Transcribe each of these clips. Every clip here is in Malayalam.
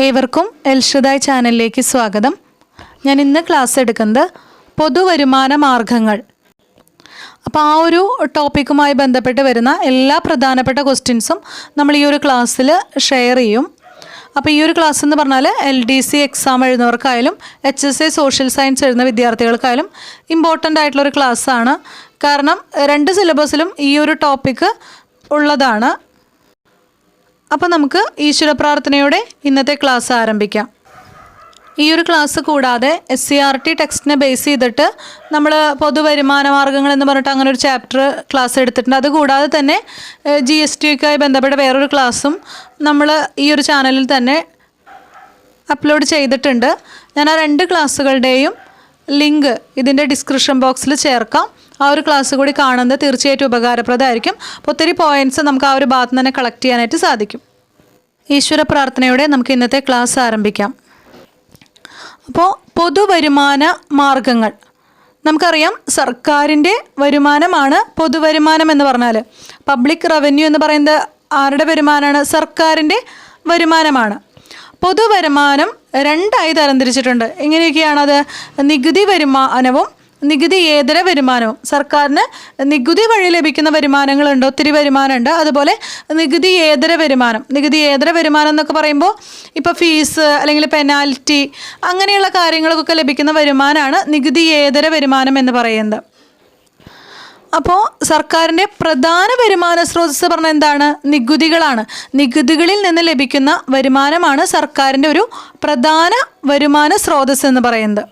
ഏവർക്കും എൽഷദായ് ചാനലിലേക്ക് സ്വാഗതം. ഞാൻ ഇന്ന് ക്ലാസ് എടുക്കുന്നത് പൊതുവരുമാന മാർഗങ്ങൾ. അപ്പോൾ ആ ഒരു ടോപ്പിക്കുമായി ബന്ധപ്പെട്ട് വരുന്ന എല്ലാ പ്രധാനപ്പെട്ട ക്വസ്റ്റ്യൻസും നമ്മൾ ഈ ഒരു ക്ലാസ്സിൽ ഷെയർ ചെയ്യും. അപ്പോൾ ഈ ഒരു ക്ലാസ് എന്ന് പറഞ്ഞാൽ LDC എക്സാം എഴുതുന്നവർക്കായാലും HSA സോഷ്യൽ സയൻസ് എഴുതുന്ന വിദ്യാർത്ഥികൾക്കായാലും ഇമ്പോർട്ടൻ്റ് ആയിട്ടുള്ളൊരു ക്ലാസ്സാണ്. കാരണം രണ്ട് സിലബസിലും ഈ ഒരു ടോപ്പിക്ക് ഉള്ളതാണ്. അപ്പോൾ നമുക്ക് ഈശ്വര പ്രാർത്ഥനയോടെ ഇന്നത്തെ ക്ലാസ് ആരംഭിക്കാം. ഈ ഒരു ക്ലാസ് കൂടാതെ SCERT ടെക്സ്റ്റിനെ ബേസ് ചെയ്തിട്ട് നമ്മൾ പൊതുവരുമാന മാർഗ്ഗങ്ങൾ എന്ന് പറഞ്ഞിട്ട് അങ്ങനെ ഒരു ചാപ്റ്റർ ക്ലാസ് എടുത്തിട്ടുണ്ട്. അതുകൂടാതെ തന്നെ GSTയുമായി ബന്ധപ്പെട്ട വേറൊരു ക്ലാസ്സും നമ്മൾ ഈ ഒരു ചാനലിൽ തന്നെ അപ്ലോഡ് ചെയ്തിട്ടുണ്ട്. ഞാൻ ആ രണ്ട് ക്ലാസ്സുകളുടെയും ലിങ്ക് ഇതിൻ്റെ ഡിസ്ക്രിപ്ഷൻ ബോക്സിൽ ചേർക്കാം. ആ ഒരു ക്ലാസ് കൂടി കാണുന്നത് തീർച്ചയായിട്ടും ഉപകാരപ്രദമായിരിക്കും. അപ്പോൾ ഒത്തിരി പോയിൻറ്റ്സ് നമുക്ക് ആ ഒരു ഭാഗത്ത് തന്നെ കളക്ട് ചെയ്യാനായിട്ട് സാധിക്കും. ഈശ്വര പ്രാർത്ഥനയോടെ നമുക്ക് ഇന്നത്തെ ക്ലാസ് ആരംഭിക്കാം. അപ്പോൾ പൊതുവരുമാന മാർഗങ്ങൾ നമുക്കറിയാം. സർക്കാരിൻ്റെ വരുമാനമാണ് പൊതുവരുമാനം എന്ന് പറഞ്ഞാൽ. പബ്ലിക് റവന്യൂ എന്ന് പറയുന്നത് ആരുടെ വരുമാനമാണ്? സർക്കാരിൻ്റെ വരുമാനമാണ്. പൊതുവരുമാനം രണ്ടായി തരംതിരിച്ചിട്ടുണ്ട്. എങ്ങനെയൊക്കെയാണത്? നികുതി വരുമാനവും നികുതിയേതര വരുമാനവും. സർക്കാരിന് നികുതി വഴി ലഭിക്കുന്ന വരുമാനങ്ങളുണ്ട്, ഒത്തിരി വരുമാനമുണ്ട്. അതുപോലെ നികുതിയേതര വരുമാനം. നികുതിയേതര വരുമാനം എന്നൊക്കെ പറയുമ്പോൾ ഇപ്പോൾ ഫീസ് അല്ലെങ്കിൽ പെനാൽറ്റി അങ്ങനെയുള്ള കാര്യങ്ങൾക്കൊക്കെ ലഭിക്കുന്ന വരുമാനമാണ് നികുതിയേതര വരുമാനം എന്ന് പറയുന്നത്. അപ്പോൾ സർക്കാരിൻ്റെ പ്രധാന വരുമാന സ്രോതസ്സ് പറഞ്ഞാൽ എന്താണ്? നികുതികളാണ്. നികുതികളിൽ നിന്ന് ലഭിക്കുന്ന വരുമാനമാണ് സർക്കാരിൻ്റെ ഒരു പ്രധാന വരുമാന സ്രോതസ്സ് എന്ന് പറയുന്നത്.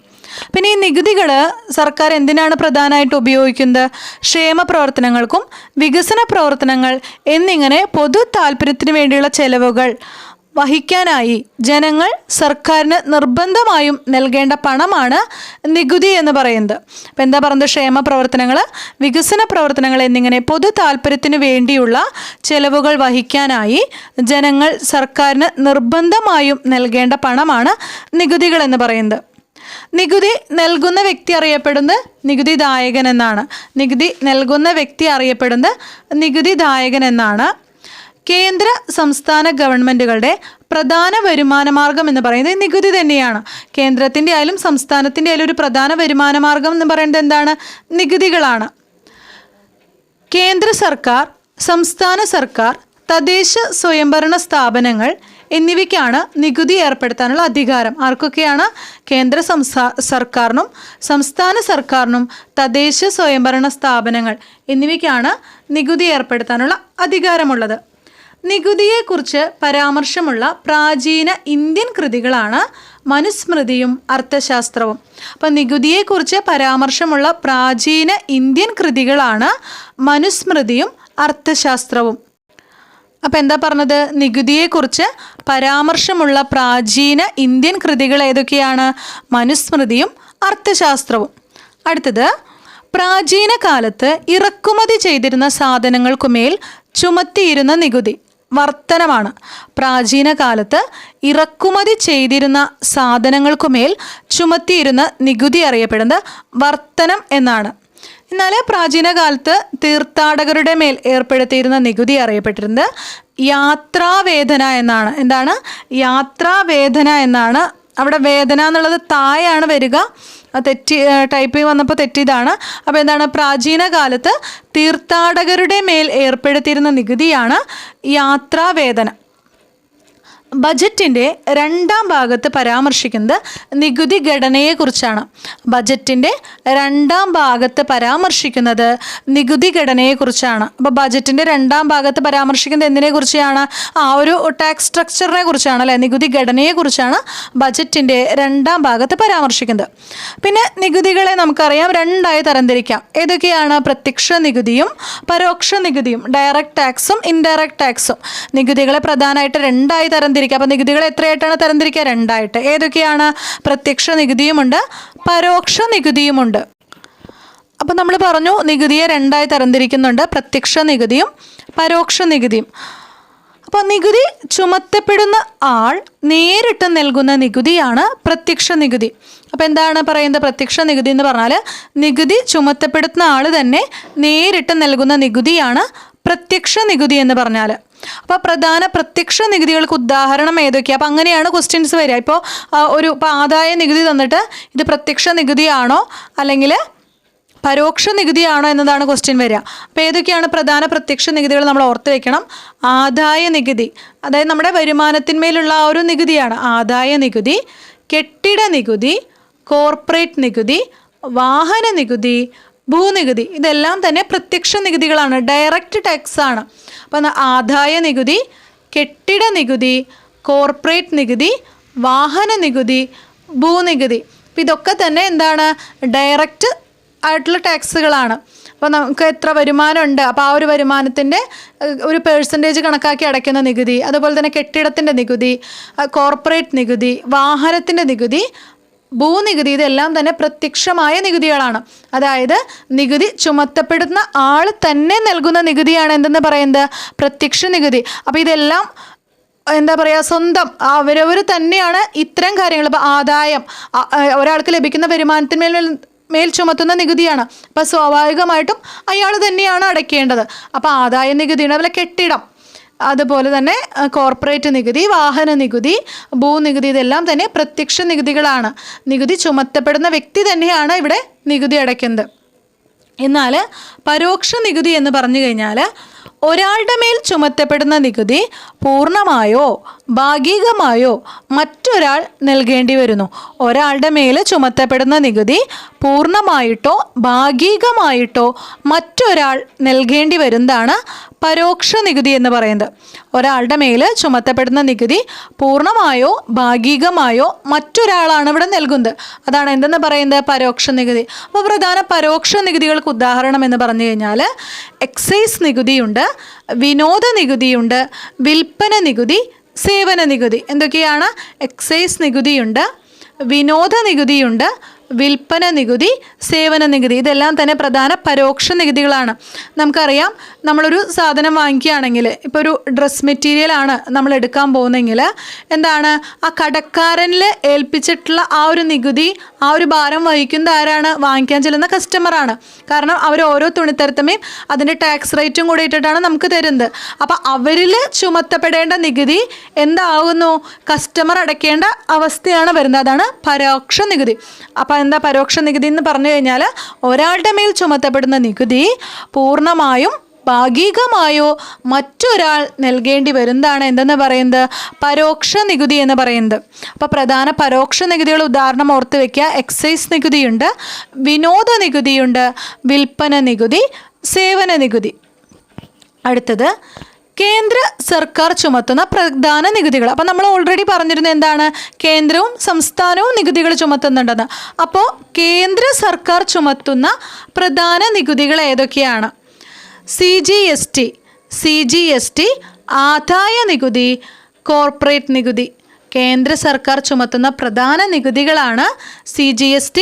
പിന്നെ ഈ നികുതികൾ സർക്കാർ എന്തിനാണ് പ്രധാനമായിട്ട് ഉപയോഗിക്കുന്നത്? ക്ഷേമ പ്രവർത്തനങ്ങൾക്കും വികസന പ്രവർത്തനങ്ങൾ എന്നിങ്ങനെ പൊതു താല്പര്യത്തിന് വേണ്ടിയുള്ള ചെലവുകൾ വഹിക്കാനായി ജനങ്ങൾ സർക്കാരിന് നിർബന്ധമായും നൽകേണ്ട പണമാണ് നികുതി എന്ന് പറയുന്നത്. അപ്പോൾ എന്താ പറയുന്നത്? ക്ഷേമ പ്രവർത്തനങ്ങൾ, വികസന പ്രവർത്തനങ്ങൾ എന്നിങ്ങനെ പൊതു താല്പര്യത്തിന് വേണ്ടിയുള്ള ചെലവുകൾ വഹിക്കാനായി ജനങ്ങൾ സർക്കാരിന് നിർബന്ധമായും നൽകേണ്ട പണമാണ് നികുതികൾ എന്ന് പറയുന്നത്. നികുതി നൽകുന്ന വ്യക്തി അറിയപ്പെടുന്നത് നികുതിദായകൻ എന്നാണ്. നികുതി നൽകുന്ന വ്യക്തി അറിയപ്പെടുന്നത് നികുതിദായകൻ എന്നാണ്. കേന്ദ്ര സംസ്ഥാന ഗവൺമെൻറ്റുകളുടെ പ്രധാന വരുമാന മാർഗം എന്ന് പറയുന്നത് നികുതി തന്നെയാണ്. കേന്ദ്രത്തിൻ്റെ ആയാലും സംസ്ഥാനത്തിൻ്റെ ആയാലും ഒരു പ്രധാന വരുമാന മാർഗം എന്ന് പറയുന്നത് എന്താണ്? നികുതികളാണ്. കേന്ദ്ര സർക്കാർ, സംസ്ഥാന സർക്കാർ, തദ്ദേശ സ്വയംഭരണ സ്ഥാപനങ്ങൾ എന്നിവയ്ക്കാണ് നികുതി ഏർപ്പെടുത്താനുള്ള അധികാരം. ആർക്കൊക്കെയാണ്? കേന്ദ്ര സർക്കാരിനും സംസ്ഥാന സർക്കാരിനും തദ്ദേശ സ്വയംഭരണ സ്ഥാപനങ്ങൾ എന്നിവയ്ക്കാണ് നികുതി ഏർപ്പെടുത്താനുള്ള അധികാരമുള്ളത്. നികുതിയെക്കുറിച്ച് പരാമർശമുള്ള പ്രാചീന ഇന്ത്യൻ കൃതികളാണ് മനുസ്മൃതിയും അർത്ഥശാസ്ത്രവും. അപ്പോൾ നികുതിയെക്കുറിച്ച് പരാമർശമുള്ള പ്രാചീന ഇന്ത്യൻ കൃതികളാണ് മനുസ്മൃതിയും അർത്ഥശാസ്ത്രവും. അപ്പോൾ എന്താ പറഞ്ഞത്? നികുതിയെക്കുറിച്ച് പരാമർശമുള്ള പ്രാചീന ഇന്ത്യൻ കൃതികൾ ഏതൊക്കെയാണ്? മനുസ്മൃതിയും അർത്ഥശാസ്ത്രവും. അടുത്തത്, പ്രാചീന കാലത്ത് ഇറക്കുമതി ചെയ്തിരുന്ന സാധനങ്ങൾക്കുമേൽ ചുമത്തിയിരുന്ന നികുതി വർത്തനമാണ്. പ്രാചീന കാലത്ത് ഇറക്കുമതി ചെയ്തിരുന്ന സാധനങ്ങൾക്കുമേൽ ചുമത്തിയിരുന്ന നികുതി അറിയപ്പെടുന്നത് വർത്തനം എന്നാണ്. എന്നാൽ പ്രാചീന കാലത്ത് തീർത്ഥാടകരുടെ മേൽ ഏർപ്പെടുത്തിയിരുന്ന നികുതി അറിയപ്പെട്ടിരുന്നത് യാത്രാവേദന എന്നാണ്. എന്താണ്? യാത്രാവേദന എന്നാണ്. അവിടെ വേദന എന്നുള്ളത് തായാണ് വരിക. തെറ്റി ടൈപ്പിംഗ് വന്നപ്പോൾ തെറ്റിയതാണ്. അപ്പോൾ എന്താണ്? പ്രാചീന കാലത്ത് തീർത്ഥാടകരുടെ മേൽ ഏർപ്പെടുത്തിയിരുന്ന നികുതിയാണ് യാത്രാവേദന. ബജറ്റിൻ്റെ രണ്ടാം ഭാഗത്ത് പരാമർശിക്കുന്നത് നികുതി ഘടനയെക്കുറിച്ചാണ്. ബജറ്റിൻ്റെ രണ്ടാം ഭാഗത്ത് പരാമർശിക്കുന്നത് നികുതി ഘടനയെക്കുറിച്ചാണ്. അപ്പോൾ ബജറ്റിൻ്റെ രണ്ടാം ഭാഗത്ത് പരാമർശിക്കുന്നത് എന്തിനെക്കുറിച്ചാണ്? ഒരു ടാക്സ് സ്ട്രക്ചറിനെ കുറിച്ചാണ് അല്ലേ? നികുതി ഘടനയെക്കുറിച്ചാണ് ബജറ്റിൻ്റെ രണ്ടാം ഭാഗത്ത് പരാമർശിക്കുന്നത്. പിന്നെ നികുതികളെ നമുക്കറിയാം രണ്ടായി തരംതിരിക്കാം. ഏതൊക്കെയാണ്? പ്രത്യക്ഷ നികുതിയും പരോക്ഷ നികുതിയും. ഡയറക്റ്റ് ടാക്സും ഇൻഡയറക്റ്റ് ടാക്സും. നികുതികളെ പ്രധാനമായിട്ട് രണ്ടായി തരംതിരിക്കാം. അപ്പോൾ നികുതികൾ എത്രയായിട്ടാണ് തരംതിരിക്കുക? രണ്ടായിട്ട്. ഏതൊക്കെയാണ്? പ്രത്യക്ഷ നികുതിയുമുണ്ട്, പരോക്ഷ നികുതിയുമുണ്ട്. അപ്പോൾ നമ്മൾ പറഞ്ഞു നികുതിയെ രണ്ടായി തരംതിരിക്കുന്നുണ്ട്, പ്രത്യക്ഷ നികുതിയും പരോക്ഷ നികുതിയും. അപ്പോൾ നികുതി ചുമത്തപ്പെടുന്ന ആൾ നേരിട്ട് നൽകുന്ന നികുതിയാണ് പ്രത്യക്ഷ നികുതി. അപ്പോൾ എന്താണ് പറയുന്നത്? പ്രത്യക്ഷ നികുതി എന്ന് പറഞ്ഞാൽ നികുതി ചുമത്തപ്പെടുന്ന ആൾ തന്നെ നേരിട്ട് നൽകുന്ന നികുതിയാണ് പ്രത്യക്ഷ നികുതി എന്ന് പറഞ്ഞാൽ. അപ്പോൾ പ്രധാന പ്രത്യക്ഷ നികുതികൾക്ക് ഉദാഹരണം ഏതൊക്കെയാണ്? അപ്പോൾ അങ്ങനെയാണ് ക്വസ്റ്റ്യൻസ് വരിക. ഇപ്പോൾ ഇപ്പോൾ ആദായ നികുതി തന്നിട്ട് ഇത് പ്രത്യക്ഷ നികുതിയാണോ അല്ലെങ്കിൽ പരോക്ഷ നികുതിയാണോ എന്നതാണ് ക്വസ്റ്റ്യൻ വരിക. അപ്പോൾ ഏതൊക്കെയാണ് പ്രധാന പ്രത്യക്ഷ നികുതികൾ നമ്മൾ ഓർത്ത് വെക്കണം? ആദായ നികുതി, അതായത് നമ്മുടെ വരുമാനത്തിന്മേലുള്ള ആ ഒരു നികുതിയാണ് ആദായ നികുതി. കെട്ടിട നികുതി, കോർപ്പറേറ്റ് നികുതി, വാഹന നികുതി, ഭൂനികുതി, ഇതെല്ലാം തന്നെ പ്രത്യക്ഷ നികുതികളാണ്, ഡയറക്റ്റ് ടാക്സ് ആണ്. അപ്പം ആദായ നികുതി, കെട്ടിട നികുതി, കോർപ്പറേറ്റ് നികുതി, വാഹന നികുതി, ഭൂനികുതി, അപ്പം ഇതൊക്കെ തന്നെ എന്താണ്? ഡയറക്റ്റ് ആയിട്ടുള്ള ടാക്സുകളാണ്. അപ്പോൾ നമുക്ക് എത്ര വരുമാനമുണ്ട്, അപ്പോൾ ആ ഒരു വരുമാനത്തിൻ്റെ ഒരു പേഴ്സൻറ്റേജ് കണക്കാക്കി അടയ്ക്കുന്ന നികുതി, അതുപോലെ തന്നെ കെട്ടിടത്തിൻ്റെ നികുതി, കോർപ്പറേറ്റ് നികുതി, വാഹനത്തിൻ്റെ നികുതി, ഭൂനികുതി, ഇതെല്ലാം തന്നെ പ്രത്യക്ഷമായ നികുതികളാണ്. അതായത് നികുതി ചുമത്തപ്പെടുന്ന ആൾ തന്നെ നൽകുന്ന നികുതിയാണ് എന്തെന്ന് പറയുന്നത്? പ്രത്യക്ഷ നികുതി. അപ്പോൾ ഇതെല്ലാം എന്താ പറയുക, സ്വന്തം അവരവർ തന്നെയാണ് ഇത്തരം കാര്യങ്ങൾ. ഇപ്പോൾ ആദായം ഒരാൾക്ക് ലഭിക്കുന്ന വരുമാനത്തിന്മേൽ ചുമത്തുന്ന നികുതിയാണ്. അപ്പോൾ സ്വാഭാവികമായിട്ടും അയാൾ തന്നെയാണ് അടയ്ക്കേണ്ടത്. അപ്പോൾ ആദായ നികുതിയുടെ അതുപോലെ കെട്ടിടം, അതുപോലെ തന്നെ കോർപ്പറേറ്റ് നികുതി, വാഹന നികുതി, ഭൂനികുതി, ഇതെല്ലാം തന്നെ പ്രത്യക്ഷ നികുതികളാണ്. നികുതി ചുമത്തപ്പെടുന്ന വ്യക്തി തന്നെയാണ് ഇവിടെ നികുതി അടയ്ക്കുന്നത്. എന്നാൽ പരോക്ഷ നികുതി എന്ന് പറഞ്ഞു കഴിഞ്ഞാൽ ഒരാളുടെ മേൽ ചുമത്തപ്പെടുന്ന നികുതി പൂർണ്ണമായോ ഭാഗികമായോ മറ്റൊരാൾ നൽകേണ്ടി വരുന്നു. ഒരാളുടെ മേൽ ചുമത്തപ്പെടുന്ന നികുതി പൂർണ്ണമായിട്ടോ ഭാഗികമായിട്ടോ മറ്റൊരാൾ നൽകേണ്ടി വരുന്നതാണ് പരോക്ഷ നികുതി എന്ന് പറയുന്നത്. ഒരാളുടെ മേൽ ചുമത്തപ്പെടുന്ന നികുതി പൂർണ്ണമായോ ഭാഗികമായോ മറ്റൊരാളാണ് ഇവിടെ നൽകുന്നത്. അതാണ് എന്തെന്ന് പറയുന്നത്? പരോക്ഷ നികുതി. അപ്പോൾ പ്രധാന പരോക്ഷ നികുതികൾക്ക് ഉദാഹരണം എന്ന് പറഞ്ഞു കഴിഞ്ഞാൽ എക്സൈസ് നികുതിയുണ്ട്, വിനോദ നികുതിയുണ്ട്, വിൽപ്പന നികുതി, സേവന നികുതി. എന്തൊക്കെയാണ്? എക്സൈസ് നികുതിയുണ്ട്, വിനോദ നികുതിയുണ്ട്, വിൽപ്പന നികുതി, സേവന നികുതി, ഇതെല്ലാം തന്നെ പ്രധാന പരോക്ഷ നികുതികളാണ്. നമുക്കറിയാം, നമ്മളൊരു സാധനം വാങ്ങിക്കുകയാണെങ്കിൽ, ഇപ്പോൾ ഒരു ഡ്രസ് മെറ്റീരിയലാണ് നമ്മൾ എടുക്കാൻ പോകുന്നതെങ്കിൽ എന്താണ്? ആ കടക്കാരനിൽ ഏൽപ്പിച്ചിട്ടുള്ള ആ ഒരു നികുതി, ആ ഒരു ഭാരം വഹിക്കുന്നത് ആരാണ്? വാങ്ങിക്കാൻ ചെല്ലുന്ന കസ്റ്റമറാണ്. കാരണം അവർ ഓരോ തുണിത്തരത്തുമേയും അതിൻ്റെ ടാക്സ് റേറ്റും കൂടെ ഇട്ടിട്ടാണ് നമുക്ക് തരുന്നത്. അപ്പോൾ അവരിൽ ചുമത്തപ്പെടേണ്ട നികുതി എന്താകുന്നു? കസ്റ്റമർ അടയ്ക്കേണ്ട അവസ്ഥയാണ് വരുന്നത്. അതാണ് പരോക്ഷ നികുതി. അപ്പോൾ എന്താ പരോക്ഷ നികുതി എന്ന് പറഞ്ഞു കഴിഞ്ഞാൽ ഒരാളുടെ മേൽ ചുമത്തപ്പെടുന്ന നികുതി പൂർണ്ണമായും ഭാഗികമായോ മറ്റൊരാൾ നൽകേണ്ടി വരുന്നതാണ് എന്തെന്ന് പറയുന്നത്? പരോക്ഷ നികുതി എന്ന് പറയുന്നത്. അപ്പോൾ പ്രധാന പരോക്ഷ നികുതികൾ ഉദാഹരണം ഓർത്ത് വയ്ക്കുക. എക്സൈസ് നികുതിയുണ്ട്, വിനോദ നികുതിയുണ്ട്, വിൽപ്പന നികുതി, സേവന നികുതി. അടുത്തത് കേന്ദ്ര സർക്കാർ ചുമത്തുന്ന പ്രധാന നികുതികൾ. അപ്പോൾ നമ്മൾ ഓൾറെഡി പറഞ്ഞിരുന്നത് എന്താണ്? കേന്ദ്രവും സംസ്ഥാനവും നികുതികൾ ചുമത്തുന്നുണ്ടെന്ന്. അപ്പോൾ കേന്ദ്ര സർക്കാർ ചുമത്തുന്ന പ്രധാന നികുതികൾ ഏതൊക്കെയാണ്? CGST, ആദായ നികുതി, കോർപ്പറേറ്റ് നികുതി. കേന്ദ്ര സർക്കാർ ചുമത്തുന്ന പ്രധാന നികുതികളാണ് CGST,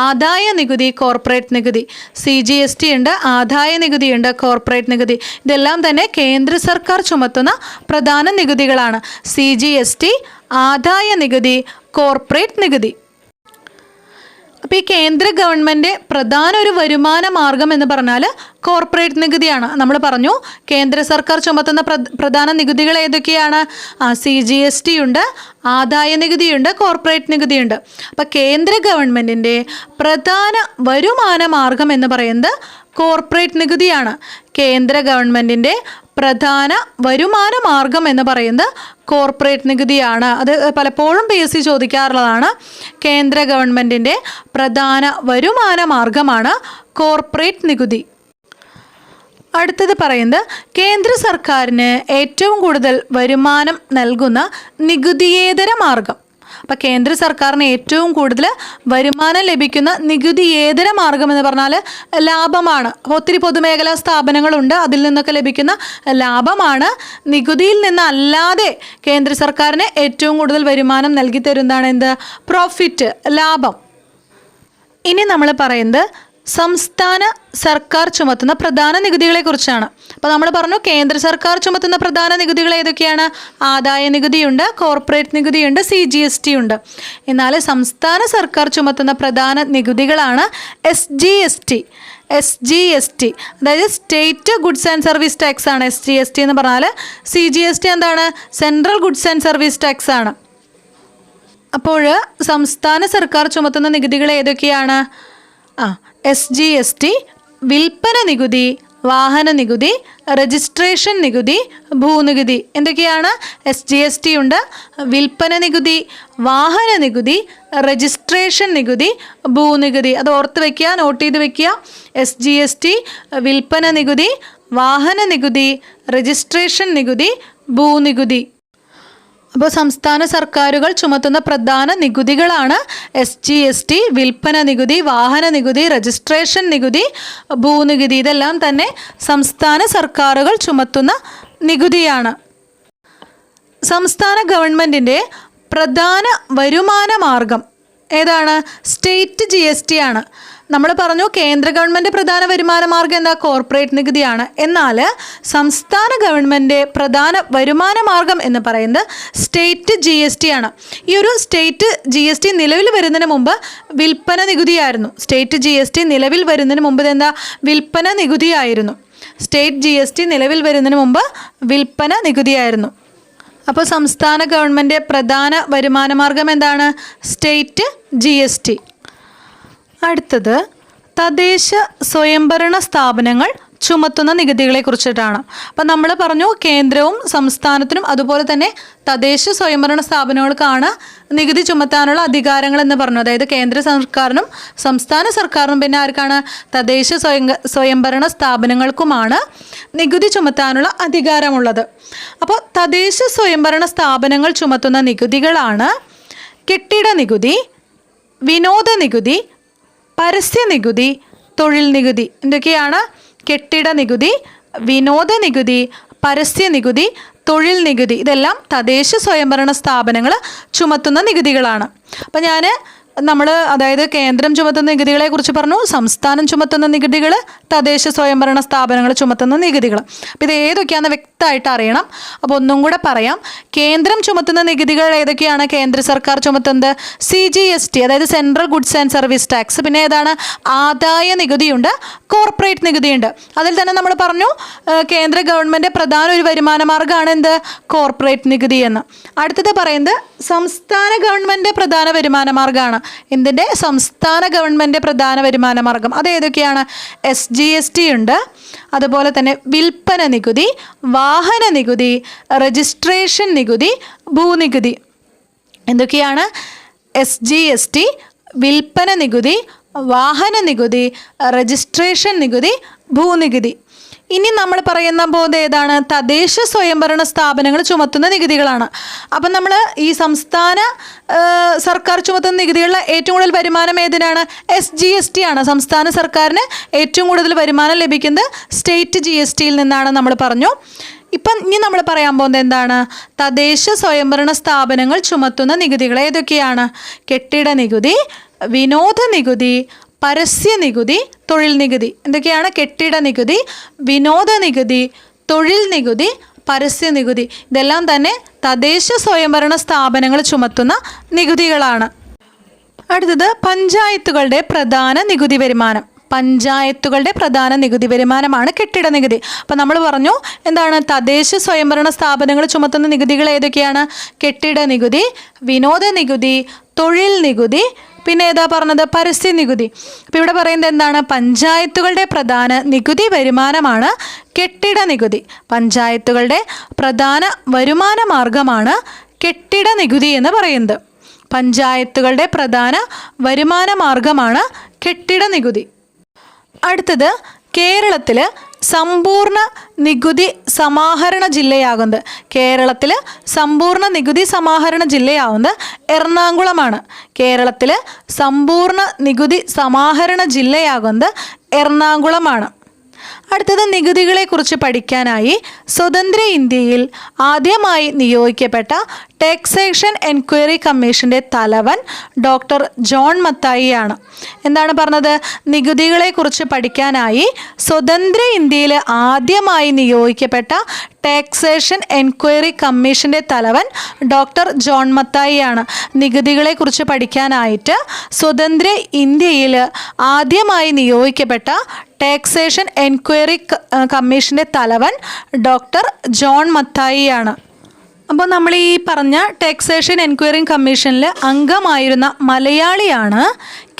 ആദായ നികുതി, കോർപ്പറേറ്റ് നികുതി. CGST ഉണ്ട്, ആദായ നികുതിയുണ്ട്, കോർപ്പറേറ്റ് നികുതി, ഇതെല്ലാം തന്നെ കേന്ദ്ര സർക്കാർ ചുമത്തുന്ന പ്രധാന നികുതികളാണ്. CGST, ആദായ നികുതി, കോർപ്പറേറ്റ് നികുതി. അപ്പോൾ ഈ കേന്ദ്ര ഗവൺമെൻറ് പ്രധാന ഒരു വരുമാന മാർഗം എന്ന് പറഞ്ഞാൽ കോർപ്പറേറ്റ് നികുതിയാണ്. നമ്മൾ പറഞ്ഞു കേന്ദ്ര സർക്കാർ ചുമത്തുന്ന പ്രധാന നികുതികൾ ഏതൊക്കെയാണ്? CGST ഉണ്ട്, ആദായ നികുതിയുണ്ട്, കോർപ്പറേറ്റ് നികുതിയുണ്ട്. അപ്പോൾ കേന്ദ്ര ഗവൺമെൻറ്റിൻ്റെ പ്രധാന വരുമാന മാർഗം എന്ന് പറയുന്നത് കോർപ്പറേറ്റ് നികുതിയാണ്. കേന്ദ്ര ഗവൺമെൻറ്റിൻ്റെ പ്രധാന വരുമാന മാർഗം എന്ന് പറയുന്നത് കോർപ്പറേറ്റ് നികുതിയാണ്. അത് പലപ്പോഴും PSC ചോദിക്കാറുള്ളതാണ്. കേന്ദ്ര ഗവൺമെൻറ്റിൻ്റെ പ്രധാന വരുമാന മാർഗമാണ് കോർപ്പറേറ്റ് നികുതി. അടുത്തത് പറയുന്നത് കേന്ദ്ര സർക്കാരിന് ഏറ്റവും കൂടുതൽ വരുമാനം നൽകുന്ന നികുതിയേതര മാർഗം. അപ്പോൾ കേന്ദ്ര സർക്കാരിന് ഏറ്റവും കൂടുതൽ വരുമാനം ലഭിക്കുന്ന നികുതിയേതര മാർഗം എന്ന് പറഞ്ഞാൽ ലാഭമാണ്. ഒത്തിരി പൊതുമേഖലാ സ്ഥാപനങ്ങളുണ്ട്, അതിൽ നിന്നൊക്കെ ലഭിക്കുന്ന ലാഭമാണ്. നികുതിയിൽ നിന്നല്ലാതെ കേന്ദ്ര സർക്കാരിന് ഏറ്റവും കൂടുതൽ വരുമാനം നൽകി തരുന്നതാണ് എന്ത്? പ്രോഫിറ്റ്, ലാഭം. ഇനി നമ്മൾ പറയുന്നത് സംസ്ഥാന സർക്കാർ ചുമത്തുന്ന പ്രധാന നികുതികളെക്കുറിച്ചാണ്. അപ്പോൾ നമ്മൾ പറഞ്ഞു കേന്ദ്ര സർക്കാർ ചുമത്തുന്ന പ്രധാന നികുതികൾ ഏതൊക്കെയാണ്? ആദായ നികുതിയുണ്ട്, കോർപ്പറേറ്റ് നികുതിയുണ്ട്, CGST ഉണ്ട്. എന്നാൽ സംസ്ഥാന സർക്കാർ ചുമത്തുന്ന പ്രധാന നികുതികളാണ് SGST, അതായത് state goods and service tax ആണ് SGST എന്ന് പറഞ്ഞാൽ. CGST എന്താണ്? Central goods and service tax ആണ്. അപ്പോൾ സംസ്ഥാന സർക്കാർ ചുമത്തുന്ന നികുതികൾ ഏതൊക്കെയാണ്? SGST, വിൽപ്പന നികുതി, വാഹന നികുതി, രജിസ്ട്രേഷൻ നികുതി, ഭൂനികുതി. എന്തൊക്കെയാണ്? SGST ഉണ്ട്, വിൽപ്പന നികുതി, വാഹന നികുതി, രജിസ്ട്രേഷൻ നികുതി, ഭൂനികുതി. അത് ഓർത്ത് വയ്ക്കുക, നോട്ട് ചെയ്ത് വയ്ക്കുക. SGST, വിൽപ്പന നികുതി, വാഹന നികുതി, രജിസ്ട്രേഷൻ നികുതി, ഭൂനികുതി. അപ്പോൾ സംസ്ഥാന സർക്കാരുകൾ ചുമത്തുന്ന പ്രധാന നികുതികളാണ് SGST, വിൽപ്പന നികുതി, വാഹന നികുതി, രജിസ്ട്രേഷൻ നികുതി, ഭൂനികുതി. ഇതെല്ലാം തന്നെ സംസ്ഥാന സർക്കാരുകൾ ചുമത്തുന്ന നികുതിയാണ്. സംസ്ഥാന ഗവൺമെൻറ്റിൻ്റെ പ്രധാന വരുമാന മാർഗം ഏതാണ്? സ്റ്റേറ്റ് GST ആണ്. നമ്മൾ പറഞ്ഞു കേന്ദ്ര ഗവൺമെൻറ് പ്രധാന വരുമാന മാർഗം എന്താ? കോർപ്പറേറ്റ് നികുതിയാണ്. എന്നാൽ സംസ്ഥാന ഗവൺമെൻറ് പ്രധാന വരുമാന മാർഗം എന്ന് പറയുന്നത് സ്റ്റേറ്റ് GST ആണ്. ഈ ഒരു സ്റ്റേറ്റ് GST നിലവിൽ വരുന്നതിന് മുമ്പ് വിൽപ്പന നികുതിയായിരുന്നു. സ്റ്റേറ്റ് GST നിലവിൽ വരുന്നതിന് മുമ്പ് ഇതെന്താ? വിൽപ്പന നികുതിയായിരുന്നു. സ്റ്റേറ്റ് GST നിലവിൽ വരുന്നതിന് മുമ്പ് വിൽപ്പന നികുതിയായിരുന്നു. അപ്പോൾ സംസ്ഥാന ഗവൺമെൻറ് പ്രധാന വരുമാന മാർഗം എന്താണ്? State GST. അടുത്തത് തദ്ദേശ സ്വയംഭരണ സ്ഥാപനങ്ങൾ ചുമത്തുന്ന നികുതികളെ കുറിച്ചിട്ടാണ്. അപ്പം നമ്മൾ പറഞ്ഞു കേന്ദ്രവും സംസ്ഥാനത്തിനും അതുപോലെ തന്നെ തദ്ദേശ സ്വയംഭരണ സ്ഥാപനങ്ങൾക്കാണ് നികുതി ചുമത്താനുള്ള അധികാരങ്ങൾ എന്ന് പറഞ്ഞു. അതായത് കേന്ദ്ര സർക്കാരിനും സംസ്ഥാന സർക്കാരിനും പിന്നെ ആർക്കാണ്? തദ്ദേശ സ്വയംഭരണ സ്ഥാപനങ്ങൾക്കുമാണ് നികുതി ചുമത്താനുള്ള അധികാരമുള്ളത്. അപ്പോൾ തദ്ദേശ സ്വയംഭരണ സ്ഥാപനങ്ങൾ ചുമത്തുന്ന നികുതികളാണ് കെട്ടിട നികുതി, വിനോദ നികുതി, പരസ്യ നികുതി, തൊഴിൽ നികുതി. എന്തൊക്കെയാണ്? കെട്ടിട നികുതി, വിനോദ നികുതി, പരസ്യ നികുതി, തൊഴിൽ നികുതി. ഇതെല്ലാം തദ്ദേശ സ്വയംഭരണ സ്ഥാപനങ്ങൾ ചുമത്തുന്ന നികുതികളാണ്. അപ്പം അതായത് കേന്ദ്രം ചുമത്തുന്ന നികുതികളെ കുറിച്ച് പറഞ്ഞു, സംസ്ഥാനം ചുമത്തുന്ന നികുതികൾ, തദ്ദേശ സ്വയംഭരണ സ്ഥാപനങ്ങൾ ചുമത്തുന്ന നികുതികൾ. അപ്പോൾ ഇത് ഏതൊക്കെയാണെന്ന് വ്യക്തമായിട്ട് അറിയണം. അപ്പോൾ ഒന്നും കൂടെ പറയാം. കേന്ദ്രം ചുമത്തുന്ന നികുതികൾ ഏതൊക്കെയാണ്? കേന്ദ്ര സർക്കാർ ചുമത്തുന്നത് CGST, അതായത് central goods and service tax. പിന്നെ ഏതാണ്? ആദായ നികുതിയുണ്ട്, കോർപ്പറേറ്റ് നികുതിയുണ്ട്. അതിൽ തന്നെ നമ്മൾ പറഞ്ഞു കേന്ദ്ര ഗവൺമെൻറ് പ്രധാന ഒരു വരുമാന മാർഗ്ഗമാണ് എന്ത്? കോർപ്പറേറ്റ് നികുതി എന്ന്. അടുത്തത് പറയുന്നത് സംസ്ഥാന ഗവൺമെൻറ് പ്രധാന വരുമാന മാർഗ്ഗമാണ്. എന്തിൻ്റെ? സംസ്ഥാന ഗവൺമെൻറ് പ്രധാന വരുമാന മാർഗം. അത് ഏതൊക്കെയാണ്? SGST ഉണ്ട്, അതുപോലെ തന്നെ വിൽപ്പന നികുതി, വാഹന നികുതി, രജിസ്ട്രേഷൻ നികുതി, ഭൂനികുതി. എന്തൊക്കെയാണ്? SGST, വിൽപ്പന നികുതി, വാഹന നികുതി, രജിസ്ട്രേഷൻ നികുതി, ഭൂനികുതി. ഇനി നമ്മൾ പറയുന്ന പോലെ ഏതാണ്? തദ്ദേശ സ്വയംഭരണ സ്ഥാപനങ്ങൾ ചുമത്തുന്ന നികുതികളാണ്. അപ്പം നമ്മൾ ഈ സംസ്ഥാന സർക്കാർ ചുമത്തുന്ന നികുതികളിൽ ഏറ്റവും കൂടുതൽ വരുമാനം ഏതിനാണ്? SGST ആണ്. സംസ്ഥാന സർക്കാരിന് ഏറ്റവും കൂടുതൽ വരുമാനം ലഭിക്കുന്നത് സ്റ്റേറ്റ് GSTയിൽ നിന്നാണ് നമ്മൾ പറഞ്ഞു. ഇനി നമ്മൾ പറയാൻ പോകുന്നത് എന്താണ്? തദ്ദേശ സ്വയംഭരണ സ്ഥാപനങ്ങൾ ചുമത്തുന്ന നികുതികൾ ഏതൊക്കെയാണ്? കെട്ടിട നികുതി, വിനോദ നികുതി, പരസ്യ നികുതി, തൊഴിൽ നികുതി. എന്തൊക്കെയാണ്? കെട്ടിട നികുതി, വിനോദ നികുതി, തൊഴിൽ നികുതി, പരസ്യ നികുതി. ഇതെല്ലാം തന്നെ തദ്ദേശ സ്വയംഭരണ സ്ഥാപനങ്ങൾ ചുമത്തുന്ന നികുതികളാണ്. അടുത്തത് പഞ്ചായത്തുകളുടെ പ്രധാന നികുതി വരുമാനം. പഞ്ചായത്തുകളുടെ പ്രധാന നികുതി വരുമാനമാണ് കെട്ടിട നികുതി. അപ്പം നമ്മൾ പറഞ്ഞു എന്താണ്? തദ്ദേശ സ്വയംഭരണ സ്ഥാപനങ്ങൾ ചുമത്തുന്ന നികുതികൾ ഏതൊക്കെയാണ്? കെട്ടിട നികുതി, വിനോദ നികുതി, തൊഴിൽ നികുതി, പിന്നെ ഏതാ പറഞ്ഞത്? പരസ്യ നികുതി. അപ്പോൾ ഇവിടെ പറയുന്നത് എന്താണ്? പഞ്ചായത്തുകളുടെ പ്രധാന നികുതി വരുമാനമാണ് കെട്ടിട നികുതി. പഞ്ചായത്തുകളുടെ പ്രധാന വരുമാന മാർഗമാണ് കെട്ടിട നികുതി എന്ന് പറയുന്നത്. പഞ്ചായത്തുകളുടെ പ്രധാന വരുമാന മാർഗമാണ് കെട്ടിട നികുതി. അടുത്തത് കേരളത്തിൽ സമ്പൂർണ്ണ നികുതി സമാഹരണ ജില്ലയാകുന്നത്. കേരളത്തിൽ സമ്പൂർണ്ണ നികുതി സമാഹരണ ജില്ലയാവുന്നത് എറണാകുളമാണ്. കേരളത്തിൽ സമ്പൂർണ്ണ നികുതി സമാഹരണ ജില്ലയാകുന്നത് എറണാകുളമാണ്. അടുത്തത് നികുതികളെക്കുറിച്ച് പഠിക്കാനായി സ്വതന്ത്ര ഇന്ത്യയിൽ ആദ്യമായി നിയോഗിക്കപ്പെട്ട ടാക്സേഷൻ എൻക്വയറി കമ്മീഷൻ്റെ തലവൻ ഡോക്ടർ ജോൺ മത്തായിയാണ്. എന്താണ് പറഞ്ഞത്? നികുതികളെക്കുറിച്ച് പഠിക്കാനായി സ്വതന്ത്ര ഇന്ത്യയിൽ ആദ്യമായി നിയോഗിക്കപ്പെട്ട ടാക്സേഷൻ എൻക്വയറി കമ്മീഷൻ്റെ തലവൻ ഡോക്ടർ ജോൺ മത്തായിയാണ്. നികുതികളെക്കുറിച്ച് പഠിക്കാനായിട്ട് സ്വതന്ത്ര ഇന്ത്യയിൽ ആദ്യമായി നിയോഗിക്കപ്പെട്ട ടാക്സേഷൻ എൻക്വയറി കമ്മീഷൻ്റെ തലവൻ ഡോക്ടർ ജോൺ മത്തായിയാണ്. അപ്പോൾ നമ്മൾ ഈ പറഞ്ഞ ടാക്സേഷൻ എൻക്വയറി കമ്മീഷനിൽ അംഗമായിരുന്ന മലയാളിയാണ്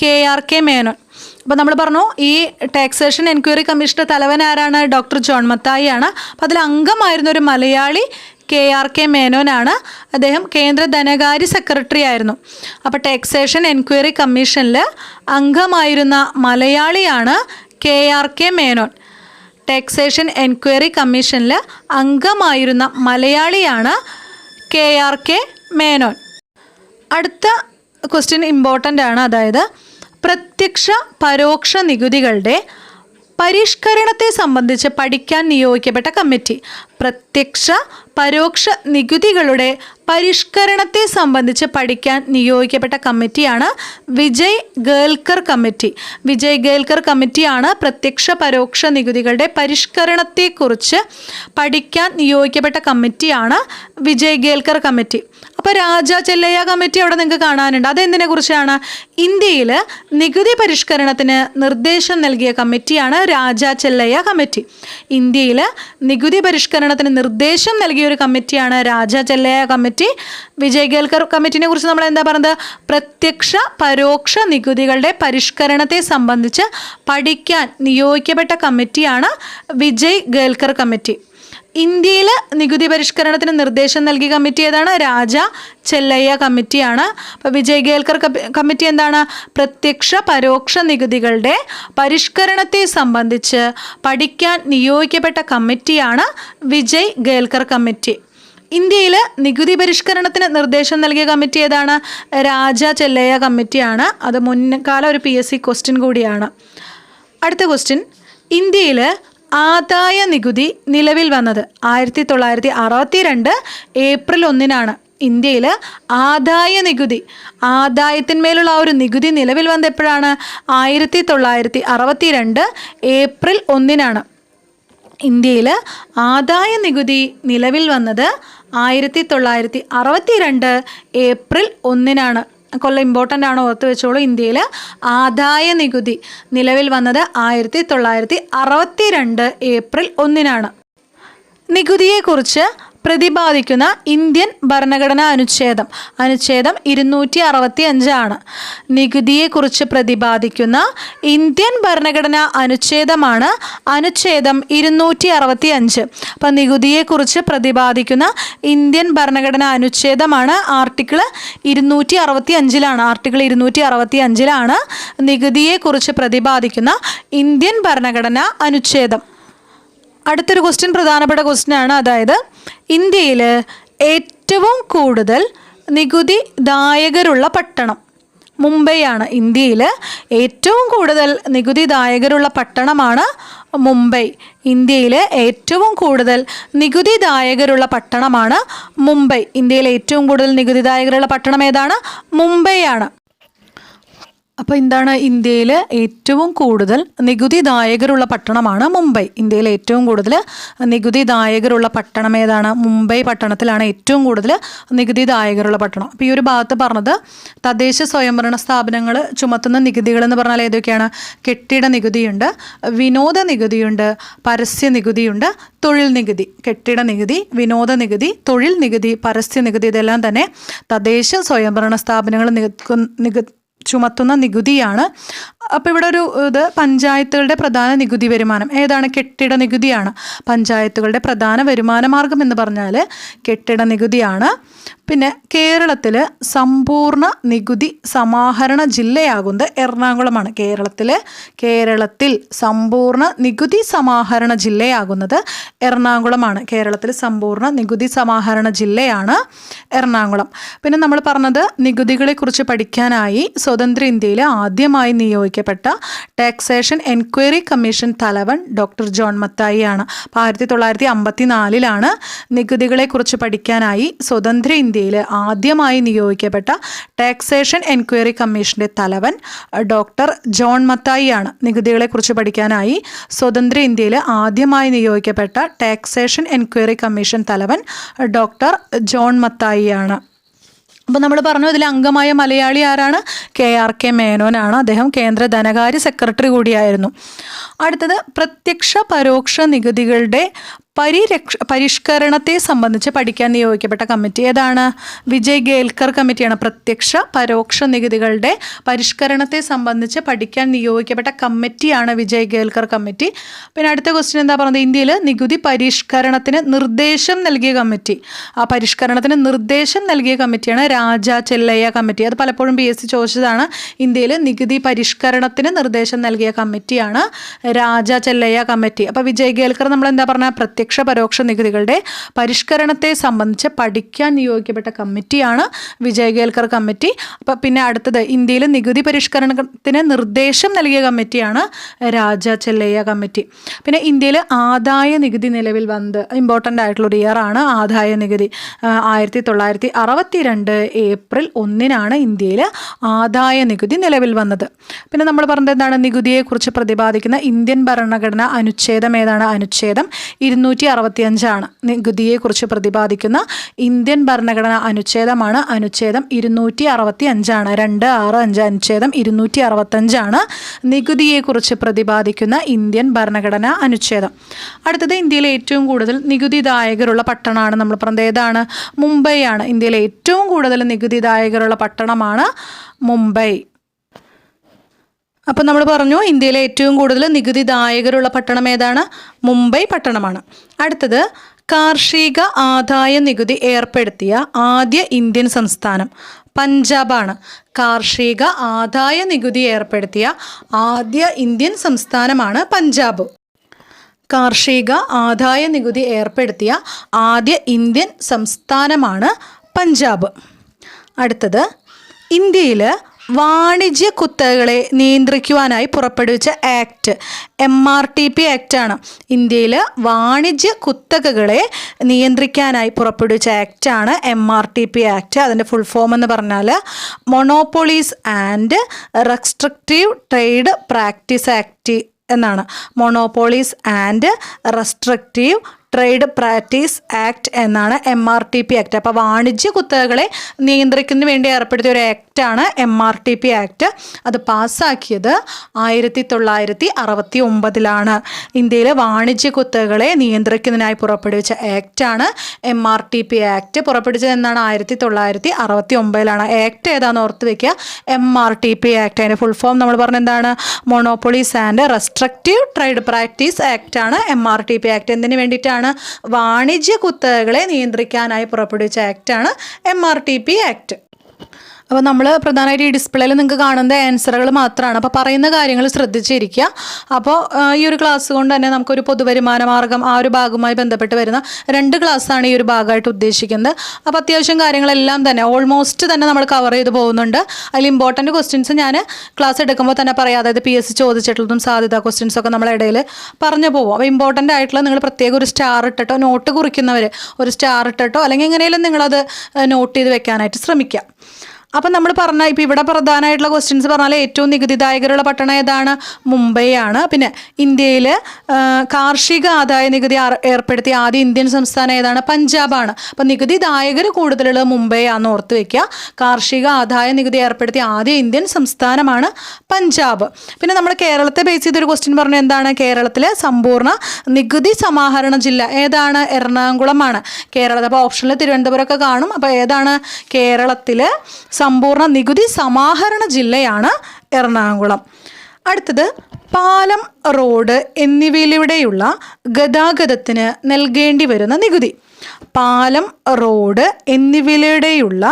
KRK മേനോൻ. അപ്പോൾ നമ്മൾ പറഞ്ഞു ഈ ടാക്സേഷൻ എൻക്വയറി കമ്മീഷൻ്റെ തലവൻ ആരാണ്? ഡോക്ടർ ജോൺ മത്തായിയാണ്. അപ്പോൾ അതിൽ അംഗമായിരുന്ന ഒരു മലയാളി KRK മേനോനാണ്. അദ്ദേഹം കേന്ദ്ര ധനകാര്യ സെക്രട്ടറി ആയിരുന്നു. അപ്പോൾ ടാക്സേഷൻ എൻക്വയറി കമ്മീഷനിൽ അംഗമായിരുന്ന മലയാളിയാണ് KRK മേനോൻ. ടാക്സേഷൻ എൻക്വയറി കമ്മീഷനിൽ അംഗമായിരുന്ന മലയാളിയാണ് KRK മേനോൻ. അടുത്ത ക്വസ്റ്റ്യൻ ഇമ്പോർട്ടൻ്റ് ആണ്. അതായത് പ്രത്യക്ഷ പരോക്ഷ നികുതികളുടെ പരിഷ്കരണത്തെ സംബന്ധിച്ച് പഠിക്കാൻ നിയോഗിക്കപ്പെട്ട കമ്മിറ്റി. പ്രത്യക്ഷ പരോക്ഷ നികുതികളുടെ പരിഷ്കരണത്തെ സംബന്ധിച്ച് പഠിക്കാൻ നിയോഗിക്കപ്പെട്ട കമ്മിറ്റിയാണ് വിജയ് ഗേൽക്കർ കമ്മിറ്റി. വിജയ് ഗേൽക്കർ കമ്മിറ്റിയാണ് പ്രത്യക്ഷ പരോക്ഷ നികുതികളുടെ പരിഷ്കരണത്തെക്കുറിച്ച് പഠിക്കാൻ നിയോഗിക്കപ്പെട്ട കമ്മിറ്റിയാണ് വിജയ് ഗേൽക്കർ കമ്മിറ്റി. അപ്പോൾ രാജാ ചെല്ലയ്യ കമ്മിറ്റി അവിടെ നിങ്ങൾക്ക് കാണാനുണ്ട്. അതെന്തിനെ കുറിച്ചാണ്? ഇന്ത്യയിൽ നികുതി പരിഷ്കരണത്തിന് നിർദ്ദേശം നൽകിയ കമ്മിറ്റിയാണ് രാജാ ചെല്ലയ്യ കമ്മിറ്റി. ഇന്ത്യയിൽ നികുതി പരിഷ്കരണത്തിന് നിർദ്ദേശം നൽകിയ ഒരു കമ്മിറ്റിയാണ് രാജാ ചെല്ലയ്യ കമ്മിറ്റി. വിജയ് ഗേൽക്കർ കമ്മിറ്റിനെ കുറിച്ച് നമ്മൾ എന്താ പറഞ്ഞത്? പ്രത്യക്ഷ പരോക്ഷ നികുതികളുടെ പരിഷ്കരണത്തെ സംബന്ധിച്ച് പഠിക്കാൻ നിയോഗിക്കപ്പെട്ട കമ്മിറ്റിയാണ് വിജയ് ഗേൽക്കർ കമ്മിറ്റി. ഇന്ത്യയിൽ നികുതി പരിഷ്കരണത്തിന് നിർദ്ദേശം നൽകിയ കമ്മിറ്റി ഏതാണ്? രാജാ ചെല്ലയ്യ കമ്മിറ്റിയാണ്. അപ്പോൾ വിജയ് ഗേൽക്കർ കമ്മിറ്റി എന്താണ്? പ്രത്യക്ഷ പരോക്ഷ നികുതികളുടെ പരിഷ്കരണത്തെ സംബന്ധിച്ച് പഠിക്കാൻ നിയോഗിക്കപ്പെട്ട കമ്മിറ്റിയാണ് വിജയ് ഗേൽക്കർ കമ്മിറ്റി. ഇന്ത്യയിൽ നികുതി പരിഷ്കരണത്തിന് നിർദ്ദേശം നൽകിയ കമ്മിറ്റി ഏതാണ്? രാജാ ചെല്ലയ്യ കമ്മിറ്റിയാണ്. അത് മുൻകാല ഒരു PSC ക്വസ്റ്റ്യൻ കൂടിയാണ്. അടുത്ത ക്വസ്റ്റ്യൻ, ഇന്ത്യയിൽ ആദായ നികുതി നിലവിൽ വന്നത് 1962 ഏപ്രിൽ 1-നാണ്. ഇന്ത്യയിൽ ആദായ നികുതി, ആദായത്തിന്മേലുള്ള ആ ഒരു നികുതി നിലവിൽ വന്നത് എപ്പോഴാണ്? 1962 ഏപ്രിൽ 1-നാണ്. ഇന്ത്യയിൽ ആദായ നികുതി നിലവിൽ വന്നത് 1962 ഏപ്രിൽ 1-നാണ്. കൊല്ലം ഇമ്പോർട്ടൻ്റ് ആണ്, ഓർത്ത് വെച്ചോളൂ. ഇന്ത്യയിൽ ആദായ നികുതി നിലവിൽ വന്നത് 1962 ഏപ്രിൽ 1-നാണ്. നികുതിയെക്കുറിച്ച് പ്രതിപാദിക്കുന്ന ഇന്ത്യൻ ഭരണഘടനാ അനുച്ഛേദം 265 ആണ്. നികുതിയെക്കുറിച്ച് പ്രതിപാദിക്കുന്ന ഇന്ത്യൻ ഭരണഘടനാ അനുച്ഛേദമാണ് അനുച്ഛേദം 265. അപ്പം നികുതിയെക്കുറിച്ച് പ്രതിപാദിക്കുന്ന ഇന്ത്യൻ ഭരണഘടനാ അനുച്ഛേദമാണ് ആർട്ടിക്കിൾ 265-ലാണ്. ആർട്ടിക്കിൾ 265-ലാണ് നികുതിയെക്കുറിച്ച് പ്രതിപാദിക്കുന്ന ഇന്ത്യൻ ഭരണഘടനാ അനുച്ഛേദം. അടുത്തൊരു ക്വസ്റ്റ്യൻ പ്രധാനപ്പെട്ട ക്വസ്റ്റ്യനാണ്. അതായത് ഇന്ത്യയിൽ ഏറ്റവും കൂടുതൽ നികുതിദായകരുള്ള പട്ടണം മുംബൈയാണ്. ഇന്ത്യയിൽ ഏറ്റവും കൂടുതൽ നികുതിദായകരുള്ള പട്ടണമാണ് മുംബൈ. ഇന്ത്യയിൽ ഏറ്റവും കൂടുതൽ നികുതിദായകരുള്ള പട്ടണമാണ് മുംബൈ. ഇന്ത്യയിൽ ഏറ്റവും കൂടുതൽ നികുതിദായകരുള്ള പട്ടണം ഏതാണ്? മുംബൈയാണ്. അപ്പോൾ എന്താണ്? ഇന്ത്യയിൽ ഏറ്റവും കൂടുതൽ നികുതിദായകരുള്ള പട്ടണമാണ് മുംബൈ. ഇന്ത്യയിൽ ഏറ്റവും കൂടുതൽ നികുതിദായകരുള്ള പട്ടണം ഏതാണ്? മുംബൈ പട്ടണത്തിലാണ് ഏറ്റവും കൂടുതൽ നികുതിദായകരുള്ള പട്ടണം. അപ്പോൾ ഈ ഒരു ഭാഗത്ത് പറഞ്ഞത് തദ്ദേശ സ്വയംഭരണ സ്ഥാപനങ്ങൾ ചുമത്തുന്ന നികുതികളെന്ന് പറഞ്ഞാൽ ഏതൊക്കെയാണ്? കെട്ടിട നികുതിയുണ്ട്, വിനോദ നികുതിയുണ്ട്, പരസ്യ നികുതിയുണ്ട്, തൊഴിൽ നികുതി. കെട്ടിട നികുതി, വിനോദ നികുതി, തൊഴിൽ നികുതി, പരസ്യ നികുതി, ഇതെല്ലാം തന്നെ തദ്ദേശ സ്വയംഭരണ സ്ഥാപനങ്ങൾ ചുമത്തുന്ന നികുതിയാണ്. അപ്പോൾ ഇവിടെ ഒരു പഞ്ചായത്തുകളുടെ പ്രധാന നികുതി വരുമാനം ഏതാണ്? കെട്ടിട നികുതിയാണ്. പഞ്ചായത്തുകളുടെ പ്രധാന വരുമാന മാർഗം എന്ന് പറഞ്ഞാൽ കെട്ടിട നികുതിയാണ്. പിന്നെ കേരളത്തിൽ സമ്പൂർണ്ണ നികുതി സമാഹരണ ജില്ലയാകുന്നത് എറണാകുളമാണ്. കേരളത്തിൽ സമ്പൂർണ്ണ നികുതി സമാഹരണ ജില്ലയാകുന്നത് എറണാകുളമാണ്. കേരളത്തിൽ സമ്പൂർണ്ണ നികുതി സമാഹരണ ജില്ലയാണ് എറണാകുളം. പിന്നെ നമ്മൾ പറഞ്ഞത് നികുതികളെക്കുറിച്ച് പഠിക്കാനായി സ്വതന്ത്ര ഇന്ത്യയിൽ ആദ്യമായി നിയോഗിക്കും നിയോഗിക്കപ്പെട്ട ടാക്സേഷൻ എൻക്വയറി കമ്മീഷൻ തലവൻ ഡോക്ടർ ജോൺ മത്തായി ആണ്. അപ്പോൾ 1954 നികുതികളെക്കുറിച്ച് പഠിക്കാനായി സ്വതന്ത്ര ഇന്ത്യയിൽ ആദ്യമായി നിയോഗിക്കപ്പെട്ട ടാക്സേഷൻ എൻക്വയറി കമ്മീഷൻ്റെ തലവൻ ഡോക്ടർ ജോൺ മത്തായി ആണ്. നികുതികളെക്കുറിച്ച് പഠിക്കാനായി സ്വതന്ത്ര ഇന്ത്യയിൽ ആദ്യമായി നിയോഗിക്കപ്പെട്ട ടാക്സേഷൻ എൻക്വയറി കമ്മീഷൻ തലവൻ ഡോക്ടർ ജോൺ മത്തായി ആണ്. അപ്പോൾ നമ്മൾ പറഞ്ഞു ഇതിൽ അംഗമായ മലയാളി ആരാണ്? KRK മേനോനാണ്. അദ്ദേഹം കേന്ദ്ര ധനകാര്യ സെക്രട്ടറി കൂടിയായിരുന്നു. അടുത്തത് പ്രത്യക്ഷ പരോക്ഷ നികുതികളുടെ പരിഷ്കരണത്തെ സംബന്ധിച്ച് പഠിക്കാൻ നിയോഗിക്കപ്പെട്ട കമ്മിറ്റി ഏതാണ്? വിജയ് ഗേൽക്കർ കമ്മിറ്റിയാണ്. പ്രത്യക്ഷ പരോക്ഷ നികുതികളുടെ പരിഷ്കരണത്തെ സംബന്ധിച്ച് പഠിക്കാൻ നിയോഗിക്കപ്പെട്ട കമ്മിറ്റിയാണ് വിജയ് ഗേൽക്കർ കമ്മിറ്റി. പിന്നെ അടുത്ത ക്വസ്റ്റ്യൻ എന്താ പറയുന്നത്? ഇന്ത്യയിൽ നികുതി പരിഷ്കരണത്തിന് നിർദ്ദേശം നൽകിയ കമ്മിറ്റി. ആ പരിഷ്കരണത്തിന് നിർദ്ദേശം നൽകിയ കമ്മിറ്റിയാണ് രാജ ചെല്ലയ്യ കമ്മിറ്റി. അത് പലപ്പോഴും PSC ചോദിച്ചതാണ്. ഇന്ത്യയിൽ നികുതി പരിഷ്കരണത്തിന് നിർദ്ദേശം നൽകിയ കമ്മിറ്റിയാണ് രാജ ചെല്ലയ്യ കമ്മിറ്റി. അപ്പോൾ വിജയ് ഗേൽക്കർ നമ്മൾ എന്താ പറഞ്ഞാൽ പ്രത്യക്ഷ പരോക്ഷ നികുതികളുടെ പരിഷ്കരണത്തെ സംബന്ധിച്ച് പഠിക്കാൻ നിയോഗിക്കപ്പെട്ട കമ്മിറ്റിയാണ് വിജയ് ഗേൽക്കർ കമ്മിറ്റി. അപ്പോൾ പിന്നെ അടുത്തത് ഇന്ത്യയിൽ നികുതി പരിഷ്കരണത്തിന് നിർദ്ദേശം നൽകിയ കമ്മിറ്റിയാണ് രാജ ചെല്ലയ്യ കമ്മിറ്റി. പിന്നെ ഇന്ത്യയിൽ ആദായ നികുതി നിലവിൽ വന്നത് ഇമ്പോർട്ടൻ്റ് ആയിട്ടുള്ളൊരു ഇയർ ആണ് ആദായ നികുതി. 1962 ഏപ്രിൽ 1 ഇന്ത്യയിൽ ആദായ നികുതി നിലവിൽ വന്നത്. പിന്നെ നമ്മൾ പറഞ്ഞത് എന്താണ്? നികുതിയെക്കുറിച്ച് പ്രതിപാദിക്കുന്ന ഇന്ത്യൻ ഭരണഘടന അനുച്ഛേദം ഏതാണ്? അനുച്ഛേദം 265 നികുതിയെക്കുറിച്ച് പ്രതിപാദിക്കുന്ന ഇന്ത്യൻ ഭരണഘടന അനുച്ഛേദമാണ് അനുച്ഛേദം 265. 265 അനുച്ഛേദം 265 നികുതിയെക്കുറിച്ച് പ്രതിപാദിക്കുന്ന ഇന്ത്യൻ ഭരണഘടന അനുച്ഛേദം. അടുത്തത് ഇന്ത്യയിലെ ഏറ്റവും കൂടുതൽ നികുതിദായകരുള്ള പട്ടണമാണ് നമ്മൾ പറഞ്ഞത് ഏതാണ്? മുംബൈ ആണ്. ഇന്ത്യയിലെ ഏറ്റവും കൂടുതൽ നികുതിദായകരുള്ള പട്ടണമാണ് മുംബൈ. അപ്പോൾ നമ്മൾ പറഞ്ഞു ഇന്ത്യയിലെ ഏറ്റവും കൂടുതൽ നികുതിദായകരുള്ള പട്ടണം ഏതാണ്? മുംബൈ പട്ടണമാണ്. അടുത്തത് കാർഷിക ആദായ നികുതി ഏർപ്പെടുത്തിയ ആദ്യ ഇന്ത്യൻ സംസ്ഥാനം പഞ്ചാബാണ്. കാർഷിക ആദായ നികുതി ഏർപ്പെടുത്തിയ ആദ്യ ഇന്ത്യൻ സംസ്ഥാനമാണ് പഞ്ചാബ്. കാർഷിക ആദായ നികുതി ഏർപ്പെടുത്തിയ ആദ്യ ഇന്ത്യൻ സംസ്ഥാനമാണ് പഞ്ചാബ്. അടുത്തത് ഇന്ത്യയിൽ വാണിജ്യ കുത്തകകളെ നിയന്ത്രിക്കുവാനായി പുറപ്പെടുവിച്ച ആക്ട് MRTP ആക്റ്റാണ്. ഇന്ത്യയിൽ വാണിജ്യ കുത്തകകളെ നിയന്ത്രിക്കാനായി പുറപ്പെടുവിച്ച ആക്റ്റാണ് MRTP ആക്ട്. അതിൻ്റെ ഫുൾ ഫോം എന്ന് പറഞ്ഞാൽ monopolies and restrictive trade practice act എന്നാണ്. Monopolies and restrictive trade practice act എന്നാണ് MRTP ആക്ട്. അപ്പോൾ വാണിജ്യ കുത്തകകളെ നിയന്ത്രിക്കുന്നതിന് വേണ്ടി ഏർപ്പെടുത്തിയ ഒരു ആക്റ്റാണ് MRTP ആക്ട്. അത് പാസ്സാക്കിയത് 1969. ഇന്ത്യയിലെ വാണിജ്യ കുത്തകകളെ നിയന്ത്രിക്കുന്നതിനായി പുറപ്പെടുവിച്ച ആക്റ്റാണ് MRTP ആക്ട്. പുറപ്പെടുവിച്ചത് എന്നാണ് 1969. ആക്ട് ഏതാണെന്ന് ഓർത്ത് വയ്ക്കുക? MRTP act. അതിൻ്റെ ഫുൾ ഫോം നമ്മൾ പറഞ്ഞ എന്താണ്? Monopolies and restrictive trade practice act ആണ് MRTP ആക്ട്. എന്തിനു വേണ്ടിയിട്ടാണ്? വാണിജ്യ കുത്തകകളെ നിയന്ത്രിക്കാനായി പുറപ്പെടുവിച്ച ആക്റ്റാണ് MRTP ആക്ട്. അപ്പോൾ നമ്മൾ പ്രധാനമായിട്ട് ഈ ഡിസ്പ്ലേയിൽ നിങ്ങൾക്ക് കാണുന്ന ആൻസറുകൾ മാത്രമാണ്. അപ്പോൾ പറയുന്ന കാര്യങ്ങൾ ശ്രദ്ധിച്ചിരിക്കുക. അപ്പോൾ ഈ ഒരു ക്ലാസ് കൊണ്ട് തന്നെ നമുക്കൊരു പൊതുവരുമാന മാർഗം ആ ഒരു ഭാഗവുമായി ബന്ധപ്പെട്ട് വരുന്ന 2 ക്ലാസ്സാണ് ഈ ഒരു ഭാഗമായിട്ട് ഉദ്ദേശിക്കുന്നത്. അപ്പോൾ അത്യാവശ്യം കാര്യങ്ങളെല്ലാം തന്നെ ഓൾമോസ്റ്റ് തന്നെ നമ്മൾ കവർ ചെയ്ത് പോകുന്നുണ്ട്. അതിൽ ഇമ്പോർട്ടൻറ്റ് ക്വസ്റ്റ്യൻസ് ഞാൻ ക്ലാസ് എടുക്കുമ്പോൾ തന്നെ പറയാം. അതായത് PSC ചോദിച്ചിട്ടുള്ളതും സാധ്യത ക്വസ്റ്റ്യൻസൊക്കെ നമ്മളെ ഇടയിൽ പറഞ്ഞു പോകും. അപ്പോൾ ഇമ്പോർട്ടൻ്റ് ആയിട്ടുള്ള നിങ്ങൾ പ്രത്യേകം ഒരു സ്റ്റാർ ഇട്ടിട്ടോ നോട്ട് കുറിക്കുന്നവർ ഒരു സ്റ്റാർ ഇട്ടിട്ടോ അല്ലെങ്കിൽ എങ്ങനെയും നിങ്ങളത് നോട്ട് ചെയ്ത് വെക്കാനായിട്ട് ശ്രമിക്കാം. അപ്പം നമ്മൾ പറഞ്ഞാൽ ഇപ്പോൾ ഇവിടെ പ്രധാനമായിട്ടുള്ള ക്വസ്റ്റ്യൻസ് പറഞ്ഞാൽ ഏറ്റവും നികുതിദായകരുള്ള പട്ടണം ഏതാണ്? മുംബൈ ആണ്. പിന്നെ ഇന്ത്യയിൽ കാർഷിക ആദായ നികുതി ഏർപ്പെടുത്തിയ ആദ്യ ഇന്ത്യൻ സംസ്ഥാനം ഏതാണ്? പഞ്ചാബാണ്. അപ്പം നികുതിദായകർ കൂടുതലുള്ളത് മുംബൈ ആണെന്ന് ഓർത്ത് വയ്ക്കുക. കാർഷിക ആദായ നികുതി ഏർപ്പെടുത്തിയ ആദ്യ ഇന്ത്യൻ സംസ്ഥാനമാണ് പഞ്ചാബ്. പിന്നെ നമ്മൾ കേരളത്തെ ബേസ് ചെയ്തൊരു ക്വസ്റ്റ്യൻ പറഞ്ഞത് എന്താണ്? കേരളത്തിലെ സമ്പൂർണ്ണ നികുതി സമാഹരണ ജില്ല ഏതാണ്? എറണാകുളമാണ്. കേരളത്തിൽ അപ്പോൾ ഓപ്ഷനിൽ തിരുവനന്തപുരമൊക്കെ കാണും. അപ്പോൾ ഏതാണ്? കേരളത്തിൽ സമ്പൂർണ്ണ നികുതി സമാഹരണ ജില്ലയാണ് എറണാകുളം. അടുത്തത് പാലം, റോഡ് എന്നിവയിലൂടെയുള്ള ഗതാഗതത്തിന് നൽകേണ്ടി വരുന്ന നികുതി. പാലം, റോഡ് എന്നിവയിലൂടെയുള്ള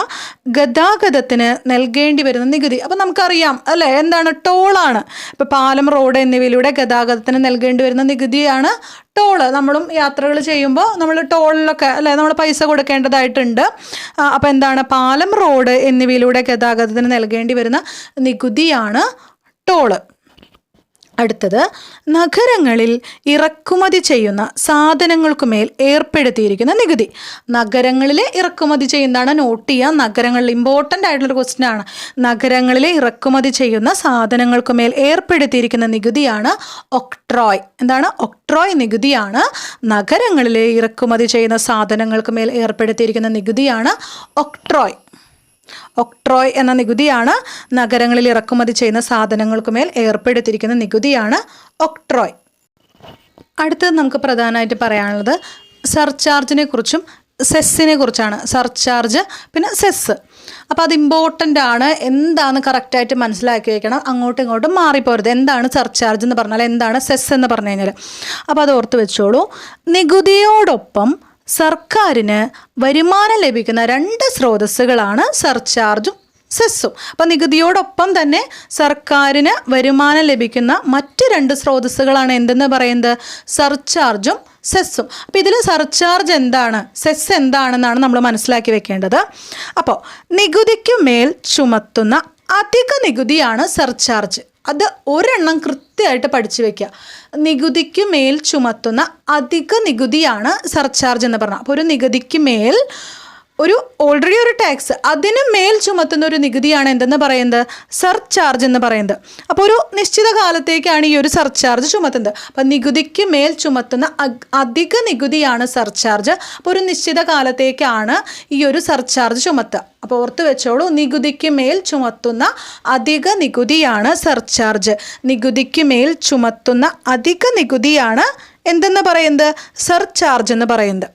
ഗതാഗതത്തിന് നൽകേണ്ടി വരുന്ന നികുതി. അപ്പം നമുക്കറിയാം അല്ലേ എന്താണ്? ടോളാണ്. ഇപ്പോൾ പാലം, റോഡ് എന്നിവയിലൂടെ ഗതാഗതത്തിന് നൽകേണ്ടി വരുന്ന നികുതിയാണ് ടോള്. നമ്മളും യാത്രകൾ ചെയ്യുമ്പോൾ നമ്മൾ ടോളിലൊക്കെ അല്ലേ നമ്മൾ പൈസ കൊടുക്കേണ്ടതായിട്ടുണ്ട്. അപ്പോൾ എന്താണ്? പാലം, റോഡ് എന്നിവയിലൂടെ ഗതാഗതത്തിന് നൽകേണ്ടി വരുന്ന നികുതിയാണ് ടോള്. അടുത്തത് നഗരങ്ങളിൽ ഇറക്കുമതി ചെയ്യുന്ന സാധനങ്ങൾക്കുമേൽ ഏർപ്പെടുത്തിയിരിക്കുന്ന നികുതി. നഗരങ്ങളിലെ ഇറക്കുമതി ചെയ്യുന്നതാണ്, നോട്ട് ചെയ്യുക. നഗരങ്ങളിൽ ഇമ്പോർട്ടൻ്റ് ആയിട്ടുള്ളൊരു ക്വസ്റ്റ്യൻ ആണ്. നഗരങ്ങളിലെ ഇറക്കുമതി ചെയ്യുന്ന സാധനങ്ങൾക്കുമേൽ ഏർപ്പെടുത്തിയിരിക്കുന്ന നികുതിയാണ് ഒക്ട്രോയ്. എന്താണ്? ഒക്ട്രോയ് നികുതിയാണ്. നഗരങ്ങളിലെ ഇറക്കുമതി ചെയ്യുന്ന സാധനങ്ങൾക്കുമേൽ ഏർപ്പെടുത്തിയിരിക്കുന്ന നികുതിയാണ് ഒക്ട്രോയ്. ഒക്ട്രോയ് എന്ന നികുതിയാണ് നഗരങ്ങളിൽ ഇറക്കുമതി ചെയ്യുന്ന സാധനങ്ങൾക്കുമേൽ ഏർപ്പെടുത്തിയിരിക്കുന്ന നികുതിയാണ് ഒക്ട്രോയ്. അടുത്തത് നമുക്ക് പ്രധാനമായിട്ട് പറയാനുള്ളത് സർചാർജിനെ കുറിച്ചും സെസ്സിനെ കുറിച്ചാണ്. സർചാർജ് പിന്നെ സെസ്. അപ്പോൾ അത് ഇമ്പോർട്ടൻ്റ് ആണ്. എന്താണ് കറക്റ്റായിട്ട് മനസ്സിലാക്കി വയ്ക്കണം. അങ്ങോട്ടും ഇങ്ങോട്ടും മാറിപ്പോരുത്. എന്താണ് സർചാർജ് എന്ന് പറഞ്ഞാൽ, എന്താണ് സെസ് എന്ന് പറഞ്ഞു കഴിഞ്ഞാൽ. അപ്പോൾ അത് ഓർത്ത് വെച്ചോളൂ. നികുതിയോടൊപ്പം സർക്കാരിന് വരുമാനം ലഭിക്കുന്ന 2 സ്രോതസ്സുകളാണ് സർചാർജും സെസ്സും. അപ്പോൾ നികുതിയോടൊപ്പം തന്നെ സർക്കാരിന് വരുമാനം ലഭിക്കുന്ന മറ്റ് 2 സ്രോതസ്സുകളാണ് എന്തെന്ന് പറയുന്നത്? സർചാർജും സെസ്സും. അപ്പോൾ ഇതിൽ സർചാർജ് എന്താണ്, സെസ് എന്താണെന്നാണ് നമ്മൾ മനസ്സിലാക്കി വെക്കേണ്ടത്. അപ്പോൾ നികുതിക്ക് മേൽ ചുമത്തുന്ന അധിക നികുതിയാണ് സർചാർജ്. അത് ഒരെണ്ണം കൃത്യമായിട്ട് പഠിച്ചു വയ്ക്കുക. നികുതിക്ക് മേൽ ചുമത്തുന്ന അധിക നികുതിയാണ് സർചാർജ് എന്ന് പറഞ്ഞാൽ. അപ്പോൾ ഒരു നികുതിക്ക് മേൽ ഓൾറെഡി ഒരു ടാക്സ്, അതിന് മേൽ ചുമത്തുന്ന ഒരു നികുതിയാണ് എന്തെന്ന് പറയുന്നത്? സർചാർജ് എന്ന് പറയുന്നത്. അപ്പോൾ ഒരു നിശ്ചിത കാലത്തേക്കാണ് ഈ ഒരു സർചാർജ് ചുമത്തുന്നത്. അപ്പം നികുതിക്ക് മേൽ ചുമത്തുന്ന അധിക നികുതിയാണ് സർചാർജ്. അപ്പോൾ ഒരു നിശ്ചിത കാലത്തേക്കാണ് ഈ ഒരു സർചാർജ് ചുമത്തുക. അപ്പോൾ ഓർത്ത് വെച്ചോളൂ, നികുതിക്ക് മേൽ ചുമത്തുന്ന അധിക നികുതിയാണ് സർചാർജ്. നികുതിക്ക് മേൽ ചുമത്തുന്ന അധിക നികുതിയാണ് എന്തെന്ന് പറയുന്നത്? സർചാർജ് എന്ന് പറയുന്നത്.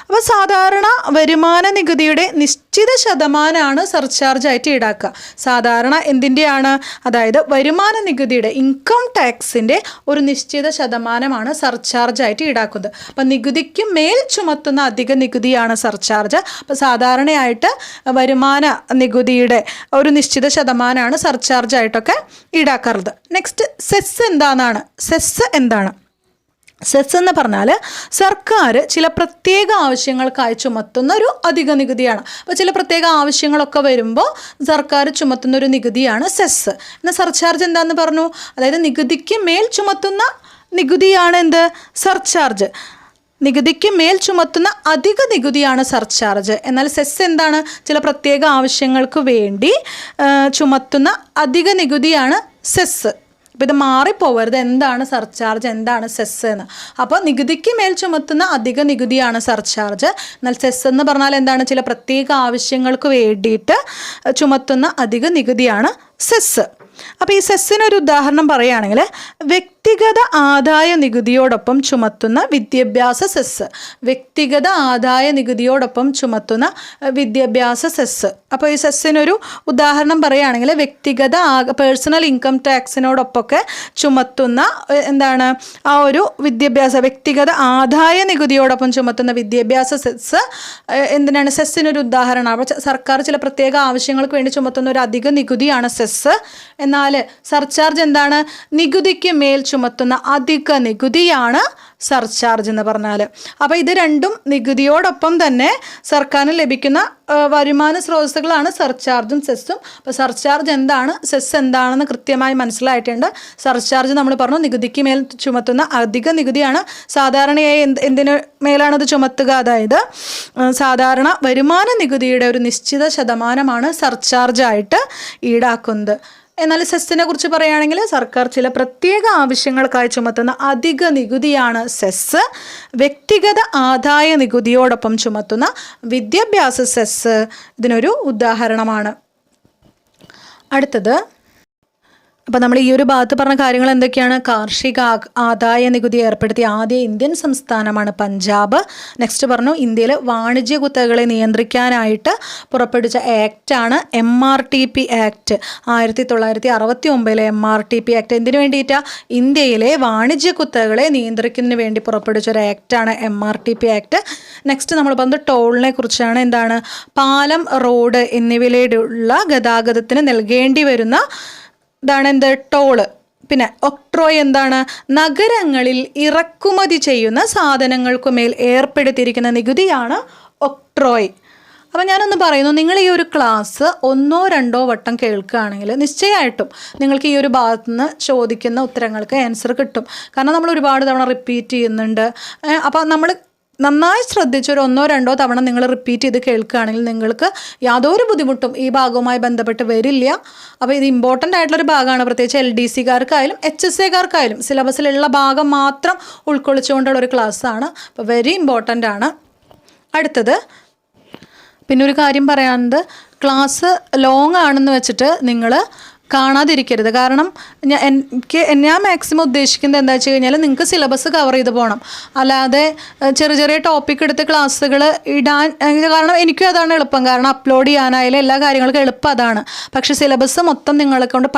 അപ്പോൾ സാധാരണ വരുമാന നികുതിയുടെ നിശ്ചിത ശതമാനമാണ് സർചാർജായിട്ട് ഈടാക്കുക. സാധാരണ എന്തിൻ്റെയാണ്? അതായത് വരുമാന നികുതിയുടെ, ഇൻകം ടാക്സിൻ്റെ ഒരു നിശ്ചിത ശതമാനമാണ് സർചാർജായിട്ട് ഈടാക്കുന്നത്. അപ്പം നികുതിക്ക് മേൽ ചുമത്തുന്ന അധിക നികുതിയാണ് സർചാർജ്. അപ്പോൾ സാധാരണയായിട്ട് വരുമാന നികുതിയുടെ ഒരു നിശ്ചിത ശതമാനമാണ് സർചാർജായിട്ടൊക്കെ ഈടാക്കാറുള്ളത്. നെക്സ്റ്റ് സെസ് എന്താണെന്നാണ്. സെസ് എന്താണ്? സെസ് എന്ന് പറഞ്ഞാൽ സർക്കാർ ചില പ്രത്യേക ആവശ്യങ്ങൾക്കായി ചുമത്തുന്ന ഒരു അധിക നികുതിയാണ്. അപ്പോൾ ചില പ്രത്യേക ആവശ്യങ്ങളൊക്കെ വരുമ്പോൾ സർക്കാർ ചുമത്തുന്ന ഒരു നികുതിയാണ് സെസ്. എന്നാൽ സർചാർജ് എന്താണെന്ന് പറഞ്ഞു? അതായത് നികുതിക്ക് മേൽ ചുമത്തുന്ന നികുതിയാണ് എന്ത്? സർചാർജ്. നികുതിക്ക് മേൽ ചുമത്തുന്ന അധിക നികുതിയാണ് സർചാർജ്. എന്നാൽ സെസ് എന്താണ്? ചില പ്രത്യേക ആവശ്യങ്ങൾക്ക് വേണ്ടി ചുമത്തുന്ന അധിക നികുതിയാണ് സെസ്. അപ്പോൾ ഇത് മാറിപ്പോവരുത്. എന്താണ് സർചാർജ്, എന്താണ് സെസ് എന്ന്. അപ്പോൾ നികുതിക്ക് മേൽ ചുമത്തുന്ന അധിക നികുതിയാണ് സർചാർജ്. എന്നാൽ സെസ് എന്ന് പറഞ്ഞാൽ എന്താണ്? ചില പ്രത്യേക ആവശ്യങ്ങൾക്ക് വേണ്ടിയിട്ട് ചുമത്തുന്ന അധിക നികുതിയാണ് സെസ്. അപ്പോൾ ഈ സെസ്സിനൊരു ഉദാഹരണം പറയുകയാണെങ്കിൽ വ്യക്തിഗത ആദായ നികുതിയോടൊപ്പം ചുമത്തുന്ന വിദ്യാഭ്യാസ സെസ്. വ്യക്തിഗത ആദായ നികുതിയോടൊപ്പം ചുമത്തുന്ന വിദ്യാഭ്യാസ സെസ്. അപ്പോൾ ഈ സെസ്സിനൊരു ഉദാഹരണം പറയുകയാണെങ്കിൽ വ്യക്തിഗത പേഴ്സണൽ ഇൻകം ടാക്സിനോടൊപ്പമൊക്കെ ചുമത്തുന്ന എന്താണ് ആ ഒരു വ്യക്തിഗത ആദായ നികുതിയോടൊപ്പം ചുമത്തുന്ന വിദ്യാഭ്യാസ സെസ് എന്തിനാണ്? സെസ്സിനൊരു ഉദാഹരണമാണ്. അപ്പോൾ സർക്കാർ ചില പ്രത്യേക ആവശ്യങ്ങൾക്ക് വേണ്ടി ചുമത്തുന്ന ഒരു അധിക നികുതിയാണ് സെസ്. എന്നാൽ സർചാർജ് എന്താണ്? നികുതിക്ക് മേൽ ചുമത്തുന്ന അധിക നികുതിയാണ് സർചാർജ് എന്ന് പറഞ്ഞാൽ. അപ്പോൾ ഇത് രണ്ടും നികുതിയോടൊപ്പം തന്നെ സർക്കാരിന് ലഭിക്കുന്ന വരുമാന സ്രോതസ്സുകളാണ് സർചാർജും സെസ്സും. അപ്പോൾ സർചാർജ് എന്താണ്, സെസ് എന്താണെന്ന് കൃത്യമായി മനസ്സിലായിട്ടുണ്ട്. സർചാർജ് നമ്മൾ പറഞ്ഞു നികുതിക്ക് മേൽ ചുമത്തുന്ന അധിക നികുതിയാണ്. സാധാരണയായി എന്തിന് മേലാണത് ചുമത്തുക? അതായത് സാധാരണ വരുമാന നികുതിയുടെ ഒരു നിശ്ചിത ശതമാനമാണ് സർചാർജായിട്ട് ഈടാക്കുന്നത്. എന്നാൽ സെസ്സിനെ കുറിച്ച് പറയുകയാണെങ്കിൽ സർക്കാർ ചില പ്രത്യേക ആവശ്യങ്ങൾക്കായി ചുമത്തുന്ന അധിക നികുതിയാണ് സെസ്. വ്യക്തിഗത ആദായ നികുതിയോടൊപ്പം ചുമത്തുന്ന വിദ്യാഭ്യാസ സെസ് ഇതിനൊരു ഉദാഹരണമാണ്. അടുത്തത്, അപ്പോൾ നമ്മൾ ഈ ഒരു ഭാഗത്ത് പറഞ്ഞ കാര്യങ്ങൾ എന്തൊക്കെയാണ്? കാർഷിക ആദായ നികുതി ഏർപ്പെടുത്തിയ ആദ്യ ഇന്ത്യൻ സംസ്ഥാനമാണ് പഞ്ചാബ്. നെക്സ്റ്റ് പറഞ്ഞു ഇന്ത്യയിൽ വാണിജ്യ കുത്തകകളെ നിയന്ത്രിക്കാനായിട്ട് പുറപ്പെടുവിച്ച ആക്റ്റാണ് MRTP ആക്ട്. 1969 MRTP ആക്ട് എന്തിനു വേണ്ടിയിട്ടാണ്? ഇന്ത്യയിലെ വാണിജ്യ കുത്തകകളെ നിയന്ത്രിക്കുന്നതിന് വേണ്ടി പുറപ്പെടുവിച്ച ഒരു ആക്റ്റാണ് MRTP ആക്ട്. നെക്സ്റ്റ് നമ്മൾ പറഞ്ഞത് ടോളിനെ കുറിച്ചാണ്. എന്താണ്? പാലം, റോഡ് എന്നിവയിലുള്ള ഗതാഗതത്തിന് നൽകേണ്ടി വരുന്ന ഇതാണ് എന്ത്? ടോള്. പിന്നെ ഒക്ട്രോയ് എന്താണ്? നഗരങ്ങളിൽ ഇറക്കുമതി ചെയ്യുന്ന സാധനങ്ങൾക്കുമേൽ ഏർപ്പെടുത്തിയിരിക്കുന്ന നികുതിയാണ് ഒക്ട്രോയ്. അപ്പോൾ ഞാനൊന്ന് പറയുന്നു, നിങ്ങൾ ഈ ഒരു ക്ലാസ് 1-2 വട്ടം കേൾക്കുകയാണെങ്കിൽ നിശ്ചയമായിട്ടും നിങ്ങൾക്ക് ഈ ഒരു ഭാഗത്തു നിന്ന് ചോദിക്കുന്ന ഉത്തരങ്ങൾക്ക് ആൻസർ കിട്ടും. കാരണം നമ്മൾ ഒരുപാട് തവണ റിപ്പീറ്റ് ചെയ്യുന്നുണ്ട്. അപ്പോൾ നമ്മൾ നന്നായി ശ്രദ്ധിച്ച് ഒരു 1-2 തവണ നിങ്ങൾ റിപ്പീറ്റ് ചെയ്ത് കേൾക്കുകയാണെങ്കിൽ നിങ്ങൾക്ക് യാതൊരു ബുദ്ധിമുട്ടും ഈ ഭാഗവുമായി ബന്ധപ്പെട്ട് വരില്ല. അപ്പോൾ ഇത് ഇമ്പോർട്ടൻ്റ് ആയിട്ടുള്ളൊരു ഭാഗമാണ്. പ്രത്യേകിച്ച് LDCക്കാർക്കായാലും HSAക്കാർക്കായാലും സിലബസിലുള്ള ഭാഗം മാത്രം ഉൾക്കൊള്ളിച്ചുകൊണ്ടുള്ളൊരു ക്ലാസ്സാണ്. അപ്പോൾ വെരി ഇമ്പോർട്ടൻ്റ് ആണ്. അടുത്തത് പിന്നെ ഒരു കാര്യം പറയാനുണ്ട്, ക്ലാസ് ലോങ് ആണെന്ന് വെച്ചിട്ട് നിങ്ങൾ കാണാതിരിക്കരുത്. കാരണം ഞാൻ മാക്സിമം ഉദ്ദേശിക്കുന്നത് എന്താ വെച്ച് കഴിഞ്ഞാൽ നിങ്ങൾക്ക് സിലബസ് കവർ ചെയ്ത് പോകണം. അല്ലാതെ ചെറിയ ചെറിയ ടോപ്പിക് എടുത്ത് ക്ലാസ്സുകൾ ഇടാൻ, കാരണം എനിക്കും അതാണ് എളുപ്പം. കാരണം അപ്ലോഡ് ചെയ്യാനായാലും എല്ലാ കാര്യങ്ങൾക്കും എളുപ്പം അതാണ്. പക്ഷേ സിലബസ് മൊത്തം നിങ്ങളെ കൊണ്ട്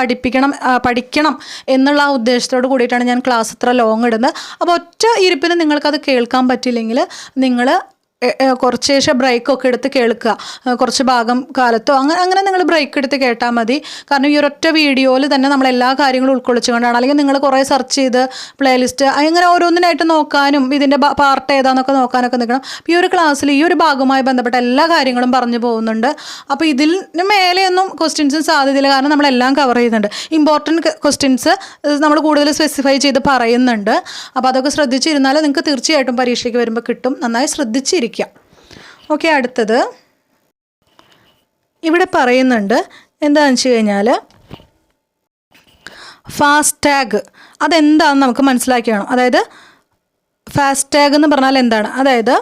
പഠിക്കണം എന്നുള്ള ആ ഉദ്ദേശത്തോട് കൂടിയിട്ടാണ് ഞാൻ ക്ലാസ് ഇത്ര ലോങ് ഇടുന്നത്. അപ്പോൾ ഒറ്റ ഇരിപ്പിന് നിങ്ങൾക്കത് കേൾക്കാൻ പറ്റില്ലെങ്കിൽ നിങ്ങൾ കുറച്ച് ശേഷം ബ്രേക്കൊക്കെ എടുത്ത് കേൾക്കുക. കുറച്ച് ഭാഗം കാലത്തോ അങ്ങനെ നിങ്ങൾ ബ്രേക്ക് എടുത്ത് കേട്ടാൽ മതി. കാരണം ഈ ഒരൊറ്റ വീഡിയോയിൽ തന്നെ നമ്മൾ എല്ലാ കാര്യങ്ങളും ഉൾക്കൊള്ളിച്ചുകൊണ്ടാണ്. അല്ലെങ്കിൽ നിങ്ങൾ കുറേ സെർച്ച് ചെയ്ത് പ്ലേലിസ്റ്റ് അങ്ങനെ ഓരോന്നിനായിട്ട് നോക്കാനും ഇതിൻ്റെ പാർട്ട് ഏതാണെന്നൊക്കെ നോക്കാനൊക്കെ നിൽക്കണം. ഈ ഒരു ക്ലാസ്സിൽ ഈ ഒരു ഭാഗവുമായി ബന്ധപ്പെട്ട എല്ലാ കാര്യങ്ങളും പറഞ്ഞു പോകുന്നുണ്ട്. അപ്പോൾ ഇതിന് മേലെയൊന്നും ക്വസ്റ്റ്യൻസും സാധ്യതയില്ല. കാരണം നമ്മളെല്ലാം കവർ ചെയ്യുന്നുണ്ട്. ഇമ്പോർട്ടൻറ്റ് ക്വസ്റ്റ്യൻസ് നമ്മൾ കൂടുതൽ സ്പെസിഫൈ ചെയ്ത് പറയുന്നുണ്ട്. അപ്പോൾ അതൊക്കെ ശ്രദ്ധിച്ചിരുന്നാൽ നിങ്ങൾക്ക് തീർച്ചയായിട്ടും പരീക്ഷയ്ക്ക് വരുമ്പോൾ കിട്ടും. നന്നായി ശ്രദ്ധിച്ചിരിക്കും. ഓക്കെ, അടുത്തത് ഇവിടെ പറയുന്നുണ്ട് എന്താണെന്ന് വെച്ച് കഴിഞ്ഞാൽ ഫാസ്ടാഗ് അതെന്താണെന്ന് നമുക്ക് മനസ്സിലാക്കി വേണം. അതായത് ഫാസ്ടാഗ് എന്ന് പറഞ്ഞാൽ എന്താണ്? അതായത്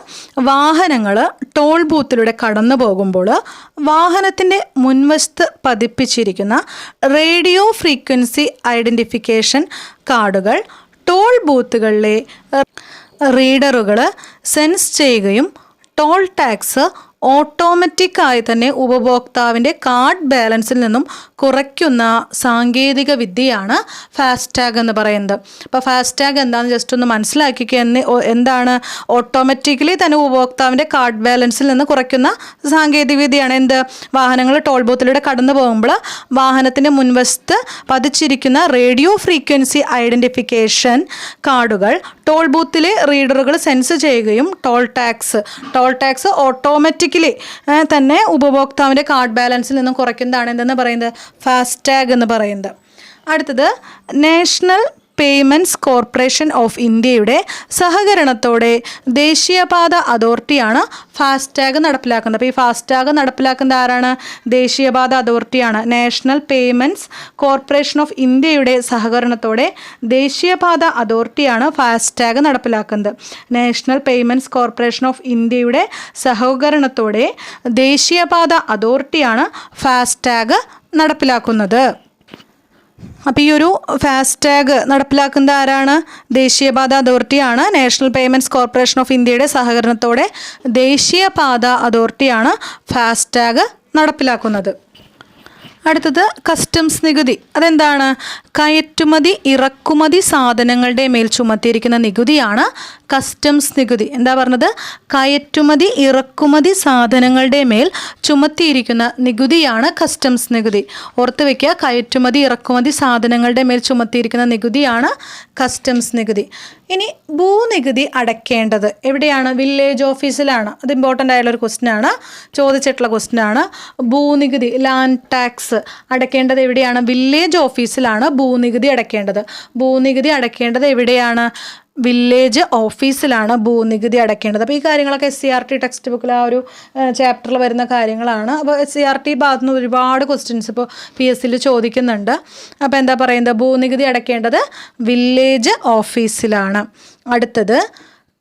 വാഹനങ്ങൾ ടോൾ ബൂത്തിലൂടെ കടന്നു പോകുമ്പോൾ വാഹനത്തിൻ്റെ മുൻവശത്ത് പതിപ്പിച്ചിരിക്കുന്ന റേഡിയോ ഫ്രീക്വൻസി ഐഡൻറ്റിഫിക്കേഷൻ കാർഡുകൾ ടോൾ ബൂത്തുകളിലെ റീഡറുകൾ സെൻസ് ചെയ്യുകയും ടോൾ ടാക്സ് ഓട്ടോമാറ്റിക്കായി തന്നെ ഉപഭോക്താവിൻ്റെ കാർഡ് ബാലൻസിൽ നിന്നും കുറയ്ക്കുന്ന സാങ്കേതിക വിദ്യയാണ് ഫാസ്ടാഗ് എന്ന് പറയുന്നത്. അപ്പോൾ ഫാസ്ടാഗ് എന്താണെന്ന് ജസ്റ്റ് ഒന്ന് മനസ്സിലാക്കിക്കുക. എന്താണ്? ഓട്ടോമാറ്റിക്കലി തന്നെ ഉപഭോക്താവിൻ്റെ കാർഡ് ബാലൻസിൽ നിന്ന് കുറയ്ക്കുന്ന സാങ്കേതിക വിദ്യയാണ്. എന്ത്? വാഹനങ്ങൾ ടോൾ ബൂത്തിലൂടെ കടന്നു പോകുമ്പോൾ വാഹനത്തിൻ്റെ മുൻവശത്ത് പതിച്ചിരിക്കുന്ന റേഡിയോ ഫ്രീക്വൻസി ഐഡൻറ്റിഫിക്കേഷൻ കാർഡുകൾ ടോൾ ബൂത്തിലെ റീഡറുകൾ സെൻസ് ചെയ്യുകയും ടോൾ ടാക്സ് ഓട്ടോമാറ്റിക് തന്നെ ഉപഭോക്താവിൻ്റെ കാർഡ് ബാലൻസിൽ നിന്നും കുറയ്ക്കുന്നതാണ് എന്തെന്ന് പറയുന്നത്? ഫാസ്ടാഗ് എന്ന് പറയുന്നത്. അടുത്തത് നാഷണൽ പേയ്മെൻറ്റ്സ് കോർപ്പറേഷൻ ഓഫ് ഇന്ത്യയുടെ സഹകരണത്തോടെ ദേശീയപാത അതോറിറ്റിയാണ് ഫാസ്ടാഗ് നടപ്പിലാക്കുന്നത്. അപ്പോൾ ഈ ഫാസ്ടാഗ് നടപ്പിലാക്കുന്നത് ആരാണ്? ദേശീയപാത അതോറിറ്റിയാണ്. നാഷണൽ പേയ്മെൻറ്റ്സ് കോർപ്പറേഷൻ ഓഫ് ഇന്ത്യയുടെ സഹകരണത്തോടെ ദേശീയപാത അതോറിറ്റിയാണ് ഫാസ്ടാഗ് നടപ്പിലാക്കുന്നത്. നാഷണൽ പേയ്മെൻറ്റ്സ് കോർപ്പറേഷൻ ഓഫ് ഇന്ത്യയുടെ സഹകരണത്തോടെ ദേശീയപാത അതോറിറ്റിയാണ് ഫാസ്ടാഗ് നടപ്പിലാക്കുന്നത്. അപ്പോൾ ഈ ഒരു ഫാസ്ടാഗ് നടപ്പിലാക്കുന്നത് ആരാണ്? ദേശീയപാത അതോറിറ്റിയാണ്. നാഷണൽ പേയ്മെൻറ്റ്സ് കോർപ്പറേഷൻ ഓഫ് ഇന്ത്യയുടെ സഹകരണത്തോടെ ദേശീയപാത അതോറിറ്റിയാണ് ഫാസ്ടാഗ് നടപ്പിലാക്കുന്നത്. അടുത്തത് കസ്റ്റംസ് നികുതി. അതെന്താണ്? കയറ്റുമതി ഇറക്കുമതി സാധനങ്ങളുടെ മേൽ ചുമത്തിയിരിക്കുന്ന നികുതിയാണ് കസ്റ്റംസ് നികുതി. എന്താ പറഞ്ഞത്? കയറ്റുമതി ഇറക്കുമതി സാധനങ്ങളുടെ മേൽ ചുമത്തിയിരിക്കുന്ന നികുതിയാണ് കസ്റ്റംസ് നികുതി. ഓർത്ത് വയ്ക്കുക, കയറ്റുമതി ഇറക്കുമതി സാധനങ്ങളുടെ മേൽ ചുമത്തിയിരിക്കുന്ന നികുതിയാണ് കസ്റ്റംസ് നികുതി. ഇനി ഭൂനികുതി അടയ്ക്കേണ്ടത് എവിടെയാണ്? വില്ലേജ് ഓഫീസിലാണ്. അത് ഇമ്പോർട്ടൻ്റ് ആയുള്ളൊരു ക്വസ്റ്റ്യനാണ്, ചോദിച്ചിട്ടുള്ള ക്വസ്റ്റ്യനാണ്. ഭൂനികുതി ലാൻഡ് ടാക്സ് അടയ്ക്കേണ്ടത് എവിടെയാണ്? വില്ലേജ് ഓഫീസിലാണ് ഭൂനികുതി അടയ്ക്കേണ്ടത്. ഭൂനികുതി അടയ്ക്കേണ്ടത് എവിടെയാണ്? വില്ലേജ് ഓഫീസിലാണ് ഭൂനികുതി അടയ്ക്കേണ്ടത്. അപ്പോൾ ഈ കാര്യങ്ങളൊക്കെ SCERT ടെക്സ്റ്റ് ബുക്കിൽ ആ ഒരു ചാപ്റ്ററിൽ വരുന്ന കാര്യങ്ങളാണ്. അപ്പോൾ SCERT ഭാഗത്തു നിന്ന് ഒരുപാട് ക്വസ്റ്റ്യൻസ് ഇപ്പോൾ PSCയിൽ ചോദിക്കുന്നുണ്ട്. അപ്പോൾ എന്താ പറയുന്നത്? ഭൂനികുതി അടയ്ക്കേണ്ടത് വില്ലേജ് ഓഫീസിലാണ്. അടുത്തത്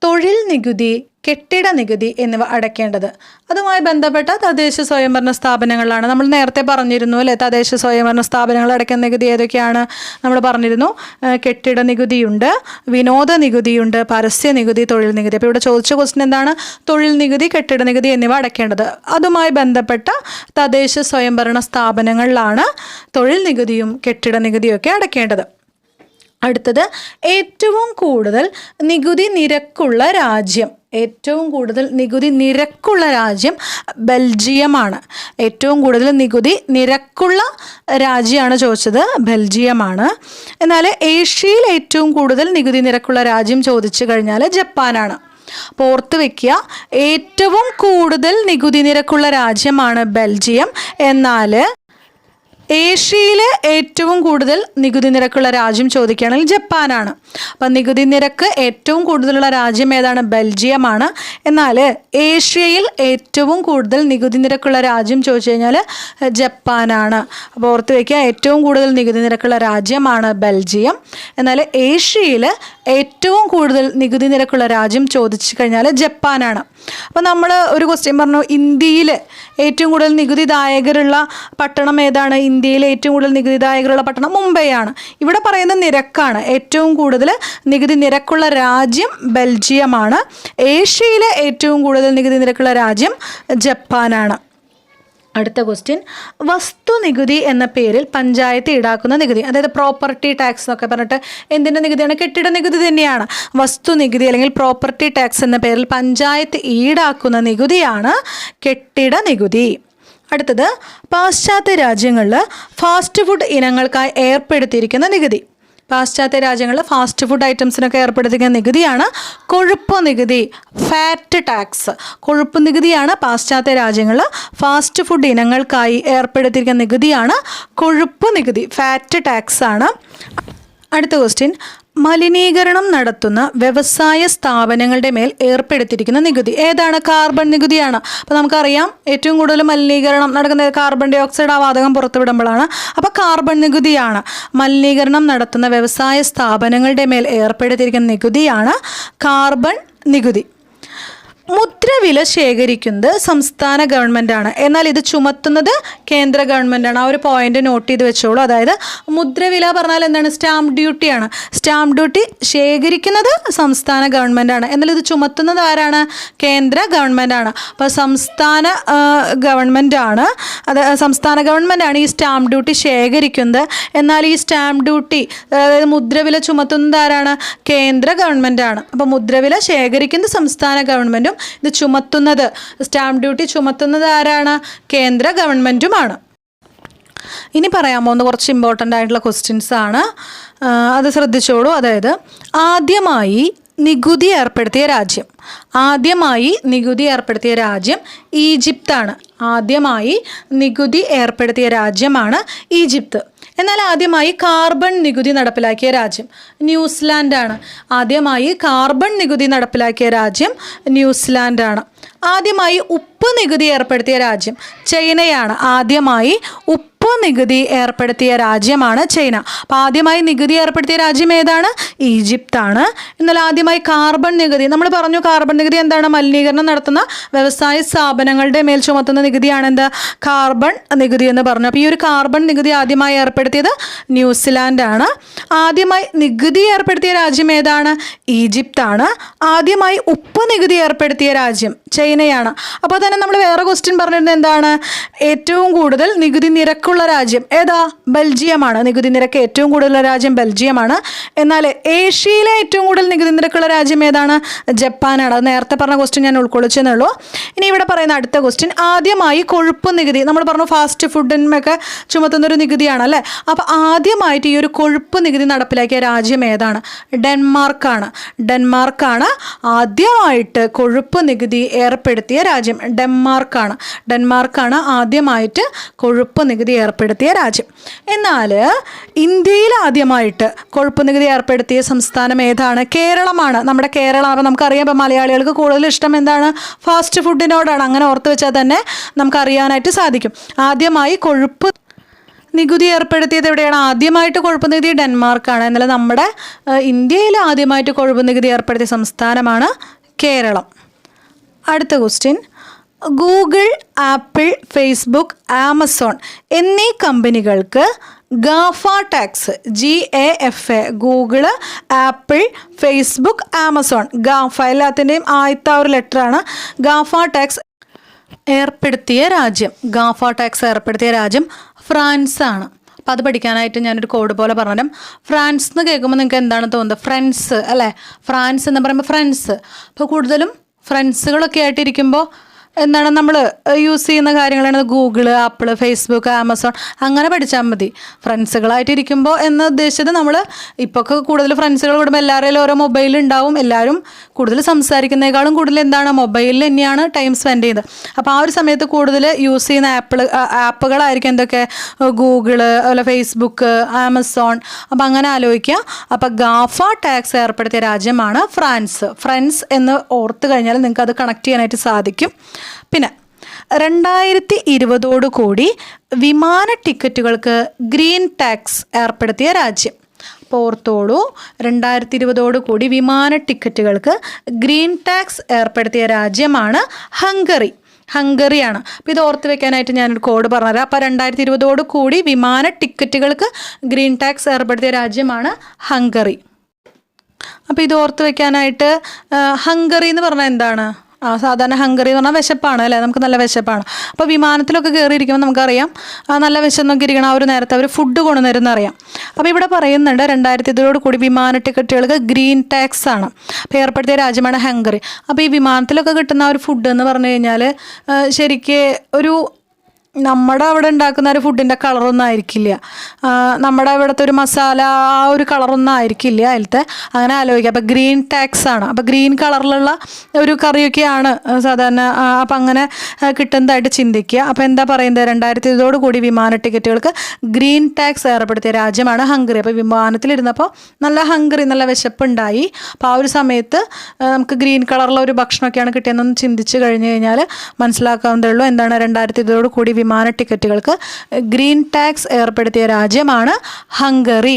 തൊഴിൽ നികുതി, കെട്ടിട നികുതി എന്നിവ അടയ്ക്കേണ്ടത് അതുമായി ബന്ധപ്പെട്ട തദ്ദേശ സ്വയംഭരണ സ്ഥാപനങ്ങളിലാണ്. നമ്മൾ നേരത്തെ പറഞ്ഞിരുന്നു അല്ലേ, തദ്ദേശ സ്വയംഭരണ സ്ഥാപനങ്ങൾ അടയ്ക്കുന്ന നികുതി ഏതൊക്കെയാണ് നമ്മൾ പറഞ്ഞിരുന്നു. കെട്ടിട നികുതിയുണ്ട്, വിനോദ നികുതിയുണ്ട്, പരസ്യ നികുതി, തൊഴിൽ നികുതി. അപ്പോൾ ഇവിടെ ചോദിച്ച ക്വസ്റ്റ്യൻ എന്താണ്? തൊഴിൽ നികുതി, കെട്ടിട നികുതി എന്നിവ അടയ്ക്കേണ്ടത്. അതുമായി ബന്ധപ്പെട്ട തദ്ദേശ സ്വയംഭരണ സ്ഥാപനങ്ങളിലാണ് തൊഴിൽ നികുതിയും കെട്ടിട നികുതിയും ഒക്കെ അടയ്ക്കേണ്ടത്. അടുത്തത് ഏറ്റവും കൂടുതൽ നികുതി നിരക്കുള്ള രാജ്യം. ഏറ്റവും കൂടുതൽ നികുതി നിരക്കുള്ള രാജ്യം ബെൽജിയമാണ്. ഏറ്റവും കൂടുതൽ നികുതി നിരക്കുള്ള രാജ്യമാണ് ചോദിച്ചത്, ബെൽജിയമാണ്. എന്നാൽ ഏഷ്യയിൽ ഏറ്റവും കൂടുതൽ നികുതി നിരക്കുള്ള രാജ്യം ചോദിച്ചു കഴിഞ്ഞാൽ ജപ്പാനാണ്. അപ്പോൾ ഓർത്ത് വയ്ക്കുക, ഏറ്റവും കൂടുതൽ നികുതി നിരക്കുള്ള രാജ്യമാണ് ബെൽജിയം. എന്നാൽ ഏഷ്യയിൽ ഏറ്റവും കൂടുതൽ നികുതി നിരക്കുള്ള രാജ്യം ചോദിക്കുകയാണെങ്കിൽ ജപ്പാനാണ്. അപ്പം നികുതി നിരക്ക് ഏറ്റവും കൂടുതലുള്ള രാജ്യം ഏതാണ്? ബെൽജിയമാണ്. എന്നാൽ ഏഷ്യയിൽ ഏറ്റവും കൂടുതൽ നികുതി നിരക്കുള്ള രാജ്യം ചോദിച്ചു കഴിഞ്ഞാൽ ജപ്പാനാണ്. അപ്പോൾ ഓർത്ത് വയ്ക്കുക, ഏറ്റവും കൂടുതൽ നികുതി നിരക്കുള്ള രാജ്യമാണ് ബെൽജിയം. എന്നാൽ ഏഷ്യയിൽ ഏറ്റവും കൂടുതൽ നികുതി നിരക്കുള്ള രാജ്യം ചോദിച്ചു കഴിഞ്ഞാൽ ജപ്പാനാണ്. അപ്പോൾ നമ്മൾ ഒരു ക്വസ്റ്റ്യൻ പറഞ്ഞു, ഇന്ത്യയിൽ ഏറ്റവും കൂടുതൽ നികുതിദായകരുള്ള പട്ടണം ഏതാണ്? ഇന്ത്യയിലെ ഏറ്റവും കൂടുതൽ നികുതിദായകരുള്ള പട്ടണം മുംബൈ ആണ്. ഇവിടെ പറയുന്ന നിരക്കാണ്. ഏറ്റവും കൂടുതൽ നികുതി നിരക്കുള്ള രാജ്യം ബെൽജിയമാണ്. ഏഷ്യയിലെ ഏറ്റവും കൂടുതൽ നികുതി നിരക്കുള്ള രാജ്യം ജപ്പാനാണ്. അടുത്ത ക്വസ്റ്റ്യൻ, വസ്തുനികുതി എന്ന പേരിൽ പഞ്ചായത്ത് ഈടാക്കുന്ന നികുതി, അതായത് പ്രോപ്പർട്ടി ടാക്സ് എന്നൊക്കെ പറഞ്ഞിട്ട് എന്തിൻ്റെ നികുതിയാണ്? കെട്ടിട നികുതി തന്നെയാണ്. വസ്തുനികുതി അല്ലെങ്കിൽ പ്രോപ്പർട്ടി ടാക്സ് എന്ന പേരിൽ പഞ്ചായത്ത് ഈടാക്കുന്ന നികുതിയാണ് കെട്ടിട നികുതി. അടുത്തത്, പാശ്ചാത്യ രാജ്യങ്ങളിൽ ഫാസ്റ്റ് ഫുഡ് ഇനങ്ങൾക്കായി ഏർപ്പെടുത്തിയിരിക്കുന്ന നികുതി. പാശ്ചാത്യ രാജ്യങ്ങളിൽ ഫാസ്റ്റ് ഫുഡ് ഐറ്റംസിനൊക്കെ ഏർപ്പെടുത്തിക്കുന്ന നികുതിയാണ് കൊഴുപ്പ് നികുതി, ഫാറ്റ് ടാക്സ്. കൊഴുപ്പ് നികുതിയാണ് പാശ്ചാത്യ രാജ്യങ്ങളിൽ ഫാസ്റ്റ് ഫുഡ് ഇനങ്ങൾക്കായി ഏർപ്പെടുത്തിയിരിക്കുന്ന നികുതിയാണ് കൊഴുപ്പ് നികുതി, ഫാറ്റ് ടാക്സ് ആണ്. അടുത്ത ക്വസ്റ്റ്യൻ, മലിനീകരണം നടത്തുന്ന വ്യവസായ സ്ഥാപനങ്ങളുടെ മേൽ ഏർപ്പെടുത്തിയിരിക്കുന്ന നികുതി ഏതാണ്? കാർബൺ നികുതിയാണ്. അപ്പോൾ നമുക്കറിയാം, ഏറ്റവും കൂടുതൽ മലിനീകരണം നടക്കുന്നത് കാർബൺ ഡൈ ഓക്സൈഡ് ആ വാതകം പുറത്തുവിടുമ്പോഴാണ്. അപ്പോൾ കാർബൺ നികുതിയാണ്. മലിനീകരണം നടത്തുന്ന വ്യവസായ സ്ഥാപനങ്ങളുടെ മേൽ ഏർപ്പെടുത്തിയിരിക്കുന്ന നികുതിയാണ് കാർബൺ നികുതി. മുദ്രവില ശേഖരിക്കുന്നത് സംസ്ഥാന ഗവൺമെൻറ്റാണ്, എന്നാൽ ഇത് ചുമത്തുന്നത് കേന്ദ്ര ഗവൺമെൻറ്റാണ്. ആ ഒരു പോയിന്റ് നോട്ട് ചെയ്ത് വെച്ചോളൂ. അതായത് മുദ്രവില പറഞ്ഞാൽ എന്താണ്? സ്റ്റാമ്പ് ഡ്യൂട്ടിയാണ്. സ്റ്റാമ്പ് ഡ്യൂട്ടി ശേഖരിക്കുന്നത് സംസ്ഥാന ഗവൺമെൻറ്റാണ്, എന്നാൽ ഇത് ചുമത്തുന്നത് ആരാണ്? കേന്ദ്ര ഗവൺമെൻറ്റാണ്. അപ്പോൾ സംസ്ഥാന ഗവൺമെൻറ്റാണ് ഈ സ്റ്റാമ്പ് ഡ്യൂട്ടി ശേഖരിക്കുന്നത്. എന്നാൽ ഈ സ്റ്റാമ്പ് ഡ്യൂട്ടി, അതായത് മുദ്രവില ചുമത്തുന്നത് ആരാണ്? കേന്ദ്ര ഗവൺമെൻറ്റാണ്. അപ്പോൾ മുദ്രവില ശേഖരിക്കുന്നത് സംസ്ഥാന ഗവൺമെൻറ്റും ഇത് ചുമത്തുന്നത്, സ്റ്റാമ്പ് ഡ്യൂട്ടി ചുമത്തുന്നത് ആരാണ്? കേന്ദ്ര ഗവൺമെൻറ്റുമാണ്. ഇനി പറയാൻ പോകുന്ന കുറച്ച് ഇമ്പോർട്ടൻ്റ് ആയിട്ടുള്ള ക്വസ്റ്റ്യൻസ് ആണ്, അത് ശ്രദ്ധിച്ചോളൂ. അതായത് ആദ്യമായി നികുതി ഏർപ്പെടുത്തിയ രാജ്യം ഈജിപ്താണ്. ആദ്യമായി നികുതി ഏർപ്പെടുത്തിയ രാജ്യമാണ് ഈജിപ്ത്. എന്നാൽ ആദ്യമായി കാർബൺ നികുതി നടപ്പിലാക്കിയ രാജ്യം ന്യൂസിലാൻഡാണ്. ആദ്യമായി ഉപ്പ് നികുതി ഏർപ്പെടുത്തിയ രാജ്യം ചൈനയാണ്. ചൈന. അപ്പോൾ ആദ്യമായി നികുതി ഏർപ്പെടുത്തിയ രാജ്യം ഏതാണ്? ഈജിപ്താണ്. എന്നാൽ ആദ്യമായി കാർബൺ നികുതി, നമ്മൾ പറഞ്ഞു കാർബൺ നികുതി എന്താണ്? മലിനീകരണം നടത്തുന്ന വ്യവസായ സ്ഥാപനങ്ങളുടെ മേൽ ചുമത്തുന്ന നികുതിയാണ് എന്ത്? കാർബൺ നികുതി എന്ന് പറഞ്ഞു. അപ്പോൾ ഈ ഒരു കാർബൺ നികുതി ആദ്യമായി ഏർപ്പെടുത്തിയത് ന്യൂസിലാൻഡാണ്. ആദ്യമായി നികുതി ഏർപ്പെടുത്തിയ രാജ്യം ഏതാണ്? ഈജിപ്താണ്. ആദ്യമായി ഉപ്പ് നികുതി ഏർപ്പെടുത്തിയ രാജ്യം ചൈനയാണ്. അപ്പോൾ തന്നെ നമ്മൾ വേറെ ക്വസ്റ്റ്യൻ പറഞ്ഞിരുന്നത് എന്താണ്? ഏറ്റവും കൂടുതൽ നികുതി നിരക്കുള്ള രാജ്യം ഏതാ? ബെൽജിയമാണ്. നികുതി നിരക്ക് ഏറ്റവും കൂടുതലുള്ള രാജ്യം ബെൽജിയമാണ്. എന്നാൽ ഏഷ്യയിലെ ഏറ്റവും കൂടുതൽ നികുതി നിരക്കുള്ള രാജ്യം ഏതാണ്? ജപ്പാനാണ്. അത് നേരത്തെ പറഞ്ഞ ക്വസ്റ്റ്യൻ ഞാൻ ഉൾക്കൊള്ളിച്ചെന്നേ ഉള്ളൂ. ഇനി ഇവിടെ പറയുന്ന അടുത്ത ക്വസ്റ്റ്യൻ, ആദ്യമായി കൊഴുപ്പ് നികുതി, നമ്മൾ പറഞ്ഞു ഫാസ്റ്റ് ഫുഡിനൊക്കെ ചുമത്തുന്നൊരു നികുതിയാണ് അല്ലേ. അപ്പോൾ ആദ്യമായിട്ട് ഈ ഒരു കൊഴുപ്പ് നികുതി നടപ്പിലാക്കിയ രാജ്യം ഏതാണ്? ഡെൻമാർക്കാണ്. ആദ്യമായിട്ട് കൊഴുപ്പ് നികുതി ഏർപ്പെടുത്തിയ രാജ്യം ഡെൻമാർക്കാണ് ആദ്യമായിട്ട് കൊഴുപ്പ് നികുതി ഏർപ്പെടുത്തിയ രാജ്യം. എന്നാൽ ഇന്ത്യയിൽ ആദ്യമായിട്ട് കൊഴുപ്പ് നികുതി ഏർപ്പെടുത്തിയ സംസ്ഥാനം ഏതാണ്? കേരളമാണ്. നമ്മുടെ കേരളം. അപ്പോൾ നമുക്കറിയാം, ഇപ്പോൾ മലയാളികൾക്ക് കൂടുതൽ ഇഷ്ടം എന്താണ്? ഫാസ്റ്റ് ഫുഡിനോടാണ്. അങ്ങനെ ഓർത്ത് വെച്ചാൽ തന്നെ നമുക്കറിയാനായിട്ട് സാധിക്കും. ആദ്യമായി കൊഴുപ്പ് നികുതി ഏർപ്പെടുത്തിയത് എവിടെയാണ്? ആദ്യമായിട്ട് കൊഴുപ്പ് നികുതി ഡെൻമാർക്കാണ്. എന്നാൽ നമ്മുടെ ഇന്ത്യയിൽ ആദ്യമായിട്ട് കൊഴുപ്പ് നികുതി ഏർപ്പെടുത്തിയ സംസ്ഥാനമാണ് കേരളം. അടുത്ത question, Google, Apple, Facebook, Amazon എന്നീ കമ്പനികൾക്ക് GAFA tax, GAFA, Google, Apple, Facebook, Amazon, GAFA എല്ലാത്തിൻ്റെയും ആദ്യത്തെ ഒരു ലെറ്ററാണ്. ഗാഫ ടാക്സ് ഏർപ്പെടുത്തിയ രാജ്യം ഫ്രാൻസ് ആണ്. അപ്പോൾ അത് പഠിക്കാനായിട്ട് ഞാനൊരു കോഡ് പോലെ പറഞ്ഞുതരാം. ഫ്രാൻസ് എന്ന് കേൾക്കുമ്പോൾ നിങ്ങൾക്ക് എന്താണ് തോന്നുന്നത്? ഫ്രണ്ട്സ് അല്ലേ. ഫ്രാൻസ് എന്ന് പറയുമ്പോൾ ഫ്രണ്ട്സ്. അപ്പോൾ കൂടുതലും ഫ്രണ്ട്സുകളൊക്കെ ആയിട്ടിരിക്കുമ്പോൾ എന്താണ് നമ്മൾ യൂസ് ചെയ്യുന്ന കാര്യങ്ങളാണ് ഗൂഗിൾ, ആപ്പിൾ, ഫേസ്ബുക്ക്, ആമസോൺ, അങ്ങനെ പഠിച്ചാൽ മതി. ഫ്രണ്ട്സുകളായിട്ട് ഇരിക്കുമ്പോൾ എന്ന് ഉദ്ദേശിച്ചത് നമ്മൾ ഇപ്പോൾ കൂടുതൽ ഫ്രണ്ട്സുകൾ കൂടുമ്പോൾ എല്ലാവരുടെയും ഓരോ മൊബൈൽ ഉണ്ടാവും. എല്ലാവരും കൂടുതൽ സംസാരിക്കുന്നതിനേക്കാളും കൂടുതൽ എന്താണ് മൊബൈലിൽ തന്നെയാണ് ടൈം സ്പെൻഡ് ചെയ്യുന്നത്. അപ്പോൾ ആ ഒരു സമയത്ത് കൂടുതൽ യൂസ് ചെയ്യുന്ന ആപ്പുകളായിരിക്കും എന്തൊക്കെ, ഗൂഗിള്, അതുപോലെ ഫേസ്ബുക്ക്, ആമസോൺ. അപ്പോൾ അങ്ങനെ ആലോചിക്കുക. അപ്പോൾ ഗാഫ ടാക്സ് ഏർപ്പെടുത്തിയ രാജ്യമാണ് ഫ്രാൻസ്. ഫ്രണ്ട്സ് എന്ന് ഓർത്ത് കഴിഞ്ഞാൽ നിങ്ങൾക്ക് അത് കണക്ട് ചെയ്യാനായിട്ട് സാധിക്കും. പിന്നെ 2020 കൂടി വിമാന ടിക്കറ്റുകൾക്ക് ഗ്രീൻ ടാക്സ് ഏർപ്പെടുത്തിയ രാജ്യം. അപ്പോൾ ഓർത്തോളൂ, 2020 കൂടി വിമാന ടിക്കറ്റുകൾക്ക് ഗ്രീൻ ടാക്സ് ഏർപ്പെടുത്തിയ രാജ്യമാണ് ഹംഗറിയാണ്. അപ്പോൾ ഇത് ഓർത്ത് വെക്കാനായിട്ട് ഞാനൊരു കോഡ് പറഞ്ഞുതരാം. അപ്പോൾ 2020 കൂടി വിമാന ടിക്കറ്റുകൾക്ക് ഗ്രീൻ ടാക്സ് ഏർപ്പെടുത്തിയ രാജ്യമാണ് ഹംഗറി. അപ്പോൾ ഇത് ഓർത്ത് വെക്കാനായിട്ട്, ഹംഗറി എന്ന് പറഞ്ഞാൽ എന്താണ്? സാധാരണ ഹംഗറി എന്ന് പറഞ്ഞാൽ വിശപ്പാണ് അല്ലേ, നമുക്ക് നല്ല വിശപ്പാണ്. അപ്പോൾ വിമാനത്തിലൊക്കെ കയറിയിരിക്കുമ്പോൾ നമുക്കറിയാം നല്ല വിശന്നൊക്കെ ഇരിക്കണം, അവർ നേരത്തെ അവർ ഫുഡ് കൊണ്ടുവരുന്ന അറിയാം. അപ്പോൾ ഇവിടെ പറയുന്നുണ്ട് 2020 കൂടി വിമാന ടിക്കറ്റുകൾക്ക് ഗ്രീൻ ടാക്സ് ആണ് അപ്പോൾ ഏർപ്പെടുത്തിയ രാജ്യമാണ് ഹംഗറി. അപ്പോൾ ഈ വിമാനത്തിലൊക്കെ കിട്ടുന്ന ഒരു ഫുഡ് എന്ന് പറഞ്ഞു കഴിഞ്ഞാൽ ശരിക്ക് ഒരു നമ്മുടെ അവിടെ ഉണ്ടാക്കുന്ന ഒരു ഫുഡിൻ്റെ കളറൊന്നും ആയിരിക്കില്ല, നമ്മുടെ അവിടുത്തെ ഒരു മസാല ആ ഒരു കളറൊന്നും ആയിരിക്കില്ല അതിലത്തെ. അങ്ങനെ ആലോചിക്കുക. അപ്പോൾ ഗ്രീൻ ടാക്സ് ആണ്. അപ്പോൾ ഗ്രീൻ കളറിലുള്ള ഒരു കറിയൊക്കെയാണ് സാധാരണ. അപ്പം അങ്ങനെ കിട്ടുന്നതായിട്ട് ചിന്തിക്കുക. അപ്പോൾ എന്താ പറയുന്നത്, 2020 കൂടി വിമാന ടിക്കറ്റുകൾക്ക് ഗ്രീൻ ടാക്സ് ഏർപ്പെടുത്തിയ രാജ്യമാണ് ഹംഗറി. അപ്പോൾ വിമാനത്തിലിരുന്നപ്പോൾ നല്ല വിശപ്പുണ്ടായി. അപ്പോൾ ആ ഒരു സമയത്ത് നമുക്ക് ഗ്രീൻ കളറുള്ള ഒരു ഭക്ഷണമൊക്കെയാണ് കിട്ടിയതെന്ന് ചിന്തിച്ച് കഴിഞ്ഞ് കഴിഞ്ഞാൽ മനസ്സിലാക്കാവുന്നതേ ഉള്ളൂ എന്താണ് 2020 കൂടി വിമാന ടിക്കറ്റുകൾക്ക് ഗ്രീൻ ടാക്സ് ഏർപ്പെടുത്തിയ രാജ്യമാണ് ഹംഗറി.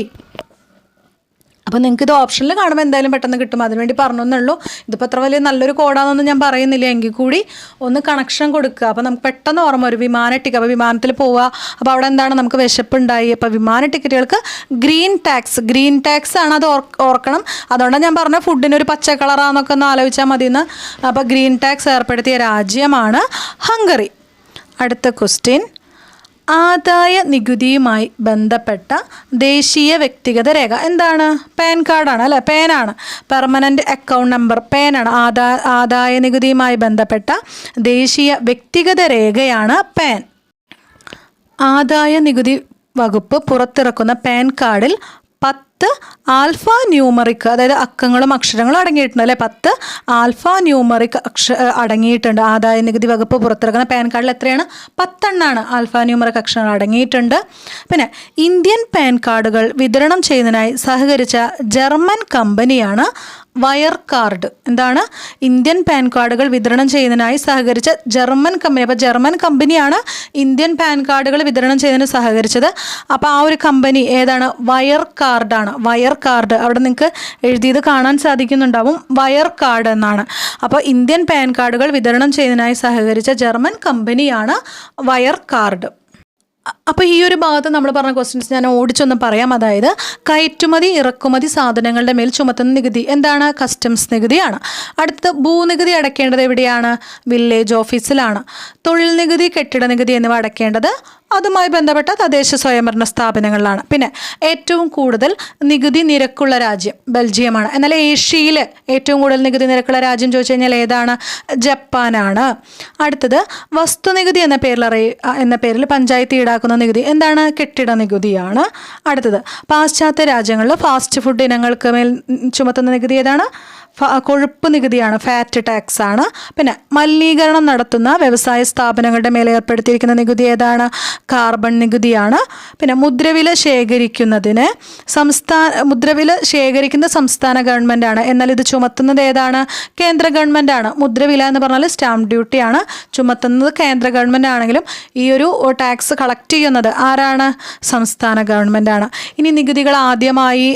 അപ്പോൾ നിങ്ങൾക്ക് ഇത് ഓപ്ഷനിൽ കാണുമ്പോൾ എന്തായാലും പെട്ടെന്ന് കിട്ടും, അതിനുവേണ്ടി പറഞ്ഞെന്നുള്ളൂ. ഇതിപ്പോൾ അത്ര വലിയ നല്ലൊരു കോഡാണെന്നൊന്നും ഞാൻ പറയുന്നില്ല, എങ്കിൽ കൂടി ഒന്ന് കണക്ഷൻ കൊടുക്കുക. അപ്പോൾ നമുക്ക് പെട്ടെന്ന് ഓർമ്മ ഒരു വിമാന ടിക്കറ്റ്. അപ്പോൾ വിമാനത്തിൽ പോവുക, അപ്പോൾ അവിടെ എന്താണ് നമുക്ക് വിശപ്പുണ്ടായി. അപ്പോൾ വിമാന ടിക്കറ്റുകൾക്ക് ഗ്രീൻ ടാക്സ് ആണ്, അത് ഓർക്കണം. അതുകൊണ്ടാണ് ഞാൻ പറഞ്ഞ ഫുഡിനൊരു പച്ച കളറാന്നൊക്കെ ഒന്ന് ആലോചിച്ചാൽ മതിയെന്ന്. അപ്പോൾ ഗ്രീൻ ടാക്സ് ഏർപ്പെടുത്തിയ രാജ്യമാണ് ഹംഗറി. അടുത്ത ക്വസ്റ്റ്യൻ, ആദായ നികുതിയുമായി ബന്ധപ്പെട്ട ദേശീയ വ്യക്തിഗത രേഖ എന്താണ്? പാൻ കാർഡാണ് അല്ലേ, പാനാണ്. പെർമനൻ്റ് അക്കൗണ്ട് നമ്പർ പാനാണ്. ആദായ നികുതിയുമായി ബന്ധപ്പെട്ട ദേശീയ വ്യക്തിഗത രേഖയാണ് പാൻ. ആദായ നികുതി വകുപ്പ് പുറത്തിറക്കുന്ന പാൻ കാർഡിൽ 10 ആൽഫ ന്യൂമറിക്, അതായത് അക്കങ്ങളും അക്ഷരങ്ങളും അടങ്ങിയിട്ടുണ്ട് അല്ലേ. 10 ആൽഫ ന്യൂമറിക് അടങ്ങിയിട്ടുണ്ട്. ആദായ നികുതി വകുപ്പ് പുറത്തിറക്കുന്ന പാൻ കാർഡിൽ എത്രയാണ്? 10 എണ്ണമാണ് ആൽഫ ന്യൂമറിക് അക്ഷരങ്ങൾ അടങ്ങിയിട്ടുണ്ട്. പിന്നെ ഇന്ത്യൻ പാൻ കാർഡുകൾ വിതരണം ചെയ്യുന്നതിനായി സഹകരിച്ച ജർമ്മൻ കമ്പനിയാണ് വയർകാർഡ്. എന്താണ്? ഇന്ത്യൻ പാൻ കാർഡുകൾ വിതരണം ചെയ്യുന്നതിനായി സഹകരിച്ച ജർമ്മൻ കമ്പനി. അപ്പോൾ ജർമ്മൻ കമ്പനിയാണ് ഇന്ത്യൻ പാൻ കാർഡുകൾ വിതരണം ചെയ്യുന്നതിന് സഹകരിച്ചത്. അപ്പോൾ ആ ഒരു കമ്പനി ഏതാണ്? വയർകാർഡാണ്. വയർകാർഡ് അവിടെ നിങ്ങൾക്ക് എഴുതിയത് കാണാൻ സാധിക്കുന്നുണ്ടാവും, വയർകാർഡ് എന്നാണ്. അപ്പോൾ ഇന്ത്യൻ പാൻ കാർഡുകൾ വിതരണം ചെയ്യുന്നതിനായി സഹകരിച്ച ജർമ്മൻ കമ്പനിയാണ് വയർകാർഡ്. അപ്പോൾ ഈ ഒരു ഭാഗത്ത് നമ്മൾ പറഞ്ഞ ക്വസ്റ്റ്യൻസ് ഞാൻ ഓടിച്ചൊന്ന് പറയാം. അതായത് കയറ്റുമതി ഇറക്കുമതി സാധനങ്ങളുടെ മേൽ ചുമത്തുന്ന നികുതി എന്താണ്? കസ്റ്റംസ് നികുതിയാണ്. അടുത്തത് ഭൂനികുതി അടയ്ക്കേണ്ടത് എവിടെയാണ്? വില്ലേജ് ഓഫീസിലാണ്. തൊഴിൽ നികുതി, കെട്ടിട നികുതി എന്നിവ അടയ്ക്കേണ്ടത് അതുമായി ബന്ധപ്പെട്ട തദ്ദേശ സ്വയംഭരണ സ്ഥാപനങ്ങളിലാണ്. പിന്നെ ഏറ്റവും കൂടുതൽ നികുതി നിരക്കുള്ള രാജ്യം ബെൽജിയമാണ്. എന്നാൽ ഏഷ്യയിൽ ഏറ്റവും കൂടുതൽ നികുതി നിരക്കുള്ള രാജ്യം ചോദിച്ചു കഴിഞ്ഞാൽ ഏതാണ്? ജപ്പാനാണ്. അടുത്തത് വസ്തുനികുതി എന്ന പേരിൽ പഞ്ചായത്ത് ഈടാക്കുന്ന നികുതി എന്താണ്? കെട്ടിട നികുതിയാണ്. അടുത്തത് പാശ്ചാത്യ രാജ്യങ്ങളിൽ ഫാസ്റ്റ് ഫുഡ് ഇനങ്ങൾക്ക് മേൽ ചുമത്തുന്ന നികുതി ഏതാണ്? കൊഴുപ്പ് നികുതിയാണ്, ഫാറ്റ് ടാക്സ് ആണ്. പിന്നെ മലിനീകരണം നടത്തുന്ന വ്യവസായ സ്ഥാപനങ്ങളുടെ മേലെ ഏർപ്പെടുത്തിയിരിക്കുന്ന നികുതി ഏതാണ്? കാർബൺ നികുതിയാണ്. പിന്നെ മുദ്രവില ശേഖരിക്കുന്ന സംസ്ഥാന ഗവൺമെൻറ്റാണ്. എന്നാൽ ഇത് ചുമത്തുന്നത് ഏതാണ്? കേന്ദ്ര ഗവൺമെൻറ്റാണ്. മുദ്രവില എന്ന് പറഞ്ഞാൽ സ്റ്റാമ്പ് ഡ്യൂട്ടിയാണ് ചുമത്തുന്നത് കേന്ദ്ര ഗവൺമെൻറ് ആണെങ്കിലും ഈ ഒരു ടാക്സ് കളക്ട് ചെയ്യുന്നത് ആരാണ്? സംസ്ഥാന ഗവൺമെൻറ്റാണ്. ഇനി നികുതികൾ ആദ്യമായി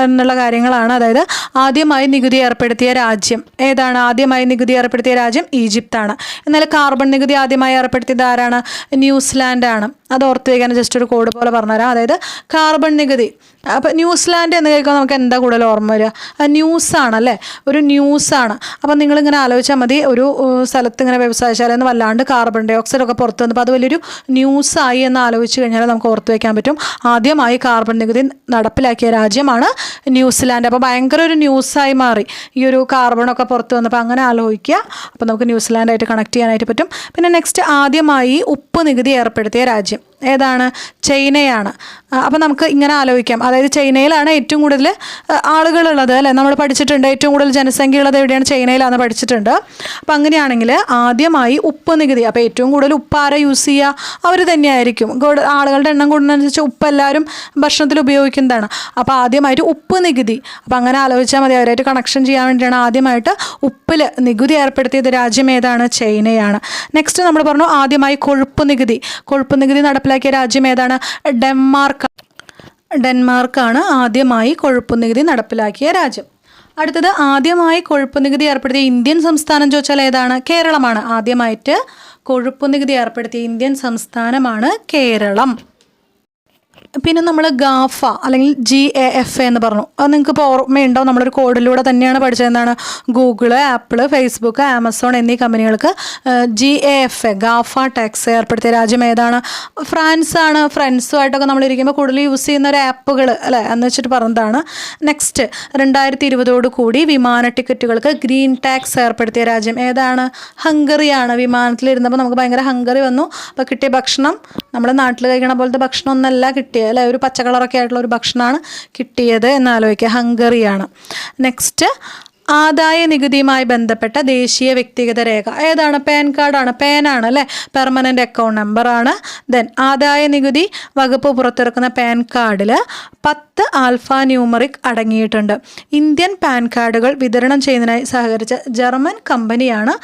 എന്നുള്ള കാര്യങ്ങളാണ്. അതായത് ആദ്യമായി നികുതി ഏർപ്പെടുത്തിയ രാജ്യം ഏതാണ്? ആദ്യമായി നികുതി ഏർപ്പെടുത്തിയ രാജ്യം ഈജിപ്താണ്. എന്നാൽ കാർബൺ നികുതി ആദ്യമായി ഏർപ്പെടുത്തിയത് ആരാണ്? ന്യൂസിലാൻഡാണ്. ആണ്. അത് ഓർത്ത് വയ്ക്കാൻ ജസ്റ്റ് ഒരു കോഡ് പോലെ പറഞ്ഞുതരാം. അതായത് കാർബൺ നികുതി. അപ്പോൾ ന്യൂസിലാൻഡ് എന്ന് കേൾക്കുമ്പോൾ നമുക്ക് എന്താ കൂടുതൽ ഓർമ്മ വരിക? ന്യൂസാണല്ലേ, ഒരു ന്യൂസാണ്. അപ്പോൾ നിങ്ങളിങ്ങനെ ആലോചിച്ചാൽ മതി, ഒരു സ്ഥലത്ത് ഇങ്ങനെ വ്യവസായശാലയിൽ നിന്ന് വല്ലാണ്ട് കാർബൺ ഡൈ ഓക്സൈഡൊക്കെ പുറത്ത് വന്നപ്പോൾ അത് വലിയൊരു ന്യൂസായി എന്ന് ആലോചിച്ച് കഴിഞ്ഞാൽ നമുക്ക് ഓർത്ത് വയ്ക്കാൻ പറ്റും. ആദ്യമായി കാർബൺ നികുതി നടപ്പിലാക്കിയ രാജ്യമാണ് ന്യൂസിലാൻഡ്. അപ്പോൾ ഭയങ്കര ഒരു ന്യൂസായി മാറി ഈ ഒരു കാർബണൊക്കെ പുറത്ത് വന്നപ്പോൾ. അങ്ങനെ ആലോചിക്കുക. അപ്പോൾ നമുക്ക് ന്യൂസിലാൻഡായിട്ട് കണക്ട് ചെയ്യാനായിട്ട് പറ്റും. പിന്നെ നെക്സ്റ്റ്, ആദ്യമായി ഉപ്പ് നികുതി ഏർപ്പെടുത്തിയ രാജ്യം ഏതാണ്? ചൈനയാണ്. അപ്പോൾ നമുക്ക് ഇങ്ങനെ ആലോചിക്കാം, അതായത് ചൈനയിലാണ് ഏറ്റവും കൂടുതൽ ആളുകളുള്ളത് അല്ലേ? നമ്മൾ പഠിച്ചിട്ടുണ്ട് ഏറ്റവും കൂടുതൽ ജനസംഖ്യ ഉള്ളത് എവിടെയാണ്? ചൈനയിലാണെന്ന് പഠിച്ചിട്ടുണ്ട്. അപ്പോൾ അങ്ങനെയാണെങ്കിൽ ആദ്യമായി ഉപ്പ് നികുതി. അപ്പോൾ ഏറ്റവും കൂടുതൽ ഉപ്പ് ആരാ യൂസ് ചെയ്യുക? അവർ തന്നെയായിരിക്കും. ആളുകളുടെ എണ്ണം കൂടുന്നതനുസരിച്ച് ഉപ്പ് എല്ലാവരും ഭക്ഷണത്തിൽ ഉപയോഗിക്കുന്നതാണ്. അപ്പോൾ ആദ്യമായിട്ട് ഉപ്പ് നികുതി. അപ്പോൾ അങ്ങനെ ആലോചിച്ചാൽ മതി, അവരായിട്ട് കണക്ഷൻ ചെയ്യാൻ വേണ്ടിയാണ് ആദ്യമായിട്ട് ഉപ്പിൽ നികുതി ഏർപ്പെടുത്തിയത് രാജ്യം ഏതാണ്? ചൈനയാണ്. നെക്സ്റ്റ് നമ്മൾ പറഞ്ഞു ആദ്യമായി കൊഴുപ്പ് നികുതി. കൊഴുപ്പ് നികുതി നടപ്പിലാക്കിയ രാജ്യം ഏതാണ്? ഡെൻമാർക്കാണ് ആദ്യമായി കൊഴുപ്പ് നികുതി നടപ്പിലാക്കിയ രാജ്യം. അടുത്തത്, ആദ്യമായി കൊഴുപ്പ് നികുതി ഏർപ്പെടുത്തിയ ഇന്ത്യൻ സംസ്ഥാനം ചോദിച്ചാൽ ഏതാണ്? കേരളമാണ്. ആദ്യമായിട്ട് കൊഴുപ്പ് നികുതി ഏർപ്പെടുത്തിയ ഇന്ത്യൻ സംസ്ഥാനമാണ് കേരളം. പിന്നെ നമ്മൾ ഗാഫ അല്ലെങ്കിൽ GAFA എന്ന് പറഞ്ഞു. അത് നിങ്ങൾക്ക് ഇപ്പോൾ ഓർമ്മയുണ്ടോ? നമ്മളൊരു കോഡിലൂടെ തന്നെയാണ് പഠിച്ചത്. എന്താണ്? ഗൂഗിള്, ആപ്പിള്, ഫേസ്ബുക്ക്, ആമസോൺ എന്നീ കമ്പനികൾക്ക് GAFA ഗാഫ ടാക്സ് ഏർപ്പെടുത്തിയ രാജ്യം ഏതാണ്? ഫ്രാൻസ് ആണ്. ഫ്രണ്ട്സുമായിട്ടൊക്കെ നമ്മൾ ഇരിക്കുമ്പോൾ കൂടുതൽ യൂസ് ചെയ്യുന്ന ഒരു ആപ്പുകൾ അല്ലേ എന്ന് വെച്ചിട്ട് പറഞ്ഞതാണ്. നെക്സ്റ്റ്, 2020 കൂടി വിമാന ടിക്കറ്റുകൾക്ക് ഗ്രീൻ ടാക്സ് ഏർപ്പെടുത്തിയ രാജ്യം ഏതാണ്? ഹംഗറിയാണ്. വിമാനത്തിലിരുന്നപ്പോൾ നമുക്ക് ഭയങ്കര ഹംഗറി വന്നു. അപ്പോൾ കിട്ടിയ ഭക്ഷണം നമ്മുടെ നാട്ടിൽ കഴിക്കണ പോലത്തെ ഭക്ഷണം ഒന്നല്ല കിട്ടിയത് അല്ലേ, ഒരു പച്ച കളറൊക്കെ ആയിട്ടുള്ള ഒരു ഭക്ഷണമാണ് കിട്ടിയത് എന്നാലോചിക്കുക. ഹംഗറിയാണ്. നെക്സ്റ്റ്, ആദായ നികുതിയുമായി ബന്ധപ്പെട്ട ദേശീയ വ്യക്തിഗത രേഖ ഏതാണ്? പാൻ കാർഡാണ്. പാനാണ് അല്ലേ, പെർമനൻ്റ് അക്കൗണ്ട് നമ്പറാണ്. ദെൻ ആദായ നികുതി വകുപ്പ് പുറത്തിറക്കുന്ന പാൻ കാർഡിൽ 10 ആൽഫ ന്യൂമറിക് അടങ്ങിയിട്ടുണ്ട്. ഇന്ത്യൻ പാൻ കാർഡുകൾ വിതരണം ചെയ്യുന്നതിനായി സഹകരിച്ച ജർമ്മൻ കമ്പനിയാണ്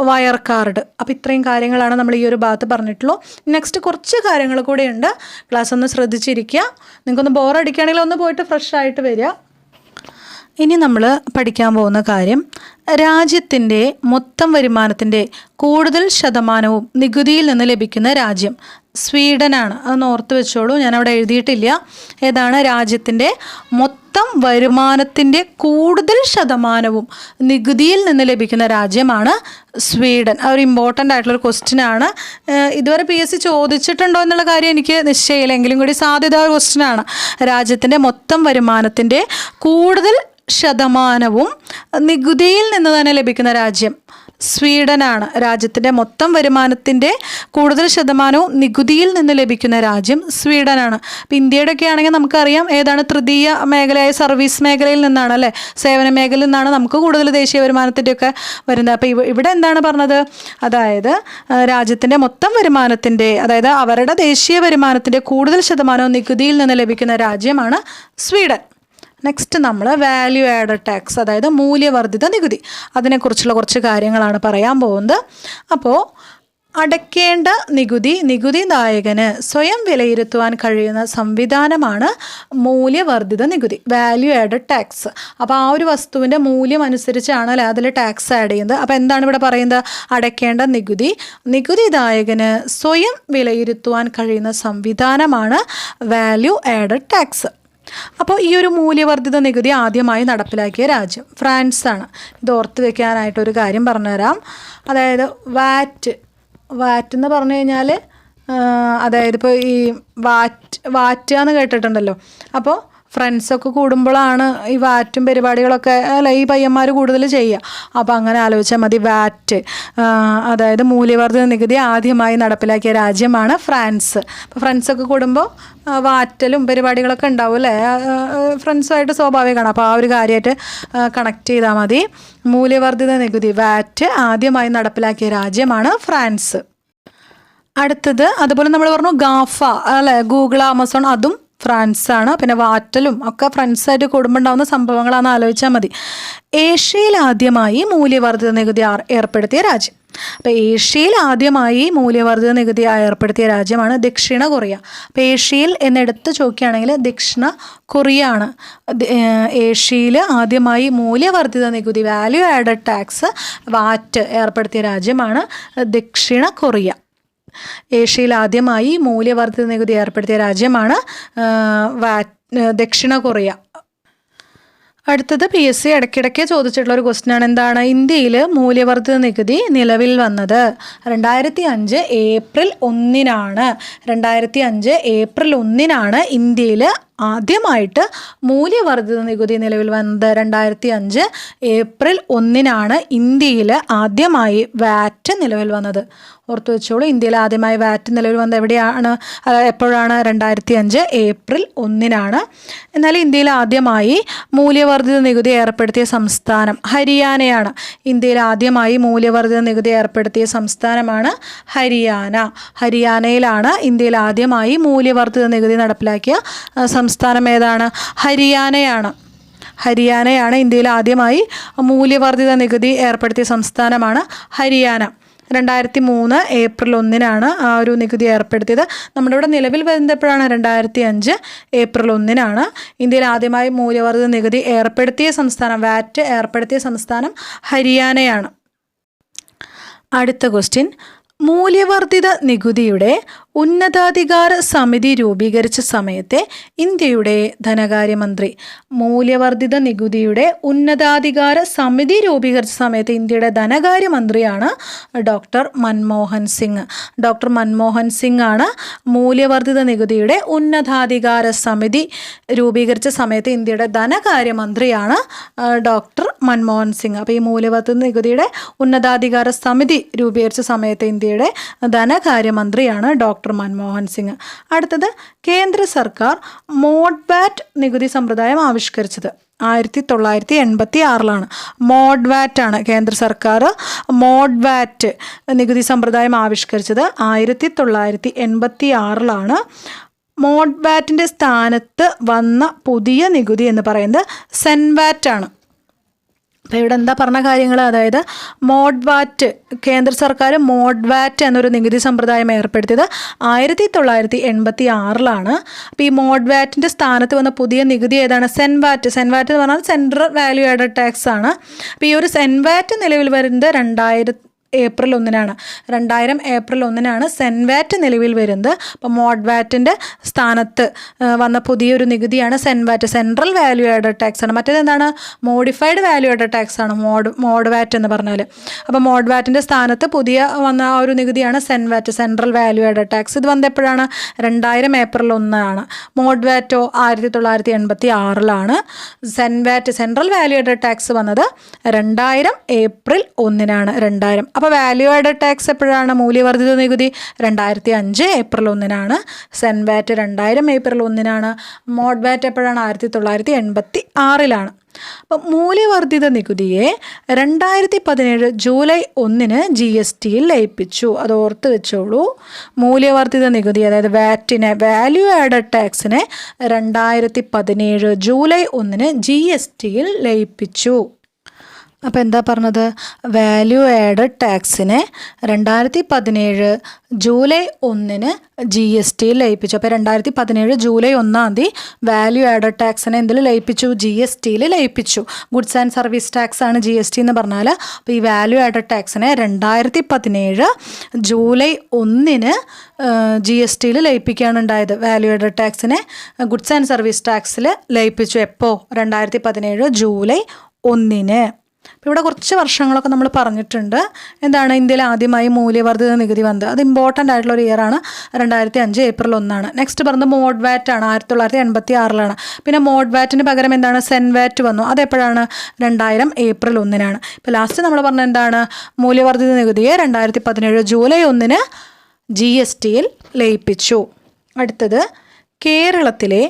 വയർ കാർഡ്. അപ്പോൾ ഇത്രയും കാര്യങ്ങളാണ് നമ്മൾ ഈ ഒരു ഭാഗത്ത് പറഞ്ഞിട്ടുള്ളൂ. നെക്സ്റ്റ് കുറച്ച് കാര്യങ്ങൾ കൂടെ ഉണ്ട്. ക്ലാസ് ഒന്ന് ശ്രദ്ധിച്ചിരിക്കുക. നിങ്ങൾക്കൊന്ന് ബോറടിക്കുകയാണെങ്കിൽ ഒന്ന് പോയിട്ട് ഫ്രഷ് ആയിട്ട് വരിക. ഇനി നമ്മൾ പഠിക്കാൻ പോകുന്ന കാര്യം, രാജ്യത്തിൻ്റെ മൊത്തം വരുമാനത്തിൻ്റെ കൂടുതൽ ശതമാനവും നികുതിയിൽ നിന്ന് ലഭിക്കുന്ന രാജ്യം സ്വീഡനാണ്. അതൊന്ന് ഓർത്ത് വെച്ചോളൂ, ഞാനവിടെ എഴുതിയിട്ടില്ല. ഏതാണ്? രാജ്യത്തിൻ്റെ മൊത്തം വരുമാനത്തിൻ്റെ കൂടുതൽ ശതമാനവും നികുതിയിൽ നിന്ന് ലഭിക്കുന്ന രാജ്യമാണ് സ്വീഡൻ. അതൊരു ഇമ്പോർട്ടൻ്റ് ആയിട്ടുള്ളൊരു ക്വസ്റ്റ്യനാണ്. ഇതുവരെ PSC ചോദിച്ചിട്ടുണ്ടോ എന്നുള്ള കാര്യം എനിക്ക് നിശ്ചയമില്ല, എങ്കിലും കൂടി സാധ്യത ഒരു ക്വസ്റ്റ്യനാണ്. രാജ്യത്തിൻ്റെ മൊത്തം വരുമാനത്തിൻ്റെ കൂടുതൽ ശതമാനവും നികുതിയിൽ നിന്ന് തന്നെ ലഭിക്കുന്ന രാജ്യം സ്വീഡനാണ്. രാജ്യത്തിൻ്റെ മൊത്തം വരുമാനത്തിൻ്റെ കൂടുതൽ ശതമാനവും നികുതിയിൽ നിന്ന് ലഭിക്കുന്ന രാജ്യം സ്വീഡനാണ്. അപ്പോൾ ഇന്ത്യയുടെ ഒക്കെ ആണെങ്കിൽ നമുക്കറിയാം ഏതാണ്? തൃതീയ മേഖലയായ സർവീസ് മേഖലയിൽ നിന്നാണ് അല്ലേ, സേവന മേഖലയിൽ നിന്നാണ് നമുക്ക് കൂടുതൽ ദേശീയ വരുമാനത്തിൻ്റെയൊക്കെ വരുന്നത്. അപ്പോൾ ഇവിടെ എന്താണ് പറഞ്ഞത്? അതായത് രാജ്യത്തിൻ്റെ മൊത്തം വരുമാനത്തിൻ്റെ, അതായത് അവരുടെ ദേശീയ വരുമാനത്തിൻ്റെ കൂടുതൽ ശതമാനവും നികുതിയിൽ നിന്ന് ലഭിക്കുന്ന രാജ്യമാണ് സ്വീഡൻ. നെക്സ്റ്റ് നമ്മൾ വാല്യൂ ആഡഡ് ടാക്സ്, അതായത് മൂല്യവർദ്ധിത നികുതി, അതിനെക്കുറിച്ചുള്ള കുറച്ച് കാര്യങ്ങളാണ് പറയാൻ പോകുന്നത്. അപ്പോൾ അടയ്ക്കേണ്ട നികുതിദായകന് സ്വയം വിലയിരുത്തുവാൻ കഴിയുന്ന സംവിധാനമാണ് മൂല്യവർദ്ധിത നികുതി, വാല്യൂ ആഡഡ് ടാക്സ്. അപ്പോൾ ആ ഒരു വസ്തുവിൻ്റെ മൂല്യം അനുസരിച്ചാണ് അല്ലേ അതിൽ ടാക്സ് ആഡ് ചെയ്യുന്നത്. അപ്പോൾ എന്താണ് ഇവിടെ പറയുന്നത്? അടയ്ക്കേണ്ട നികുതിദായകന് സ്വയം വിലയിരുത്തുവാൻ കഴിയുന്ന സംവിധാനമാണ് വാല്യൂ ആഡഡ് ടാക്സ്. അപ്പോൾ ഈ ഒരു മൂല്യവർദ്ധിത നികുതി ആദ്യമായി നടപ്പിലാക്കിയ രാജ്യം ഫ്രാൻസാണ്. ഇത് ഓർത്ത് വെക്കാനായിട്ടൊരു കാര്യം പറഞ്ഞുതരാം. അതായത് വാറ്റ് എന്ന് പറഞ്ഞു കഴിഞ്ഞാൽ അതായത് ഇപ്പോൾ ഈ വാറ്റ് എന്ന് കേട്ടിട്ടുണ്ടല്ലോ. അപ്പോൾ ഫ്രണ്ട്സൊക്കെ കൂടുമ്പോഴാണ് ഈ വാറ്റും പരിപാടികളൊക്കെ അല്ല ഈ പയ്യന്മാർ കൂടുതൽ ചെയ്യുക. അപ്പോൾ അങ്ങനെ ആലോചിച്ചാൽ മതി. വാറ്റ് അതായത് മൂല്യവർദ്ധിത നികുതി ആദ്യമായി നടപ്പിലാക്കിയ രാജ്യമാണ് ഫ്രാൻസ്. അപ്പോൾ ഫ്രണ്ട്സൊക്കെ കൂടുമ്പോൾ വാറ്റലും പരിപാടികളൊക്കെ ഉണ്ടാവും അല്ലേ, ഫ്രണ്ട്സുമായിട്ട് സ്വാഭാവികമാണ്. അപ്പോൾ ആ ഒരു കാര്യമായിട്ട് കണക്ട് ചെയ്താൽ മതി. മൂല്യവർദ്ധിത നികുതി വാറ്റ് ആദ്യമായി നടപ്പിലാക്കിയ രാജ്യമാണ് ഫ്രാൻസ്. അടുത്തത് അതുപോലെ നമ്മൾ പറഞ്ഞു ഗാഫ അല്ലേ, ഗൂഗിൾ, ആമസോൺ, അതും ഫ്രാൻസാണ്. പിന്നെ വാറ്റലും ഒക്കെ ഫ്രണ്ട്സായിട്ട് കൂടുമ്പോണ്ടാവുന്ന സംഭവങ്ങളാണെന്ന് ആലോചിച്ചാൽ മതി. ഏഷ്യയിൽ ആദ്യമായി മൂല്യവർദ്ധിത നികുതി ഏർപ്പെടുത്തിയ രാജ്യം. അപ്പോൾ ഏഷ്യയിൽ ആദ്യമായി മൂല്യവർദ്ധിത നികുതി ഏർപ്പെടുത്തിയ രാജ്യമാണ് ദക്ഷിണ കൊറിയ. അപ്പോൾ ഏഷ്യയിൽ എന്നെടുത്ത് ചോദിക്കുകയാണെങ്കിൽ ദക്ഷിണ കൊറിയ ആണ്. ഏഷ്യയിൽ ആദ്യമായി മൂല്യവർദ്ധിത നികുതി വാല്യൂ ആഡഡ് ടാക്സ് വാറ്റ് ഏർപ്പെടുത്തിയ രാജ്യമാണ് ദക്ഷിണ കൊറിയ. ഏഷ്യയിൽ ആദ്യമായി മൂല്യവർദ്ധിത നികുതി ഏർപ്പെടുത്തിയ രാജ്യമാണ് ദക്ഷിണ കൊറിയ. അടുത്തത് PSC ഇടയ്ക്കിടയ്ക്ക് ചോദിച്ചിട്ടുള്ള ഒരു ക്വസ്റ്റ്യനാണ്. എന്താണ് ഇന്ത്യയിൽ മൂല്യവർദ്ധിത നികുതി നിലവിൽ വന്നത്? 2005 ഏപ്രിൽ 1-നാണ്. 2005 ഏപ്രിൽ 1-നാണ് ഇന്ത്യയിൽ ആദ്യമായിട്ട് മൂല്യവർദ്ധിത നികുതി നിലവിൽ വന്നത്. 2005 ഏപ്രിൽ 1-നാണ് ഇന്ത്യയിൽ ആദ്യമായി വാറ്റ് നിലവിൽ വന്നത്. ഓർത്തു വെച്ചോളൂ, ഇന്ത്യയിൽ ആദ്യമായി വാറ്റ് നിലവിൽ വന്നത് എപ്പോഴാണ്? 2005 ഏപ്രിൽ 1-നാണ്. എന്നാൽ ഇന്ത്യയിൽ ആദ്യമായി മൂല്യവർദ്ധിത നികുതി ഏർപ്പെടുത്തിയ സംസ്ഥാനം ഹരിയാനയാണ്. ഇന്ത്യയിൽ ആദ്യമായി മൂല്യവർദ്ധിത നികുതി ഏർപ്പെടുത്തിയ സംസ്ഥാനമാണ് ഹരിയാന. ഹരിയാനയിലാണ് ഇന്ത്യയിൽ ആദ്യമായി മൂല്യവർദ്ധിത നികുതി നടപ്പിലാക്കിയ സംസ്ഥാനം ഏതാണ്? ഹരിയാനയാണ് ഇന്ത്യയിൽ ആദ്യമായി മൂല്യവർദ്ധിത നികുതി ഏർപ്പെടുത്തിയ സംസ്ഥാനമാണ് ഹരിയാന. 2003 ഏപ്രിൽ 1-നാണ് ആ ഒരു നികുതി ഏർപ്പെടുത്തിയത്. നമ്മുടെ ഇവിടെ നിലവിൽ വരുന്നത് എപ്പോഴാണ്? 2005 ഏപ്രിൽ 1-നാണ്. ഇന്ത്യയിൽ ആദ്യമായി മൂല്യവർദ്ധിത നികുതി ഏർപ്പെടുത്തിയ സംസ്ഥാനം, വാറ്റ് ഏർപ്പെടുത്തിയ സംസ്ഥാനം ഹരിയാനയാണ്. അടുത്ത ക്വസ്റ്റ്യൻ, മൂല്യവർദ്ധിത നികുതിയുടെ ഉന്നതാധികാര സമിതി രൂപീകരിച്ച സമയത്തെ ഇന്ത്യയുടെ ധനകാര്യമന്ത്രി. മൂല്യവർദ്ധിത നികുതിയുടെ ഉന്നതാധികാര സമിതി രൂപീകരിച്ച സമയത്ത് ഇന്ത്യയുടെ ധനകാര്യമന്ത്രിയാണ് ഡോക്ടർ മൻമോഹൻ സിംഗ്. ഡോക്ടർ മൻമോഹൻ സിംഗ് ആണ് മൂല്യവർദ്ധിത നികുതിയുടെ ഉന്നതാധികാര സമിതി രൂപീകരിച്ച സമയത്ത് ഇന്ത്യയുടെ ധനകാര്യമന്ത്രിയാണ് ഡോക്ടർ മൻമോഹൻ സിംഗ്. അപ്പോൾ ഈ മൂല്യവർദ്ധിത നികുതിയുടെ ഉന്നതാധികാര സമിതി രൂപീകരിച്ച സമയത്ത് ഇന്ത്യയുടെ ധനകാര്യമന്ത്രിയാണ് ഡോക്ടർ മൻമോഹൻ സിംഗ്. അടുത്തത്, കേന്ദ്ര സർക്കാർ മോഡ് വാറ്റ് നികുതി സമ്പ്രദായം ആവിഷ്കരിച്ചത് 1986-ലാണ്. മോഡ് വാറ്റ് ആണ് കേന്ദ്ര സർക്കാർ മോഡ് വാറ്റ് നികുതി സമ്പ്രദായം ആവിഷ്കരിച്ചത് 1986-ലാണ്. മോഡ് വാറ്റിൻ്റെ സ്ഥാനത്ത് വന്ന പുതിയ നികുതി എന്ന് പറയുന്നത് സെൻവാറ്റ് ആണ്. അപ്പോൾ ഇവിടെ എന്താ പറഞ്ഞ കാര്യങ്ങൾ? അതായത് മോഡ് വാറ്റ്, കേന്ദ്ര സർക്കാർ മോഡ് വാറ്റ് എന്നൊരു നികുതി സമ്പ്രദായം ഏർപ്പെടുത്തിയത് 1986-ലാണ്. അപ്പോൾ ഈ മോഡ് വാറ്റിൻ്റെ സ്ഥാനത്ത് വന്ന പുതിയ നികുതി ഏതാണ്? സെൻവാറ്റ്. സെൻവാറ്റ് എന്ന് പറഞ്ഞാൽ സെൻട്രൽ വാല്യൂ ആഡഡ് ടാക്സ് ആണ്. അപ്പോൾ ഈ ഒരു സെൻവാറ്റ് നിലവിൽ വരുന്നത് 2000 ഏപ്രിൽ 1-നാണ്. 2000 ഏപ്രിൽ 1-നാണ് സെൻവാറ്റ് നിലവിൽ വരുന്നത്. അപ്പോൾ മോഡ് വാറ്റിൻ്റെ സ്ഥാനത്ത് വന്ന പുതിയൊരു നികുതിയാണ് CENVAT, central value added tax ആണ്. മറ്റേത് എന്താണ്? മോഡിഫൈഡ് വാല്യൂ ആഡഡ് ടാക്സ് ആണ് മോഡ് വാറ്റ് എന്ന് പറഞ്ഞാൽ. അപ്പോൾ മോഡ് വാറ്റിൻ്റെ സ്ഥാനത്ത് പുതിയ വന്ന ആ ഒരു നികുതിയാണ് CENVAT, central value added tax. ഇത് വന്നത് എപ്പോഴാണ്? 2000 ഏപ്രിൽ 1-നാണ്. മോഡ് വാറ്റോ 1986-ലാണ്. CENVAT, central value added tax വന്നത് 2000 ഏപ്രിൽ 1-നാണ്. 2000. അപ്പോൾ വാല്യൂ ആഡഡ് ടാക്സ് എപ്പോഴാണ്? മൂല്യവർദ്ധിത നികുതി 2005 ഏപ്രിൽ 1-നാണ്. സെൻവാറ്റ് 2000 ഏപ്രിൽ 1-നാണ്. മോഡ് വാറ്റ് എപ്പോഴാണ്? 1986-ലാണ്. അപ്പം മൂല്യവർദ്ധിത നികുതിയെ 2017 ജൂലൈ 1-ന് GSTയിൽ ലയിപ്പിച്ചു. അത് ഓർത്ത് വെച്ചോളൂ. മൂല്യവർദ്ധിത നികുതി, അതായത് വാറ്റിനെ, വാല്യൂ ആഡഡ് ടാക്സിനെ 2017 ജൂലൈ 1-ന് GSTയിൽ ലയിപ്പിച്ചു. അപ്പോൾ എന്താ പറഞ്ഞത്? വാല്യൂ ആഡഡ് ടാക്സിനെ 2017 ജൂലൈ 1-ന് GSTയിൽ ലയിപ്പിച്ചു. അപ്പോൾ 2017 ജൂലൈ 1-ാം തീയതി വാല്യൂ ആഡഡ് ടാക്സിനെ എന്തിൽ ലയിപ്പിച്ചു? GSTയിൽ ലയിപ്പിച്ചു. ഗുഡ്സ് ആൻഡ് സർവീസ് ടാക്സ് ആണ് GST എന്ന് പറഞ്ഞാൽ. അപ്പോൾ ഈ വാല്യൂ ആഡഡ് ടാക്സിനെ 2017 ജൂലൈ 1-ന് GSTയിൽ ലയിപ്പിക്കുകയാണ് ഉണ്ടായത്. വാല്യൂ ആഡഡ് ടാക്സിനെ ഗുഡ്സ് ആൻഡ് സർവീസ് ടാക്സിൽ ലയിപ്പിച്ചു. എപ്പോൾ? 2017 ജൂലൈ 1-ന്. അപ്പോൾ ഇവിടെ കുറച്ച് വർഷങ്ങളൊക്കെ നമ്മൾ പറഞ്ഞിട്ടുണ്ട്. എന്താണ്? ഇന്ത്യയിൽ ആദ്യമായി മൂല്യവർദ്ധിത നികുതി വന്നത്. അത് ഇമ്പോർട്ടൻ്റ് ആയിട്ടുള്ള ഒരു ഇയറാണ്. 2005 ഏപ്രിൽ 1-നാണ്. നെക്സ്റ്റ് പറഞ്ഞത് മോഡ് വാറ്റ് ആണ്, 1986-ലാണ്. പിന്നെ മോഡ് വാറ്റിന് പകരം എന്താണ്? സെൻവാറ്റ് വന്നു. അതെപ്പോഴാണ്? 2000 ഏപ്രിൽ 1-നാണ്. ഇപ്പോൾ ലാസ്റ്റ് നമ്മൾ പറഞ്ഞത് എന്താണ്? മൂല്യവർദ്ധിത നികുതിയെ 2017 ജൂലൈ 1-ന് GSTയിൽ ലയിപ്പിച്ചു. അടുത്തത്, കേരളത്തിലെ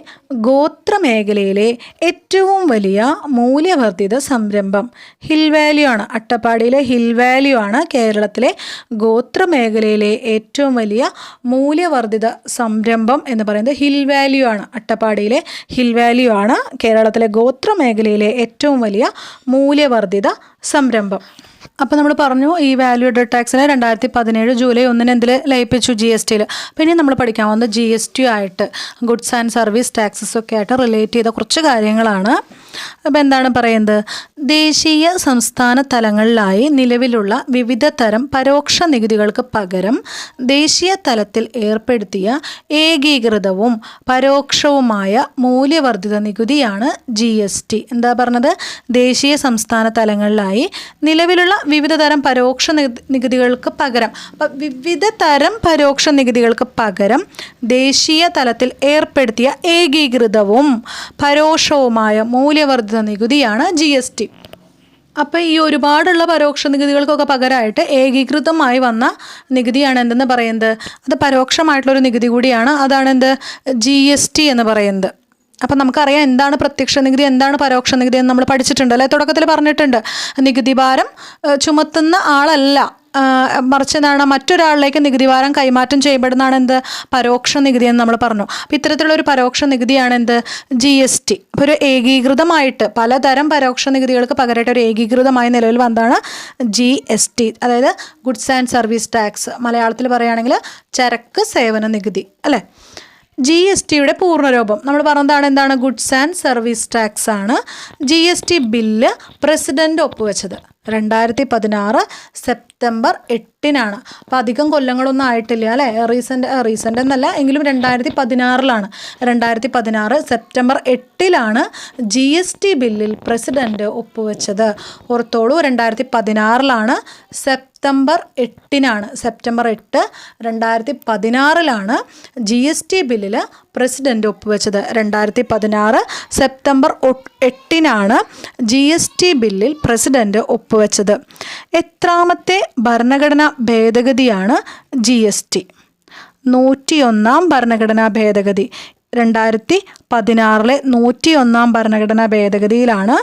ഗോത്രമേഖലയിലെ ഏറ്റവും വലിയ മൂല്യവർദ്ധിത സംരംഭം ഹിൽ വാല്യൂ ആണ്. അട്ടപ്പാടിയിലെ ഹിൽ വാല്യൂ ആണ് കേരളത്തിലെ ഗോത്രമേഖലയിലെ ഏറ്റവും വലിയ മൂല്യവർദ്ധിത സംരംഭം എന്ന് പറയുന്നത് ഹിൽ വാല്യൂ ആണ്. അട്ടപ്പാടിയിലെ ഹിൽ വാല്യൂ ആണ് കേരളത്തിലെ ഗോത്രമേഖലയിലെ ഏറ്റവും വലിയ മൂല്യവർദ്ധിത സംരംഭം. അപ്പോൾ നമ്മൾ പറഞ്ഞു ഈ വാല്യൂ ആഡഡ് ടാക്സിനെ 2017 ജൂലൈ 1-ന് എന്തിൽ ലയിപ്പിച്ചു? GSTയിൽ. പിന്നെ നമ്മൾ പഠിക്കാൻ പോകുന്നത് GST ആയിട്ട്, ഗുഡ്സ് ആൻഡ് സർവീസ് ടാക്സസ് ഒക്കെ ആയിട്ട് റിലേറ്റ് ചെയ്ത കുറച്ച് കാര്യങ്ങളാണ്. അപ്പോൾ എന്താണ് പറയുന്നത്? ദേശീയ സംസ്ഥാന തലങ്ങളിലായി നിലവിലുള്ള വിവിധ തരം പരോക്ഷ നികുതികൾക്ക് പകരം ദേശീയ തലത്തിൽ ഏർപ്പെടുത്തിയ ഏകീകൃതവും പരോക്ഷവുമായ മൂല്യവർദ്ധിത നികുതിയാണ് GST. എന്താ പറഞ്ഞത്? ദേശീയ സംസ്ഥാന തലങ്ങളിലായി നിലവിലുള്ള വിവിധ തരം പരോക്ഷ നികുതികൾക്ക് പകരം, അപ്പം വിവിധ തരം പരോക്ഷ നികുതികൾക്ക് പകരം ദേശീയ തലത്തിൽ ഏർപ്പെടുത്തിയ ഏകീകൃതവും പരോക്ഷവുമായ മൂല്യവർദ്ധിത നികുതിയാണ് GST. അപ്പോൾ ഈ ഒരുപാടുള്ള പരോക്ഷ നികുതികൾക്കൊക്കെ പകരമായിട്ട് ഏകീകൃതമായി വന്ന നികുതിയാണ് എന്തെന്ന് പറയുന്നത്? അത് പരോക്ഷമായിട്ടുള്ളൊരു നികുതി കൂടിയാണ്. അതാണ് എന്ത്? GST എന്ന് പറയുന്നത്. അപ്പം നമുക്കറിയാം എന്താണ് പ്രത്യക്ഷ നികുതി, എന്താണ് പരോക്ഷ നികുതി എന്ന് നമ്മൾ പഠിച്ചിട്ടുണ്ട് അല്ലേ? തുടക്കത്തിൽ പറഞ്ഞിട്ടുണ്ട്. നികുതി ഭാരം ചുമത്തുന്ന ആളല്ല, മറിച്ച് എന്താണ്, മറ്റൊരാളിലേക്ക് നികുതി ഭാരം കൈമാറ്റം ചെയ്യപ്പെടുന്നതാണ് എന്ത്? പരോക്ഷ നികുതി എന്ന് നമ്മൾ പറഞ്ഞു. അപ്പോൾ ഇത്തരത്തിലുള്ള ഒരു പരോക്ഷ നികുതിയാണ് എന്ത്? GST. അപ്പോൾ ഒരു ഏകീകൃതമായിട്ട് പലതരം പരോക്ഷ നികുതികൾക്ക് പകരമായിട്ട് ഒരു ഏകീകൃതമായ നിലവിൽ വന്നതാണ് GST, അതായത് ഗുഡ്സ് ആൻഡ് സർവീസ് ടാക്സ്. മലയാളത്തിൽ പറയുകയാണെങ്കിൽ ചരക്ക് സേവന നികുതി അല്ലേ? GSTയുടെ പൂർണ്ണരൂപം നമ്മൾ പറഞ്ഞതാണ് എന്താണ്? ഗുഡ്സ് ആൻഡ് സർവീസ് ടാക്സ് ആണ്. GST ബില്ല് പ്രസിഡന്റ് ഒപ്പുവെച്ചത് 2016 സെപ്റ്റംബർ 8-നാണ്. അപ്പോൾ അധികം കൊല്ലങ്ങളൊന്നും ആയിട്ടില്ല അല്ലേ? റീസെൻ്റ് എന്നല്ല എങ്കിലും 2016 2016 സെപ്റ്റംബർ 8-ലാണ് GST ബില്ലിൽ പ്രസിഡന്റ് ഒപ്പുവെച്ചത്. ഓർത്തോളൂ, 2016 സെപ്റ്റംബർ 8-നാണ്. സെപ്റ്റംബർ 8, 2016 GST ബില്ലിൽ പ്രസിഡന്റ് ഒപ്പുവെച്ചത്. 2016 സെപ്റ്റംബർ 8-നാണ് GST ബില്ലിൽ പ്രസിഡന്റ് ഒപ്പുവെച്ചത്. എത്രാമത്തെ ഭരണഘടനാ ഭേദഗതിയാണ് GST? 101-ാം ഭരണഘടനാ ഭേദഗതി. 2016 101-ാം ഭരണഘടനാ ഭേദഗതിയിലാണ്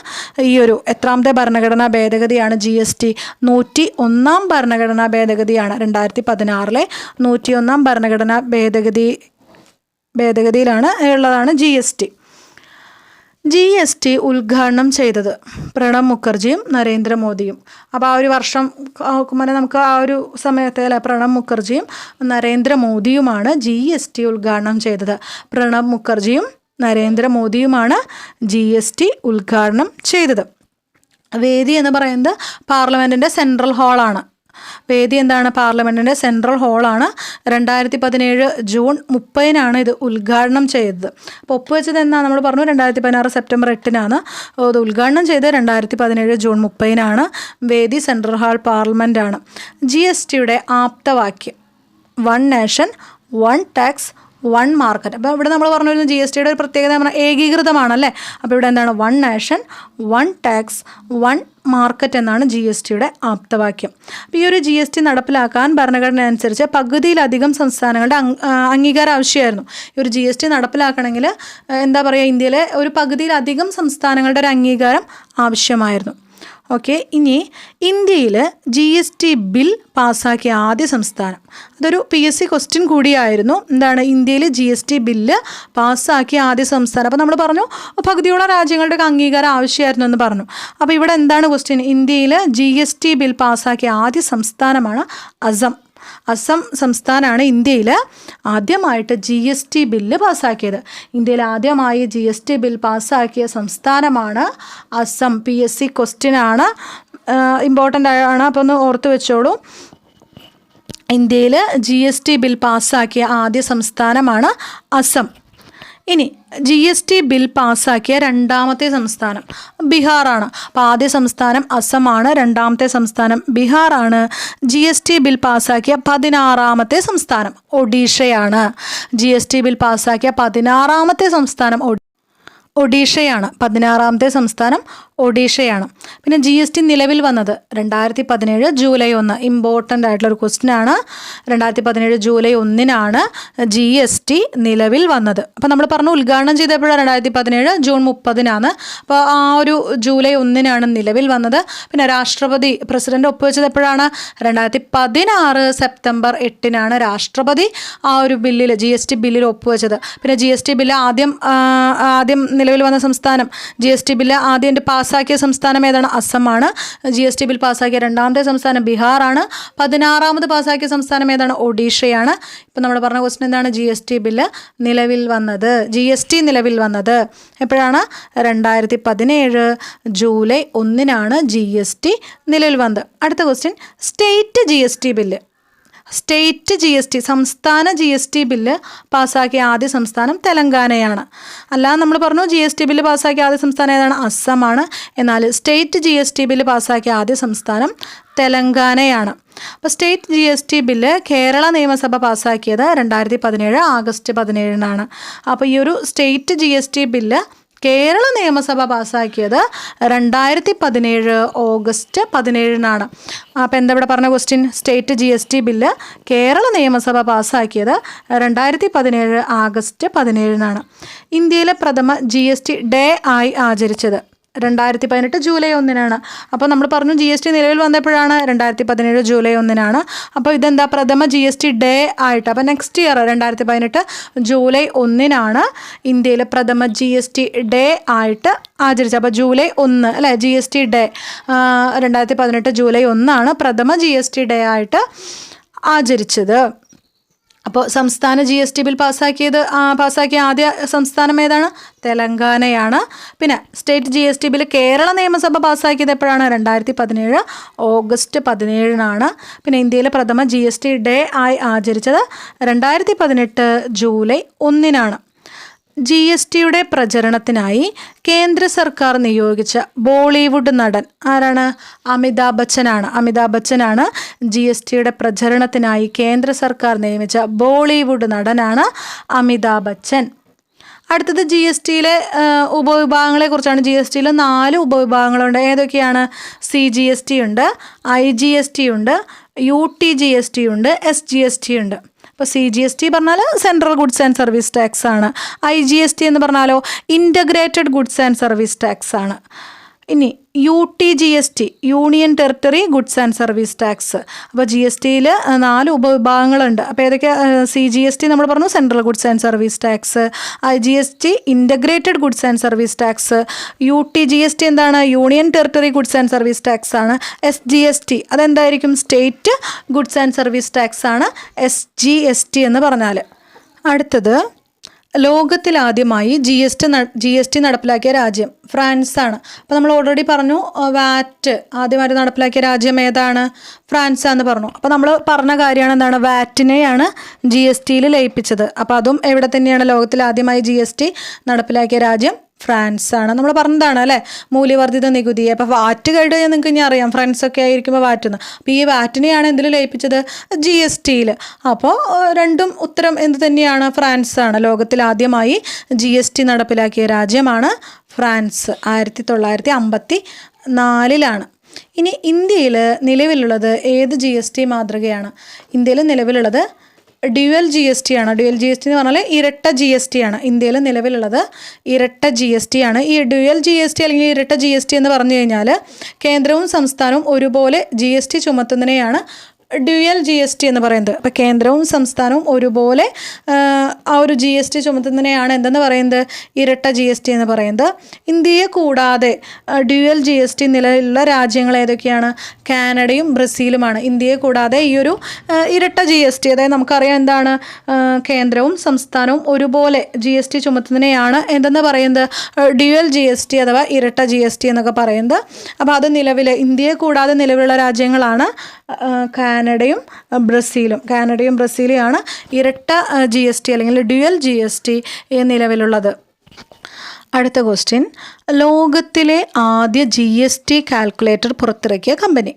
ഈ ഒരു എത്രാമത്തെ ഭരണഘടനാ ഭേദഗതിയാണ് GST? 101-ാം ഭരണഘടനാ ഭേദഗതിയാണ്. 2016 101-ാം ഭരണഘടനാ ഭേദഗതിയിലാണ് ഉള്ളതാണ് GST. GST ഉദ്ഘാടനം ചെയ്തത് പ്രണബ് മുഖർജിയും നരേന്ദ്രമോദിയും. അപ്പോൾ ആ ഒരു വർഷം നോക്കുമ്പോൾ നമുക്ക് ആ ഒരു സമയത്തെ അല്ലെ, പ്രണബ് മുഖർജിയും നരേന്ദ്രമോദിയുമാണ് GST ഉദ്ഘാടനം ചെയ്തത്. പ്രണബ് മുഖർജിയും നരേന്ദ്രമോദിയുമാണ് GST ഉദ്ഘാടനം ചെയ്തത്. വേദി എന്ന് പറയുന്നത് പാർലമെൻറ്റിൻ്റെ സെൻട്രൽ ഹാളാണ്. വേദി എന്താണ്? പാർലമെൻറ്റിൻ്റെ സെൻട്രൽ ഹാളാണ്. 2017 ജൂൺ 30-നാണ് ഇത് ഉദ്ഘാടനം ചെയ്തത്. അപ്പോൾ ഒപ്പുവെച്ചത് എന്നാണ് നമ്മൾ പറഞ്ഞു? 2016 സെപ്റ്റംബർ 8-നാണ്. ഇത് ഉദ്ഘാടനം ചെയ്തത് 2017 ജൂൺ 30-നാണ്. വേദി സെൻട്രൽ ഹാൾ പാർലമെൻറ്റാണ്. GSTയുടെ ആപ്തവാക്യം one nation one tax one market. അപ്പോൾ ഇവിടെ നമ്മൾ പറഞ്ഞു GSTയുടെ ഒരു പ്രത്യേകത പറഞ്ഞാൽ ഏകീകൃതമാണല്ലേ. അപ്പോൾ ഇവിടെ എന്താണ്? One nation one tax one market എന്നാണ് GSTയുടെ ആപ്തവാക്യം. അപ്പോൾ ഈ ഒരു GST നടപ്പിലാക്കാൻ ഭരണഘടന അനുസരിച്ച് പകുതിയിലധികം സംസ്ഥാനങ്ങളുടെ അംഗീകാരം ആവശ്യമായിരുന്നു. ഈ ഒരു GST നടപ്പിലാക്കണമെങ്കിൽ എന്താ പറയുക, ഇന്ത്യയിലെ ഒരു പകുതിയിലധികം സംസ്ഥാനങ്ങളുടെ ഒരു അംഗീകാരം ആവശ്യമായിരുന്നു. ഓക്കെ, ഇനി ഇന്ത്യയിൽ GST ബിൽ പാസ്സാക്കിയ ആദ്യ സംസ്ഥാനം, അതൊരു PSC ക്വസ്റ്റ്യൻ കൂടിയായിരുന്നു. എന്താണ്? ഇന്ത്യയിൽ GST ബില്ല് പാസ്സാക്കിയ ആദ്യ സംസ്ഥാനം. അപ്പോൾ നമ്മൾ പറഞ്ഞു പകുതിയോളം രാജ്യങ്ങളുടെ അംഗീകാരം ആവശ്യമായിരുന്നു എന്ന് പറഞ്ഞു. അപ്പോൾ ഇവിടെ എന്താണ് ക്വസ്റ്റ്യൻ? ഇന്ത്യയിൽ GST ബിൽ പാസ്സാക്കിയ ആദ്യ സംസ്ഥാനമാണ് അസം. അസം സംസ്ഥാനമാണ് ഇന്ത്യയിൽ ആദ്യമായിട്ട് GST ബില്ല് പാസ്സാക്കിയത്. ഇന്ത്യയിൽ ആദ്യമായി GST ബിൽ പാസ്സാക്കിയ സംസ്ഥാനമാണ് അസം. PSC ക്വസ്റ്റ്യനാണ്, ഇമ്പോർട്ടൻ്റ് ആണ്, അപ്പോൾ ഒന്ന് ഓർത്ത് വെച്ചോളൂ. ഇന്ത്യയിൽ GST ബിൽ പാസ്സാക്കിയ ആദ്യ സംസ്ഥാനമാണ് അസം. ഇനി GST ബിൽ പാസ്സാക്കിയ രണ്ടാമത്തെ സംസ്ഥാനം ബീഹാറാണ്. അപ്പോൾ ആദ്യ സംസ്ഥാനം അസമാണ്, രണ്ടാമത്തെ സംസ്ഥാനം ബീഹാറാണ്. GST ബിൽ പാസ്സാക്കിയ 16-ാമത്തെ സംസ്ഥാനം ഒഡീഷയാണ്. GST ബിൽ പാസ്സാക്കിയ 16-ാമത്തെ സംസ്ഥാനം ഒഡീഷയാണ്. 16-ാമത്തെ സംസ്ഥാനം ഒഡീഷയാണ്. പിന്നെ GST നിലവിൽ വന്നത് 2017 ജൂലൈ 1. ഇമ്പോർട്ടൻ്റ് ആയിട്ടുള്ളൊരു ക്വസ്റ്റ്യനാണ്. 2017 ജൂലൈ 1-നാണ് GST നിലവിൽ വന്നത്. അപ്പോൾ നമ്മൾ പറഞ്ഞു ഉദ്ഘാടനം ചെയ്തപ്പോഴാണ് 2017 ജൂൺ 30-നാണ്. അപ്പോൾ ആ ഒരു ജൂലൈ 1-നാണ് നിലവിൽ വന്നത്. പിന്നെ പ്രസിഡന്റ് ഒപ്പുവെച്ചത് എപ്പോഴാണ്? 2016 സെപ്റ്റംബർ 8-നാണ് രാഷ്ട്രപതി ആ ഒരു ബില്ലിൽ GST ബില്ലിൽ ഒപ്പുവെച്ചത്. പിന്നെ GST ബില്ല് ആദ്യം നിലവിൽ വന്ന സംസ്ഥാനം, GST ബില്ല് ആദ്യം പാസ്സാക്കിയ സംസ്ഥാനം ഏതാണ്? അസമാണ്. GST ബിൽ പാസ്സാക്കിയ രണ്ടാമത്തെ സംസ്ഥാനം ബീഹാറാണ്. 16ാമത് പാസ്സാക്കിയ സംസ്ഥാനം ഏതാണ്? ഒഡീഷയാണ്. ഇപ്പം നമ്മൾ പറഞ്ഞ ക്വസ്റ്റ്യൻ എന്താണ്? GST ബില്ല് നിലവിൽ വന്നത്, GST നിലവിൽ വന്നത് എപ്പോഴാണ്? 2017 ജൂലൈ 1-നാണ് GST നിലവിൽ വന്നത്. അടുത്ത question, state GST bill. State GST, സംസ്ഥാന GST ബില്ല് പാസ്സാക്കിയ ആദ്യ സംസ്ഥാനം തെലങ്കാനയാണ്. അല്ലാതെ നമ്മൾ പറഞ്ഞു GST ബില്ല് പാസ്സാക്കിയ ആദ്യ സംസ്ഥാനം ഏതാണ്? അസമാണ്. എന്നാൽ സ്റ്റേറ്റ് GST ബില്ല് പാസ്സാക്കിയ ആദ്യ സംസ്ഥാനം തെലങ്കാനയാണ്. അപ്പോൾ സ്റ്റേറ്റ് GST ബില്ല് കേരള നിയമസഭ പാസ്സാക്കിയത് 2017 ആഗസ്റ്റ് 17-നാണ്. അപ്പോൾ ഈ ഒരു സ്റ്റേറ്റ് GST ബില്ല് കേരള നിയമസഭ പാസ്സാക്കിയത് 2017 ഓഗസ്റ്റ് 17-നാണ്. അപ്പോൾ എന്താ ഇവിടെ പറഞ്ഞ question? State GST bill Kerala നിയമസഭ പാസ്സാക്കിയത് 2017 ആഗസ്റ്റ് 17-നാണ്. ഇന്ത്യയിലെ പ്രഥമ GST ഡേ ആയി ആചരിച്ചത് 2018 ജൂലൈ 1-നാണ്. അപ്പോൾ നമ്മൾ പറഞ്ഞു GST നിലവിൽ വന്നപ്പോഴാണ്? 2017 ജൂലൈ 1-നാണ്. അപ്പോൾ ഇതെന്താ? പ്രഥമ GST ഡേ ആയിട്ട്. അപ്പോൾ നെക്സ്റ്റ് ഇയർ 2018 ജൂലൈ 1-നാണ് ഇന്ത്യയിലെ പ്രഥമ GST ഡേ ആയിട്ട് ആചരിച്ചത്. അപ്പോൾ ജൂലൈ 1 അല്ലേ GST ഡേ, 2018 ജൂലൈ 1-ആണ് പ്രഥമ GST ഡേ ആയിട്ട് ആചരിച്ചത്. അപ്പോൾ സംസ്ഥാന GST ബിൽ പാസ്സാക്കിയ ആദ്യ സംസ്ഥാനം ഏതാണ്? തെലങ്കാനയാണ്. പിന്നെ സ്റ്റേറ്റ് GST ബിൽ കേരള നിയമസഭ പാസ്സാക്കിയത് എപ്പോഴാണ്? 2017 ഓഗസ്റ്റ് 17-നാണ്. പിന്നെ ഇന്ത്യയിലെ പ്രഥമ GST ഡേ ആയി ആചരിച്ചത് 2018 ജൂലൈ 1-നാണ്. GSTയുടെ പ്രചരണത്തിനായി കേന്ദ്ര സർക്കാർ നിയോഗിച്ച ബോളിവുഡ് നടൻ ആരാണ്? അമിതാഭ് ബച്ചനാണ്. GSTയുടെ പ്രചരണത്തിനായി കേന്ദ്ര സർക്കാർ നിയമിച്ച ബോളിവുഡ് നടനാണ് അമിതാഭ് ബച്ചൻ. അടുത്തത് GSTയിലെ ഉപവിഭാഗങ്ങളെക്കുറിച്ചാണ്. GSTയിൽ 4 ഉപവിഭാഗങ്ങളുണ്ട്. ഏതൊക്കെയാണ്? CGST ഉണ്ട്, IGST ഉണ്ട്, UTGST ഉണ്ട്, SGST ഉണ്ട്. അപ്പോൾ CGST പറഞ്ഞാൽ central goods and service tax ആണ്. IGST എന്ന് പറഞ്ഞാലോ integrated goods and service tax ആണ്. ഇനി UTGST union territory goods and service tax. അപ്പോൾ GSTയിൽ 4 ഉപവിഭാഗങ്ങളുണ്ട്. അപ്പോൾ ഏതൊക്കെ? CGST നമ്മൾ പറഞ്ഞു central goods and service tax, IGST integrated goods and service tax, UTGST എന്താണ്? Union territory goods and service tax ആണ്. SGST അതെന്തായിരിക്കും? State goods and service tax ആണ് SGST എന്ന് പറഞ്ഞാൽ. അടുത്തത്, ലോകത്തിലാദ്യമായി GST നടപ്പിലാക്കിയ രാജ്യം ഫ്രാൻസാണ്. അപ്പോൾ നമ്മൾ ഓൾറെഡി പറഞ്ഞു വാറ്റ് ആദ്യമായിട്ട് നടപ്പിലാക്കിയ രാജ്യം ഏതാണ്? ഫ്രാൻസാന്ന് പറഞ്ഞു. അപ്പോൾ നമ്മൾ പറഞ്ഞ കാര്യമാണ് എന്താണ്? വാറ്റിനെയാണ് GSTയിൽ ലയിപ്പിച്ചത്. അപ്പോൾ അതും എവിടെ തന്നെയാണ്? ലോകത്തിലാദ്യമായി GST നടപ്പിലാക്കിയ രാജ്യം ഫ്രാൻസാണ്. നമ്മൾ പറഞ്ഞതാണ് അല്ലേ, മൂല്യവർദ്ധിത നികുതി. അപ്പോൾ വാറ്റ് കേട്ട് നിങ്ങൾക്ക് ഇനി അറിയാം, ഫ്രാൻസൊക്കെ ആയിരിക്കുമ്പോൾ വാറ്റുന്നത്. അപ്പോൾ ഈ വാറ്റിനെയാണ് എന്തിൽ ലയിപ്പിച്ചത്? GSTയിൽ. അപ്പോൾ രണ്ടും ഉത്തരം എന്ത് തന്നെയാണ്? ഫ്രാൻസാണ്. ലോകത്തിൽ ആദ്യമായി GST നടപ്പിലാക്കിയ രാജ്യമാണ് ഫ്രാൻസ്. 1954-ലാണ്. ഇനി ഇന്ത്യയിൽ നിലവിലുള്ളത് ഏത് GST മാതൃകയാണ്? ഇന്ത്യയിൽ നിലവിലുള്ളത് ഡ്യുവൽ GST ആണ്. ഡ്യുവൽ GST എന്ന് പറഞ്ഞാൽ ഇരട്ട GST ആണ്. ഇന്ത്യയിൽ നിലവിലുള്ളത് ഇരട്ട GST ആണ്. ഈ ഡ്യുവൽ GST അല്ലെങ്കിൽ ഇരട്ട GST എന്ന് പറഞ്ഞു കഴിഞ്ഞാൽ കേന്ദ്രവും സംസ്ഥാനവും ഒരുപോലെ GST ചുമത്തുന്നതിനെയാണ് ഡ്യുവൽ GST എന്ന് പറയുന്നത്. അപ്പോൾ കേന്ദ്രവും സംസ്ഥാനവും ഒരുപോലെ ആ ഒരു GST ചുമത്തുന്നതിനെയാണ് എന്തെന്ന് പറയുന്നത്? ഇരട്ട GST എന്ന് പറയുന്നത്. ഇന്ത്യയെ കൂടാതെ ഡ്യുവൽ GST നിലവിലുള്ള രാജ്യങ്ങൾ ഏതൊക്കെയാണ്? കാനഡയും ബ്രസീലുമാണ്. ഇന്ത്യയെ കൂടാതെ ഈ ഒരു ഇരട്ട GST, അതായത് നമുക്കറിയാം എന്താണ്? കേന്ദ്രവും സംസ്ഥാനവും ഒരുപോലെ GST ചുമത്തുന്നതിനെയാണ് എന്തെന്ന് പറയുന്നത്? ഡ്യുവൽ GST അഥവാ ഇരട്ട GST എന്നൊക്കെ പറയുന്നത്. അപ്പോൾ അത് ഇന്ത്യയെ കൂടാതെ നിലവിലുള്ള രാജ്യങ്ങളാണ് കാനഡയും ബ്രസീലുമാണ് ഇരട്ട GST അല്ലെങ്കിൽ ഡ്യുവൽ GST നിലവിലുള്ളത്. അടുത്ത ക്വസ്റ്റ്യൻ, ലോകത്തിലെ ആദ്യ GST കാൽക്കുലേറ്റർ പുറത്തിറക്കിയ കമ്പനി.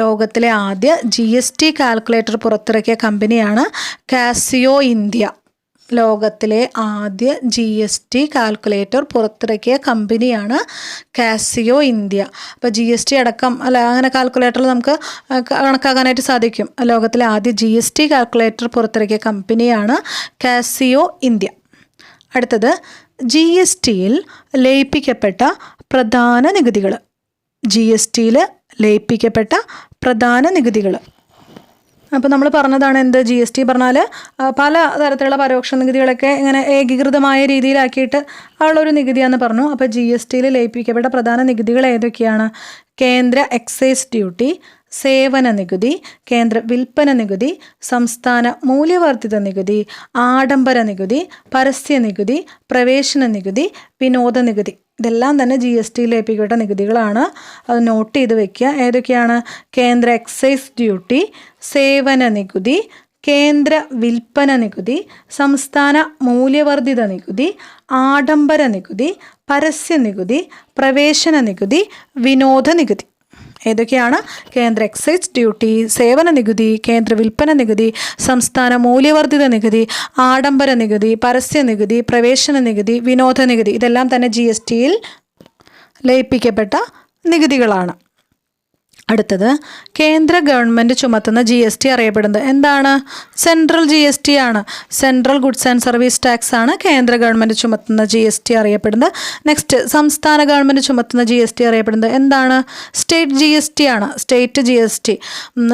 ലോകത്തിലെ ആദ്യ GST കാൽക്കുലേറ്റർ പുറത്തിറക്കിയ കമ്പനിയാണ് കാസിയോ ഇന്ത്യ. ലോകത്തിലെ ആദ്യ GST കാൽക്കുലേറ്റർ പുറത്തിറക്കിയ കമ്പനിയാണ് കാസിയോ ഇന്ത്യ. അപ്പോൾ GST അടക്കം അങ്ങനെ കാൽക്കുലേറ്ററിൽ നമുക്ക് കണക്കാക്കാനായിട്ട് സാധിക്കും. ലോകത്തിലെ ആദ്യ GST കാൽക്കുലേറ്റർ പുറത്തിറക്കിയ കമ്പനിയാണ് കാസിയോ ഇന്ത്യ. അടുത്തത്, GSTയിൽ ലയിപ്പിക്കപ്പെട്ട പ്രധാന നികുതികൾ. GSTയിൽ ലയിപ്പിക്കപ്പെട്ട പ്രധാന നികുതികൾ. അപ്പോൾ നമ്മൾ പറഞ്ഞതാണ് എന്ത് ജി എസ് ടി പറഞ്ഞാൽ പല തരത്തിലുള്ള പരോക്ഷ നികുതികളൊക്കെ ഇങ്ങനെ ഏകീകൃതമായ രീതിയിലാക്കിയിട്ട് ഉള്ളൊരു നികുതിയാണെന്ന് പറഞ്ഞു. അപ്പോൾ ജി എസ് ടിയിൽ ലയിപ്പിക്കപ്പെട്ട പ്രധാന നികുതികൾ ഏതൊക്കെയാണ്? കേന്ദ്ര എക്സൈസ് ഡ്യൂട്ടി, സേവന നികുതി, കേന്ദ്ര വിൽപ്പന നികുതി, സംസ്ഥാന മൂല്യവർദ്ധിത നികുതി, ആഡംബര നികുതി, പരസ്യ നികുതി, പ്രവേശന നികുതി, വിനോദ നികുതി. ഇതെല്ലാം തന്നെ ജി എസ് ടിയിൽ ലയിപ്പിക്കപ്പെട്ട നികുതികളാണ്. അത് നോട്ട് ചെയ്ത് വെക്കുക. ഏതൊക്കെയാണ്? കേന്ദ്ര എക്സൈസ് ഡ്യൂട്ടി, സേവന നികുതി, കേന്ദ്ര വിൽപ്പന നികുതി, സംസ്ഥാന മൂല്യവർദ്ധിത നികുതി, ആഡംബര നികുതി, പരസ്യ നികുതി, പ്രവേശന നികുതി, വിനോദ നികുതി. ഏതൊക്കെയാണ്? കേന്ദ്ര എക്സൈസ് ഡ്യൂട്ടി, സേവന നികുതി, കേന്ദ്ര വിൽപ്പന നികുതി, സംസ്ഥാന മൂല്യവർദ്ധിത നികുതി, ആഡംബര നികുതി, പരസ്യ നികുതി, പ്രവേശന നികുതി, വിനോദ നികുതി. ഇതെല്ലാം തന്നെ ജി എസ് ടിയിൽ ലയിപ്പിക്കപ്പെട്ട നികുതികളാണ്. അടുത്തത് കേന്ദ്ര ഗവൺമെൻറ് ചുമത്തുന്ന ജി എസ് ടി അറിയപ്പെടുന്നത് എന്താണ്? സെൻട്രൽ ജി എസ് ടി ആണ്. Central goods and service tax ആണ് കേന്ദ്ര ഗവൺമെൻറ് ചുമത്തുന്ന ജി എസ് ടി അറിയപ്പെടുന്നത്. നെക്സ്റ്റ് സംസ്ഥാന ഗവൺമെൻറ് ചുമത്തുന്ന ജി എസ് ടി അറിയപ്പെടുന്നത് എന്താണ്? സ്റ്റേറ്റ് ജി എസ് ടി ആണ്. State G S T,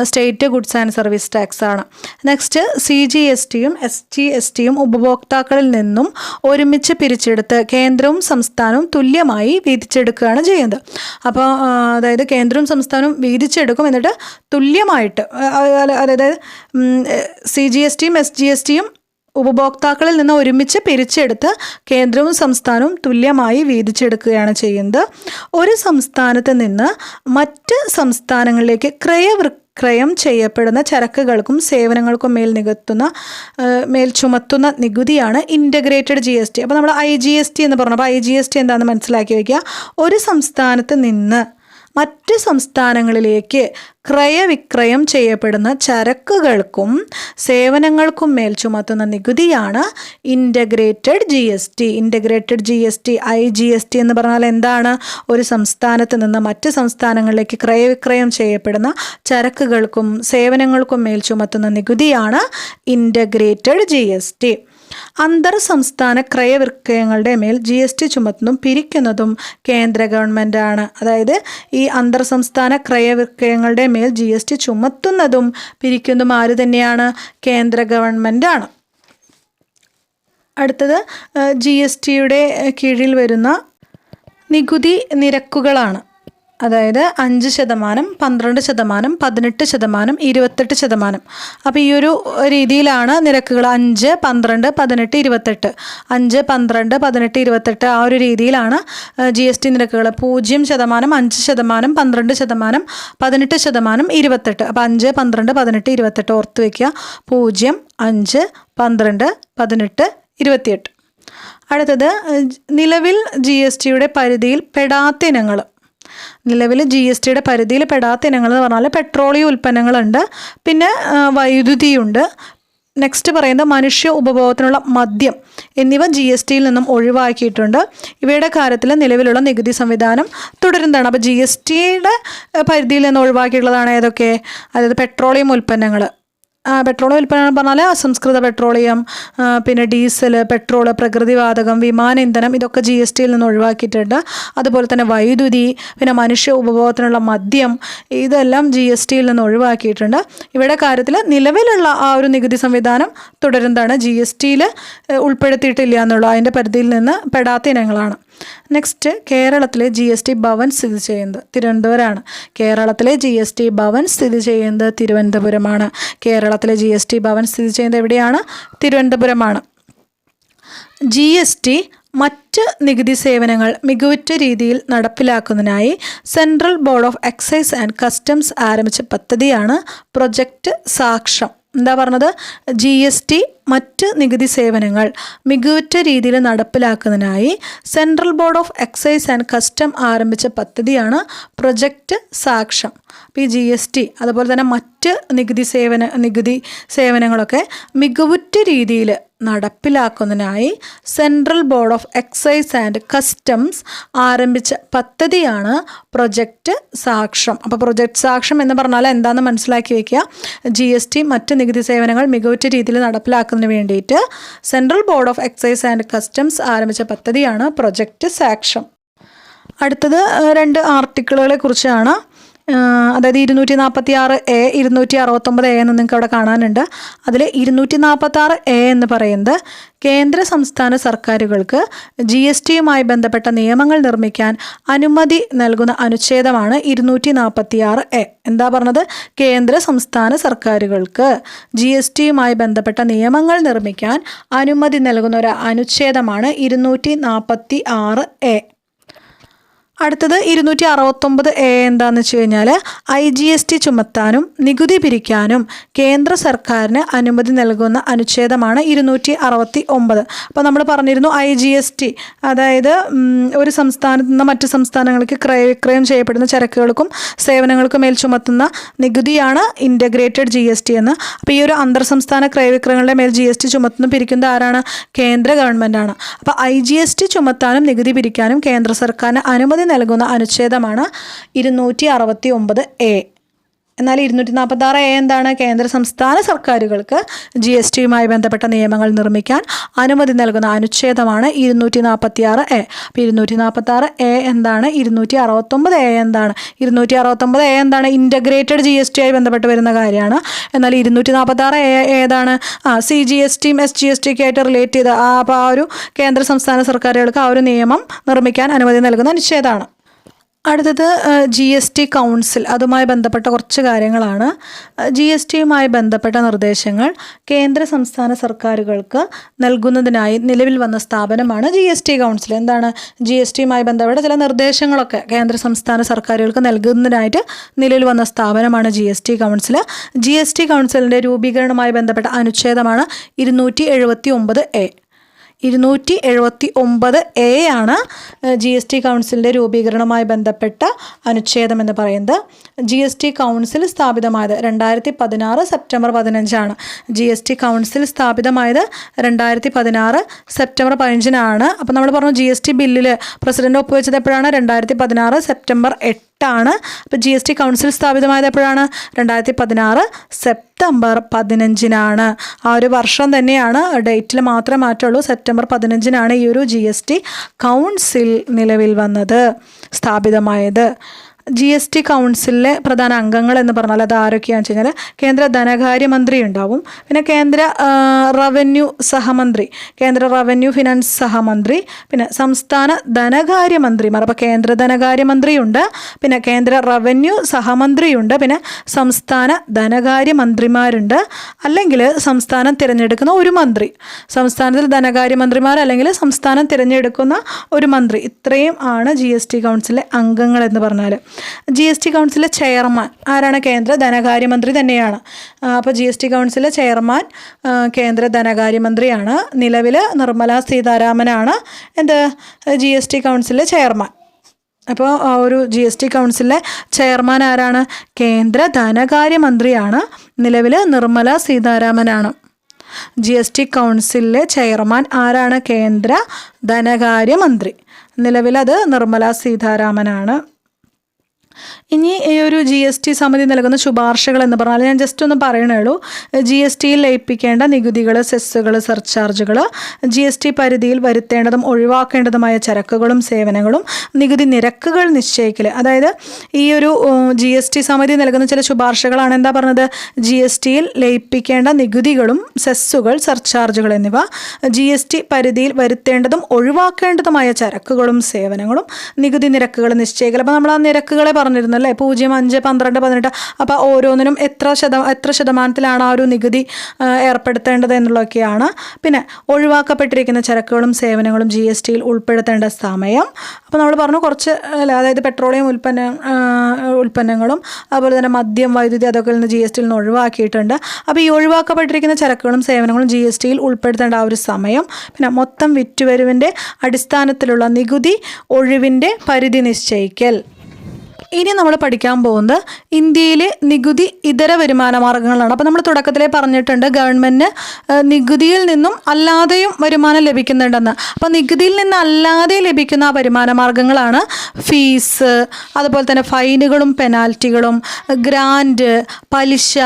state goods and service tax ആണ്. നെക്സ്റ്റ് സി ജി എസ് ടിയും എസ് ജി എസ് ടിയും ഉപഭോക്താക്കളിൽ നിന്നും ഒരുമിച്ച് പിരിച്ചെടുത്ത് കേന്ദ്രവും സംസ്ഥാനവും തുല്യമായി വീതിച്ചെടുക്കുകയാണ് ചെയ്യുന്നത്. അപ്പോൾ അതായത് കേന്ദ്രവും സംസ്ഥാനവും വീതിച്ചെടുക്കും, എന്നിട്ട് തുല്യമായിട്ട്, അതായത് സി ജി എസ് ടിയും എസ് ജി എസ് ടിയും ഉപഭോക്താക്കളിൽ നിന്ന് ഒരുമിച്ച് പിരിച്ചെടുത്ത് കേന്ദ്രവും സംസ്ഥാനവും തുല്യമായി വീതിച്ചെടുക്കുകയാണ് ചെയ്യുന്നത്. ഒരു സംസ്ഥാനത്ത് നിന്ന് മറ്റ് സംസ്ഥാനങ്ങളിലേക്ക് ക്രയം ചെയ്യപ്പെടുന്ന ചരക്കുകൾക്കും സേവനങ്ങൾക്കും മേൽ ചുമത്തുന്ന നികുതിയാണ് ഇൻ്റഗ്രേറ്റഡ് ജി എസ് ടി. അപ്പോൾ നമ്മൾ ഐ ജി എസ് ടി എന്ന് പറഞ്ഞു. അപ്പോൾ ഐ ജി എസ് ടി എന്താണെന്ന് മനസ്സിലാക്കി വയ്ക്കുക. ഒരു സംസ്ഥാനത്ത് നിന്ന് മറ്റ് സംസ്ഥാനങ്ങളിലേക്ക് ക്രയവിക്രയം ചെയ്യപ്പെടുന്ന ചരക്കുകൾക്കും സേവനങ്ങൾക്കും മേൽ ചുമത്തുന്ന നികുതിയാണ് integrated G S T. Integrated G S T, I G S T എന്ന് പറഞ്ഞാൽ എന്താണ്? ഒരു സംസ്ഥാനത്ത് നിന്ന് മറ്റ് സംസ്ഥാനങ്ങളിലേക്ക് ക്രയവിക്രയം ചെയ്യപ്പെടുന്ന ചരക്കുകൾക്കും സേവനങ്ങൾക്കും മേൽ ചുമത്തുന്ന നികുതിയാണ് ഇൻ്റഗ്രേറ്റഡ് ജി എസ് ടി. അന്തർ സംസ്ഥാന ക്രയവിക്രയങ്ങളുടെ മേൽ ജി എസ് ടി ചുമത്തുന്നതും പിരിക്കുന്നതും കേന്ദ്ര ഗവൺമെൻറ്റാണ്. അതായത് ഈ അന്തർ സംസ്ഥാന ക്രയവിക്രയങ്ങളുടെ മേൽ ജി എസ് ടി ചുമത്തുന്നതും പിരിക്കുന്നതും ആര് തന്നെയാണ്? കേന്ദ്ര ഗവൺമെൻറ്റാണ്. അടുത്തത് ജി എസ് ടിയുടെ കീഴിൽ വരുന്ന നികുതി നിരക്കുകളാണ്. അതായത് 5%, 12%, 18%, 28%. അപ്പോൾ ഈ ഒരു രീതിയിലാണ് നിരക്കുകൾ. 5, 12, 18, 28. 5, 12, 18, 28 ആ ഒരു രീതിയിലാണ് ജി എസ് ടി നിരക്കുകൾ. 0%, 5%, 12%, 18%, 28. അപ്പോൾ 5, 12, 18, 28 ഓർത്ത് വയ്ക്കുക. 0, 5, 12, 18, 28. അടുത്തത് നിലവിൽ ജി എസ് ടിയുടെ പരിധിയിൽ പെടാത്ത ഇനങ്ങൾ. നിലവിൽ ജി എസ് ടിയുടെ പരിധിയിൽ പെടാത്ത ഇനങ്ങൾ എന്ന് പറഞ്ഞാൽ പെട്രോളിയം ഉൽപ്പന്നങ്ങളുണ്ട്, പിന്നെ വൈദ്യുതിയുണ്ട്. നെക്സ്റ്റ് പറയുന്നത് മനുഷ്യ ഉപഭോഗത്തിനുള്ള മദ്യം എന്നിവ ജി എസ് ടിയിൽ നിന്നും ഒഴിവാക്കിയിട്ടുണ്ട്. ഇവയുടെ കാര്യത്തിൽ നിലവിലുള്ള നികുതി സംവിധാനം തുടരുന്നതാണ്. അപ്പോൾ ജി എസ് ടിയുടെ പരിധിയിൽ നിന്ന് ഒഴിവാക്കിയിട്ടുള്ളതാണ് ഏതൊക്കെ? അതായത് പെട്രോളിയം ഉൽപ്പന്നങ്ങൾ. പെട്രോളിയം ഉൽപ്പന്നങ്ങൾ പറഞ്ഞാൽ അസംസ്കൃത പെട്രോളിയം, പിന്നെ ഡീസൽ, പെട്രോൾ, പ്രകൃതിവാതകം, വിമാന ഇന്ധനം, ഇതൊക്കെ ജി എസ് ടിയിൽ നിന്ന് ഒഴിവാക്കിയിട്ടുണ്ട്. അതുപോലെ തന്നെ വൈദ്യുതി, പിന്നെ മനുഷ്യ ഉപഭോഗത്തിനുള്ള മദ്യം, ഇതെല്ലാം ജി എസ് ടിയിൽ നിന്ന് ഒഴിവാക്കിയിട്ടുണ്ട്. ഇവിടെ കാര്യത്തിൽ നിലവിലുള്ള ആ ഒരു നികുതി സംവിധാനം തുടരുന്നതാണ്. ജി എസ് ടിയിൽ ഉൾപ്പെടുത്തിയിട്ടില്ല എന്നുള്ള അതിൻ്റെ പരിധിയിൽ നിന്ന് പെടാത്ത ഇനങ്ങളാണ്. നെക്സ്റ്റ് കേരളത്തിലെ ജി എസ് ടി ഭവൻ സ്ഥിതി ചെയ്യുന്നത് തിരുവനന്തപുരമാണ്. കേരളത്തിലെ ജി എസ് ടി ഭവൻ സ്ഥിതി ചെയ്യുന്നത് തിരുവനന്തപുരമാണ്. കേരളത്തിലെ ജി എസ് ടി ഭവൻ സ്ഥിതി ചെയ്യുന്നത് എവിടെയാണ്? തിരുവനന്തപുരമാണ്. ജി എസ് ടി മറ്റ് നികുതി സേവനങ്ങൾ മികവുറ്റ രീതിയിൽ നടപ്പിലാക്കുന്നതിനായി central board of excise and customs ആരംഭിച്ച പദ്ധതിയാണ് പ്രൊജക്റ്റ് സാക്ഷം. എന്താ പറഞ്ഞത്? ജി എസ് ടി മറ്റ് നികുതി സേവനങ്ങൾ മികവുറ്റ രീതിയിൽ നടപ്പിലാക്കുന്നതിനായി central board of excise and custom ആരംഭിച്ച പദ്ധതിയാണ് പ്രൊജക്റ്റ് സാക്ഷം. അപ്പോൾ ഈ ജി എസ് ടി അതുപോലെ തന്നെ മറ്റ് നികുതി സേവനങ്ങളൊക്കെ മികവുറ്റ രീതിയിൽ നടപ്പിലാക്കുന്നതിനായി central board of excise and customs ആരംഭിച്ച പദ്ധതിയാണ് പ്രൊജക്റ്റ് സാക്ഷം. അപ്പോൾ പ്രൊജക്റ്റ് സാക്ഷം എന്ന് പറഞ്ഞാൽ എന്താണെന്ന് മനസ്സിലാക്കി വയ്ക്കുക. ജി എസ് ടി മറ്റ് നികുതി സേവനങ്ങൾ മികവുറ്റ രീതിയിൽ നടപ്പിലാക്കുന്നതിന് വേണ്ടിയിട്ട് central board of excise and customs ആരംഭിച്ച പദ്ധതിയാണ് പ്രൊജക്റ്റ് സാക്ഷം. അടുത്തത് 2 ആർട്ടിക്കിളുകളെ കുറിച്ചാണ്. അതായത് 246A 269A എന്ന് നിങ്ങൾക്ക് അവിടെ കാണാനുണ്ട്. അതിൽ 246A എന്ന് പറയുന്നത് കേന്ദ്ര സംസ്ഥാന സർക്കാരുകൾക്ക് GSTയുമായി ബന്ധപ്പെട്ട നിയമങ്ങൾ നിർമ്മിക്കാൻ അനുമതി നൽകുന്ന അനുച്ഛേദമാണ് 246A. എന്താ പറഞ്ഞത്? കേന്ദ്ര സംസ്ഥാന സർക്കാരുകൾക്ക് GSTയുമായി ബന്ധപ്പെട്ട നിയമങ്ങൾ നിർമ്മിക്കാൻ അനുമതി നൽകുന്ന ഒരു അനുച്ഛേദമാണ് 246A. അടുത്തത് 269A എന്താണെന്ന് വെച്ച് കഴിഞ്ഞാൽ IGST ചുമത്താനും നികുതി പിരിക്കാനും കേന്ദ്ര സർക്കാരിന് അനുമതി നൽകുന്ന അനുച്ഛേദമാണ് 269. അപ്പോൾ നമ്മൾ പറഞ്ഞിരുന്നു IGST, അതായത് ഒരു സംസ്ഥാനത്ത് നിന്ന് മറ്റ് സംസ്ഥാനങ്ങൾക്ക് ക്രയവിക്രയം ചെയ്യപ്പെടുന്ന ചരക്കുകൾക്കും സേവനങ്ങൾക്കും മേൽ ചുമത്തുന്ന നികുതിയാണ് ഇൻ്റഗ്രേറ്റഡ് GST എന്ന്. അപ്പോൾ ഈ ഒരു അന്തർ സംസ്ഥാന ക്രയവിക്രയങ്ങളുടെ മേൽ GST ചുമത്തുന്നു പിരിക്കുന്നത് ആരാണ്? കേന്ദ്ര ഗവൺമെൻറ്റാണ്. അപ്പോൾ IGST ചുമത്താനും നികുതി പിരിക്കാനും കേന്ദ്ര സർക്കാരിന് അനുമതി നൽകുന്ന അനുച്ഛേദമാണ് 269A. എന്നാൽ 246A എന്താണ്? കേന്ദ്ര സംസ്ഥാന സർക്കാരുകൾക്ക് GSTയുമായി ബന്ധപ്പെട്ട നിയമങ്ങൾ നിർമ്മിക്കാൻ അനുമതി നൽകുന്ന അനുച്ഛേദമാണ് 246A. അപ്പോൾ 246A എന്താണ്? 269A എന്താണ്? 269A എന്താണ്? ഇൻ്റഗ്രേറ്റഡ് GSTയുമായി ബന്ധപ്പെട്ട് വരുന്ന കാര്യമാണ്. എന്നാൽ 246A ഏതാണ്? CGSTയും SGSTയൊക്കെ ആയിട്ട് റിലേറ്റ് ചെയ്ത അപ്പോൾ ആ ഒരു കേന്ദ്ര സംസ്ഥാന സർക്കാരുകൾക്ക് ആ ഒരു നിയമം നിർമ്മിക്കാൻ അനുമതി നൽകുന്ന അനുച്ഛേദമാണ്. അടുത്തത് GST കൗൺസിൽ, അതുമായി ബന്ധപ്പെട്ട കുറച്ച് കാര്യങ്ങളാണ്. GSTയുമായി ബന്ധപ്പെട്ട നിർദ്ദേശങ്ങൾ കേന്ദ്ര സംസ്ഥാന സർക്കാരുകൾക്ക് നൽകുന്നതിനായി നിലവിൽ വന്ന സ്ഥാപനമാണ് GST കൗൺസിൽ. എന്താണ്? GSTയുമായി ബന്ധപ്പെട്ട ചില നിർദ്ദേശങ്ങളൊക്കെ കേന്ദ്ര സംസ്ഥാന സർക്കാരുകൾക്ക് നൽകുന്നതിനായിട്ട് നിലവിൽ വന്ന സ്ഥാപനമാണ് GST കൗൺസിൽ. GST കൗൺസിലിൻ്റെ രൂപീകരണവുമായി ബന്ധപ്പെട്ട അനുച്ഛേദമാണ് 279A. 279A ആണ് GST കൗൺസിലിൻ്റെ രൂപീകരണവുമായി ബന്ധപ്പെട്ട അനുച്ഛേദം എന്ന് പറയുന്നത്. GST കൗൺസിൽ സ്ഥാപിതമായത് 2016 സെപ്റ്റംബർ 15 GST കൗൺസിൽ സ്ഥാപിതമായത് 2016 സെപ്റ്റംബർ 15 അപ്പോൾ നമ്മൾ പറഞ്ഞു GST ബില്ലിൽ പ്രസിഡന്റ് ഒപ്പുവെച്ചത് എപ്പോഴാണ്? 2016 സെപ്റ്റംബർ 8. അപ്പോൾ GST കൗൺസിൽ സ്ഥാപിതമായത് എപ്പോഴാണ്? 2016 സെപ്റ്റംബർ 15. ആ ഒരു വർഷം തന്നെയാണ്, ഡേറ്റിൽ മാത്രമേ മാറ്റമുള്ളൂ. സെപ്റ്റംബർ 15 ഈ ഒരു GST കൗൺസിൽ നിലവിൽ വന്നത്, സ്ഥാപിതമായത്. GST കൗൺസിലിലെ പ്രധാന അംഗങ്ങൾ എന്ന് പറഞ്ഞാൽ അത് ആരൊക്കെയാണെന്ന് വെച്ച് കഴിഞ്ഞാൽ കേന്ദ്ര ധനകാര്യമന്ത്രി ഉണ്ടാവും, പിന്നെ കേന്ദ്ര റവന്യൂ സഹമന്ത്രി, കേന്ദ്ര റവന്യൂ ഫിനാൻസ് സഹമന്ത്രി, പിന്നെ സംസ്ഥാന ധനകാര്യമന്ത്രിമാർ. അപ്പോൾ കേന്ദ്ര ധനകാര്യമന്ത്രിയുണ്ട്, പിന്നെ കേന്ദ്ര റവന്യൂ സഹമന്ത്രിയുണ്ട്, പിന്നെ സംസ്ഥാന ധനകാര്യമന്ത്രിമാരുണ്ട്, അല്ലെങ്കിൽ സംസ്ഥാനം തിരഞ്ഞെടുക്കുന്ന ഒരു മന്ത്രി. സംസ്ഥാനത്തിൽ ധനകാര്യമന്ത്രിമാർ അല്ലെങ്കിൽ സംസ്ഥാനം തിരഞ്ഞെടുക്കുന്ന ഒരു മന്ത്രി. ഇത്രയും ആണ് GST കൗൺസിലിലെ അംഗങ്ങൾ എന്ന് പറഞ്ഞാൽ. GST കൗൺസിലിലെ ചെയർമാൻ ആരാണ്? കേന്ദ്ര ധനകാര്യമന്ത്രി തന്നെയാണ്. അപ്പോൾ GST കൗൺസിലിലെ ചെയർമാൻ കേന്ദ്ര ധനകാര്യമന്ത്രിയാണ്. നിലവിൽ നിർമ്മല സീതാരാമനാണ് GST കൗൺസിലിലെ ചെയർമാൻ. അപ്പോൾ ഒരു GST കൗൺസിലിലെ ചെയർമാൻ ആരാണ്? കേന്ദ്ര ധനകാര്യമന്ത്രിയാണ്. നിലവിൽ നിർമ്മല സീതാരാമനാണ്. GST കൗൺസിലിലെ ചെയർമാൻ ആരാണ്? കേന്ദ്ര ധനകാര്യമന്ത്രി. നിലവിലത് നിർമ്മല സീതാരാമനാണ്. ഇനി ഈ ഒരു GST സമിതി നൽകുന്ന ശുപാർശകൾ എന്ന് പറഞ്ഞാൽ ഞാൻ ജസ്റ്റ് ഒന്ന് പറയണേ ഉള്ളൂ. GSTയിൽ ലയിപ്പിക്കേണ്ട നികുതികൾ, സെസ്സുകൾ, സർചാർജുകൾ, GST പരിധിയിൽ വരുത്തേണ്ടതും ഒഴിവാക്കേണ്ടതുമായ ചരക്കുകളും സേവനങ്ങളും, നികുതി നിരക്കുകൾ നിശ്ചയിക്കൽ. അതായത് ഈ ഒരു GST സമിതി നൽകുന്ന ചില ശുപാർശകളാണ്. എന്താ പറഞ്ഞത്? GSTയിൽ ലയിപ്പിക്കേണ്ട നികുതികളും സെസ്സുകൾ, സർചാർജുകൾ എന്നിവ, GST പരിധിയിൽ വരുത്തേണ്ടതും ഒഴിവാക്കേണ്ടതുമായ ചരക്കുകളും സേവനങ്ങളും, നികുതി നിരക്കുകൾ നിശ്ചയിക്കൽ. അപ്പോൾ നമ്മൾ ആ നിരക്കുകളെ പറഞ്ഞിരുന്നല്ലേ, 0, 5, 12, 18. അപ്പോൾ ഓരോന്നിനും എത്ര ശതമാനത്തിലാണ് ആ ഒരു നികുതി ഏർപ്പെടുത്തേണ്ടത് എന്നുള്ളതൊക്കെയാണ്. പിന്നെ ഒഴിവാക്കപ്പെട്ടിരിക്കുന്ന ചരക്കുകളും സേവനങ്ങളും GSTയിൽ ഉൾപ്പെടുത്തേണ്ട സമയം. അപ്പോൾ നമ്മൾ പറഞ്ഞു കുറച്ച്, അതായത് പെട്രോളിയം ഉൽപ്പന്നങ്ങളും അതുപോലെ തന്നെ മദ്യം, വൈദ്യുതി അതൊക്കെ GSTയിൽ നിന്ന് ഒഴിവാക്കിയിട്ടുണ്ട്. അപ്പോൾ ഈ ഒഴിവാക്കപ്പെട്ടിരിക്കുന്ന ചരക്കുകളും സേവനങ്ങളും GSTയിൽ ഉൾപ്പെടുത്തേണ്ട ആ ഒരു സമയം. പിന്നെ മൊത്തം വിറ്റുവരവിൻ്റെ അടിസ്ഥാനത്തിലുള്ള നികുതി ഒഴിവിൻ്റെ പരിധി നിശ്ചയിക്കൽ. ഇനി നമ്മൾ പഠിക്കാൻ പോകുന്നത് ഇന്ത്യയിലെ നികുതി ഇതര വരുമാന മാർഗ്ഗങ്ങളാണ്. അപ്പോൾ നമ്മൾ തുടക്കത്തിലേ പറഞ്ഞിട്ടുണ്ട് ഗവൺമെൻറ്റിന് നികുതിയിൽ നിന്നും അല്ലാതെയും വരുമാനം ലഭിക്കുന്നുണ്ടെന്ന്. അപ്പോൾ നികുതിയിൽ നിന്ന് അല്ലാതെ ലഭിക്കുന്ന ആ വരുമാന മാർഗ്ഗങ്ങളാണ് ഫീസ്, അതുപോലെ തന്നെ ഫൈനുകളും പെനാൽറ്റികളും, ഗ്രാൻഡ്, പലിശ,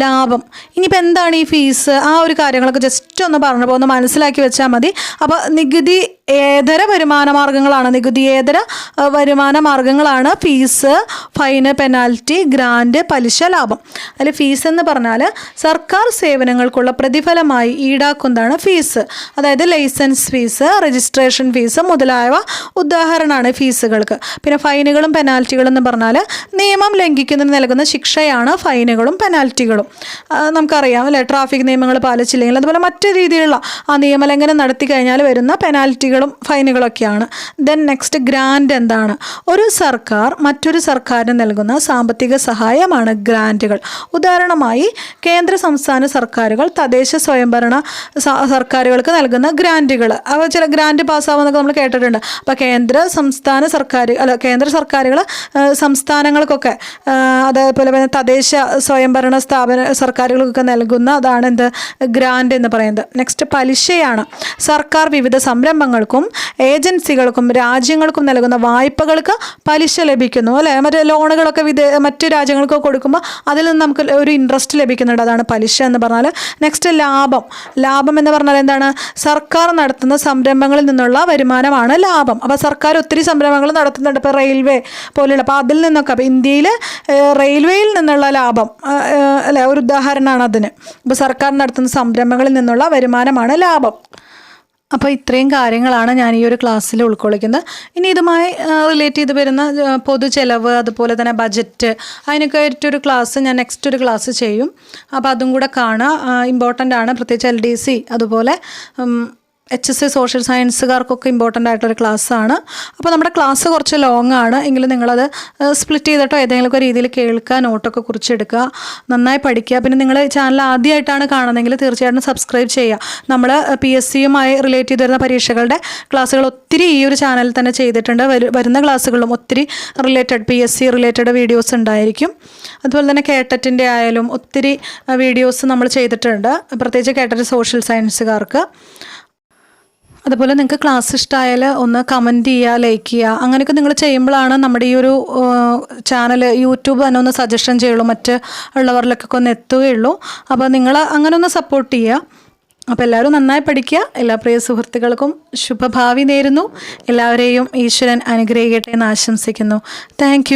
ലാഭം. ഇനിയിപ്പോൾ എന്താണ് ഈ ഫീസ്? ആ ഒരു കാര്യങ്ങളൊക്കെ ജസ്റ്റ് ഒന്ന് പറഞ്ഞപ്പോൾ ഒന്ന് മനസ്സിലാക്കി വെച്ചാൽ മതി. അപ്പോൾ നികുതി ഏതര വരുമാന മാർഗ്ഗങ്ങളാണ് fees, fees, fine, penalty, grant, പലിശ, ലാഭം. അതിൽ ഫീസ് എന്ന് പറഞ്ഞാൽ സർക്കാർ സേവനങ്ങൾക്കുള്ള പ്രതിഫലമായി ഈടാക്കുന്നതാണ് ഫീസ്. അതായത് ലൈസൻസ് ഫീസ്, രജിസ്ട്രേഷൻ ഫീസ് മുതലായവ ഉദാഹരണമാണ് ഫീസുകൾക്ക്. പിന്നെ ഫൈനുകളും പെനാൽറ്റികളും എന്ന് പറഞ്ഞാൽ നിയമം ലംഘിക്കുന്നതിന് നൽകുന്ന ശിക്ഷയാണ് ഫൈനുകളും പെനാൽറ്റികളും. നമുക്കറിയാം അല്ലേ, ട്രാഫിക് നിയമങ്ങൾ പാലിച്ചില്ലെങ്കിൽ അതുപോലെ മറ്റു രീതിയിലുള്ള ആ നിയമലംഘനം നടത്തി കഴിഞ്ഞാൽ വരുന്ന പെനാൽറ്റികളും ഫൈനുകളൊക്കെയാണ്. ദെൻ നെക്സ്റ്റ് ഗ്രാൻഡ് എന്താണ്? ഒരു സർക്കാർ മറ്റൊരു സർക്കാരിന് നൽകുന്ന സാമ്പത്തിക സഹായമാണ് ഗ്രാൻറ്റുകൾ. ഉദാഹരണമായി കേന്ദ്ര സംസ്ഥാന സർക്കാരുകൾ തദ്ദേശ സ്വയംഭരണ സർക്കാരുകൾക്ക് നൽകുന്ന ഗ്രാൻറ്റുകൾ. അവ ചില ഗ്രാൻറ്റ് പാസ്സാവുന്നതൊക്കെ നമ്മൾ കേട്ടിട്ടുണ്ട്. അപ്പോൾ കേന്ദ്ര സർക്കാരുകൾ സംസ്ഥാനങ്ങൾക്കൊക്കെ അതേപോലെ തദ്ദേശ സ്വയംഭരണ സർക്കാരുകൾക്കൊക്കെ നൽകുന്ന അതാണ് എന്ത് ഗ്രാൻഡ് എന്ന് പറയുന്നത്. നെക്സ്റ്റ് പലിശയാണ്. സർക്കാർ വിവിധ സംരംഭങ്ങൾക്കും ഏജൻസികൾക്കും രാജ്യങ്ങൾക്കും നൽകുന്ന വായ്പകൾക്ക് പലിശ ലഭിക്കുന്നു അല്ലേ. മറ്റേ ലോണുകളൊക്കെ മറ്റ് രാജ്യങ്ങൾക്ക് കൊടുക്കുമ്പോൾ അതിൽ നിന്ന് നമുക്ക് ഒരു ഇൻട്രസ്റ്റ് ലഭിക്കുന്നുണ്ട്, അതാണ് പലിശ എന്ന് പറഞ്ഞാൽ. നെക്സ്റ്റ് ലാഭം എന്ന് പറഞ്ഞാൽ എന്താണ്? സർക്കാർ നടത്തുന്ന സംരംഭങ്ങളിൽ നിന്നുള്ള വരുമാനമാണ് ലാഭം. അപ്പോൾ സർക്കാർ ഒത്തിരി സംരംഭങ്ങൾ നടത്തുന്നുണ്ട്, ഇപ്പോൾ റെയിൽവേ പോലെയുള്ള. അപ്പോൾ അതിൽ നിന്നൊക്കെ അപ്പോൾ ഇന്ത്യയിൽ റെയിൽവേയിൽ നിന്നുള്ള ലാഭം അല്ലേ ഒരു ഉദാഹരണമാണ് അതിന്. അപ്പോൾ സർക്കാർ നടത്തുന്ന സംരംഭങ്ങളിൽ നിന്നുള്ള വരുമാനമാണ് ലാഭം. അപ്പോൾ ഇത്രയും കാര്യങ്ങളാണ് ഞാൻ ഈ ഒരു ക്ലാസ്സിൽ ഉൾക്കൊള്ളിക്കുന്നത്. ഇനി ഇതുമായി റിലേറ്റ് ചെയ്ത് വരുന്ന പൊതുചെലവ്, അതുപോലെ തന്നെ ബജറ്റ്, അതിനൊക്കെ ആയിട്ടൊരു ക്ലാസ് ഞാൻ നെക്സ്റ്റ് ഒരു ക്ലാസ് ചെയ്യും. അപ്പോൾ അതും കൂടെ കാണുക, ഇമ്പോർട്ടൻ്റ് ആണ്. പ്രത്യേകിച്ച് LDC അതുപോലെ HSC സോഷ്യൽ സയൻസുകാർക്കൊക്കെ ഇമ്പോർട്ടൻ്റ് ആയിട്ടൊരു ക്ലാസ്സാണ്. അപ്പോൾ നമ്മുടെ ക്ലാസ് കുറച്ച് ലോങ് ആണ്, എങ്കിലും നിങ്ങളത് സ്പ്ലിറ്റ് ചെയ്തിട്ടോ ഏതെങ്കിലുമൊക്കെ രീതിയിൽ കേൾക്കുക, നോട്ടൊക്കെ കുറിച്ചെടുക്കുക, നന്നായി പഠിക്കുക. പിന്നെ നിങ്ങൾ ചാനൽ ആദ്യമായിട്ടാണ് കാണുന്നതെങ്കിൽ തീർച്ചയായിട്ടും സബ്സ്ക്രൈബ് ചെയ്യുക. നമ്മൾ PSCയുമായി റിലേറ്റ് ചെയ്ത് വരുന്ന പരീക്ഷകളുടെ ക്ലാസ്സുകൾ ഒത്തിരി ഈ ഒരു ചാനലിൽ തന്നെ ചെയ്തിട്ടുണ്ട്. വരുന്ന ക്ലാസ്സുകളിലും ഒത്തിരി PSC റിലേറ്റഡ് വീഡിയോസ് ഉണ്ടായിരിക്കും. അതുപോലെ തന്നെ കേട്ടറ്റിൻ്റെ ആയാലും ഒത്തിരി വീഡിയോസ് നമ്മൾ ചെയ്തിട്ടുണ്ട്, പ്രത്യേകിച്ച് കേട്ടറ്റ് സോഷ്യൽ സയൻസുകാർക്ക്. അതുപോലെ നിങ്ങൾക്ക് ക്ലാസ് ഇഷ്ടമായാൽ ഒന്ന് കമൻറ്റ് ചെയ്യുക, ലൈക്ക് ചെയ്യുക. അങ്ങനെയൊക്കെ നിങ്ങൾ ചെയ്യുമ്പോഴാണ് നമ്മുടെ ഈ ഒരു ചാനൽ യൂട്യൂബ് തന്നെ ഒന്ന് സജഷൻ ചെയ്യുള്ളൂ, മറ്റ് ഉള്ളവരിലേക്കൊക്കെ ഒന്ന് എത്തുകയുള്ളൂ. അപ്പോൾ നിങ്ങൾ അങ്ങനെ ഒന്ന് സപ്പോർട്ട് ചെയ്യുക. അപ്പോൾ എല്ലാവരും നന്നായി പഠിക്കുക. എല്ലാ പ്രിയ സുഹൃത്തുക്കൾക്കും ശുഭഭാവി നേരുന്നു. എല്ലാവരെയും ഈശ്വരൻ അനുഗ്രഹിക്കട്ടെ എന്ന് ആശംസിക്കുന്നു. താങ്ക്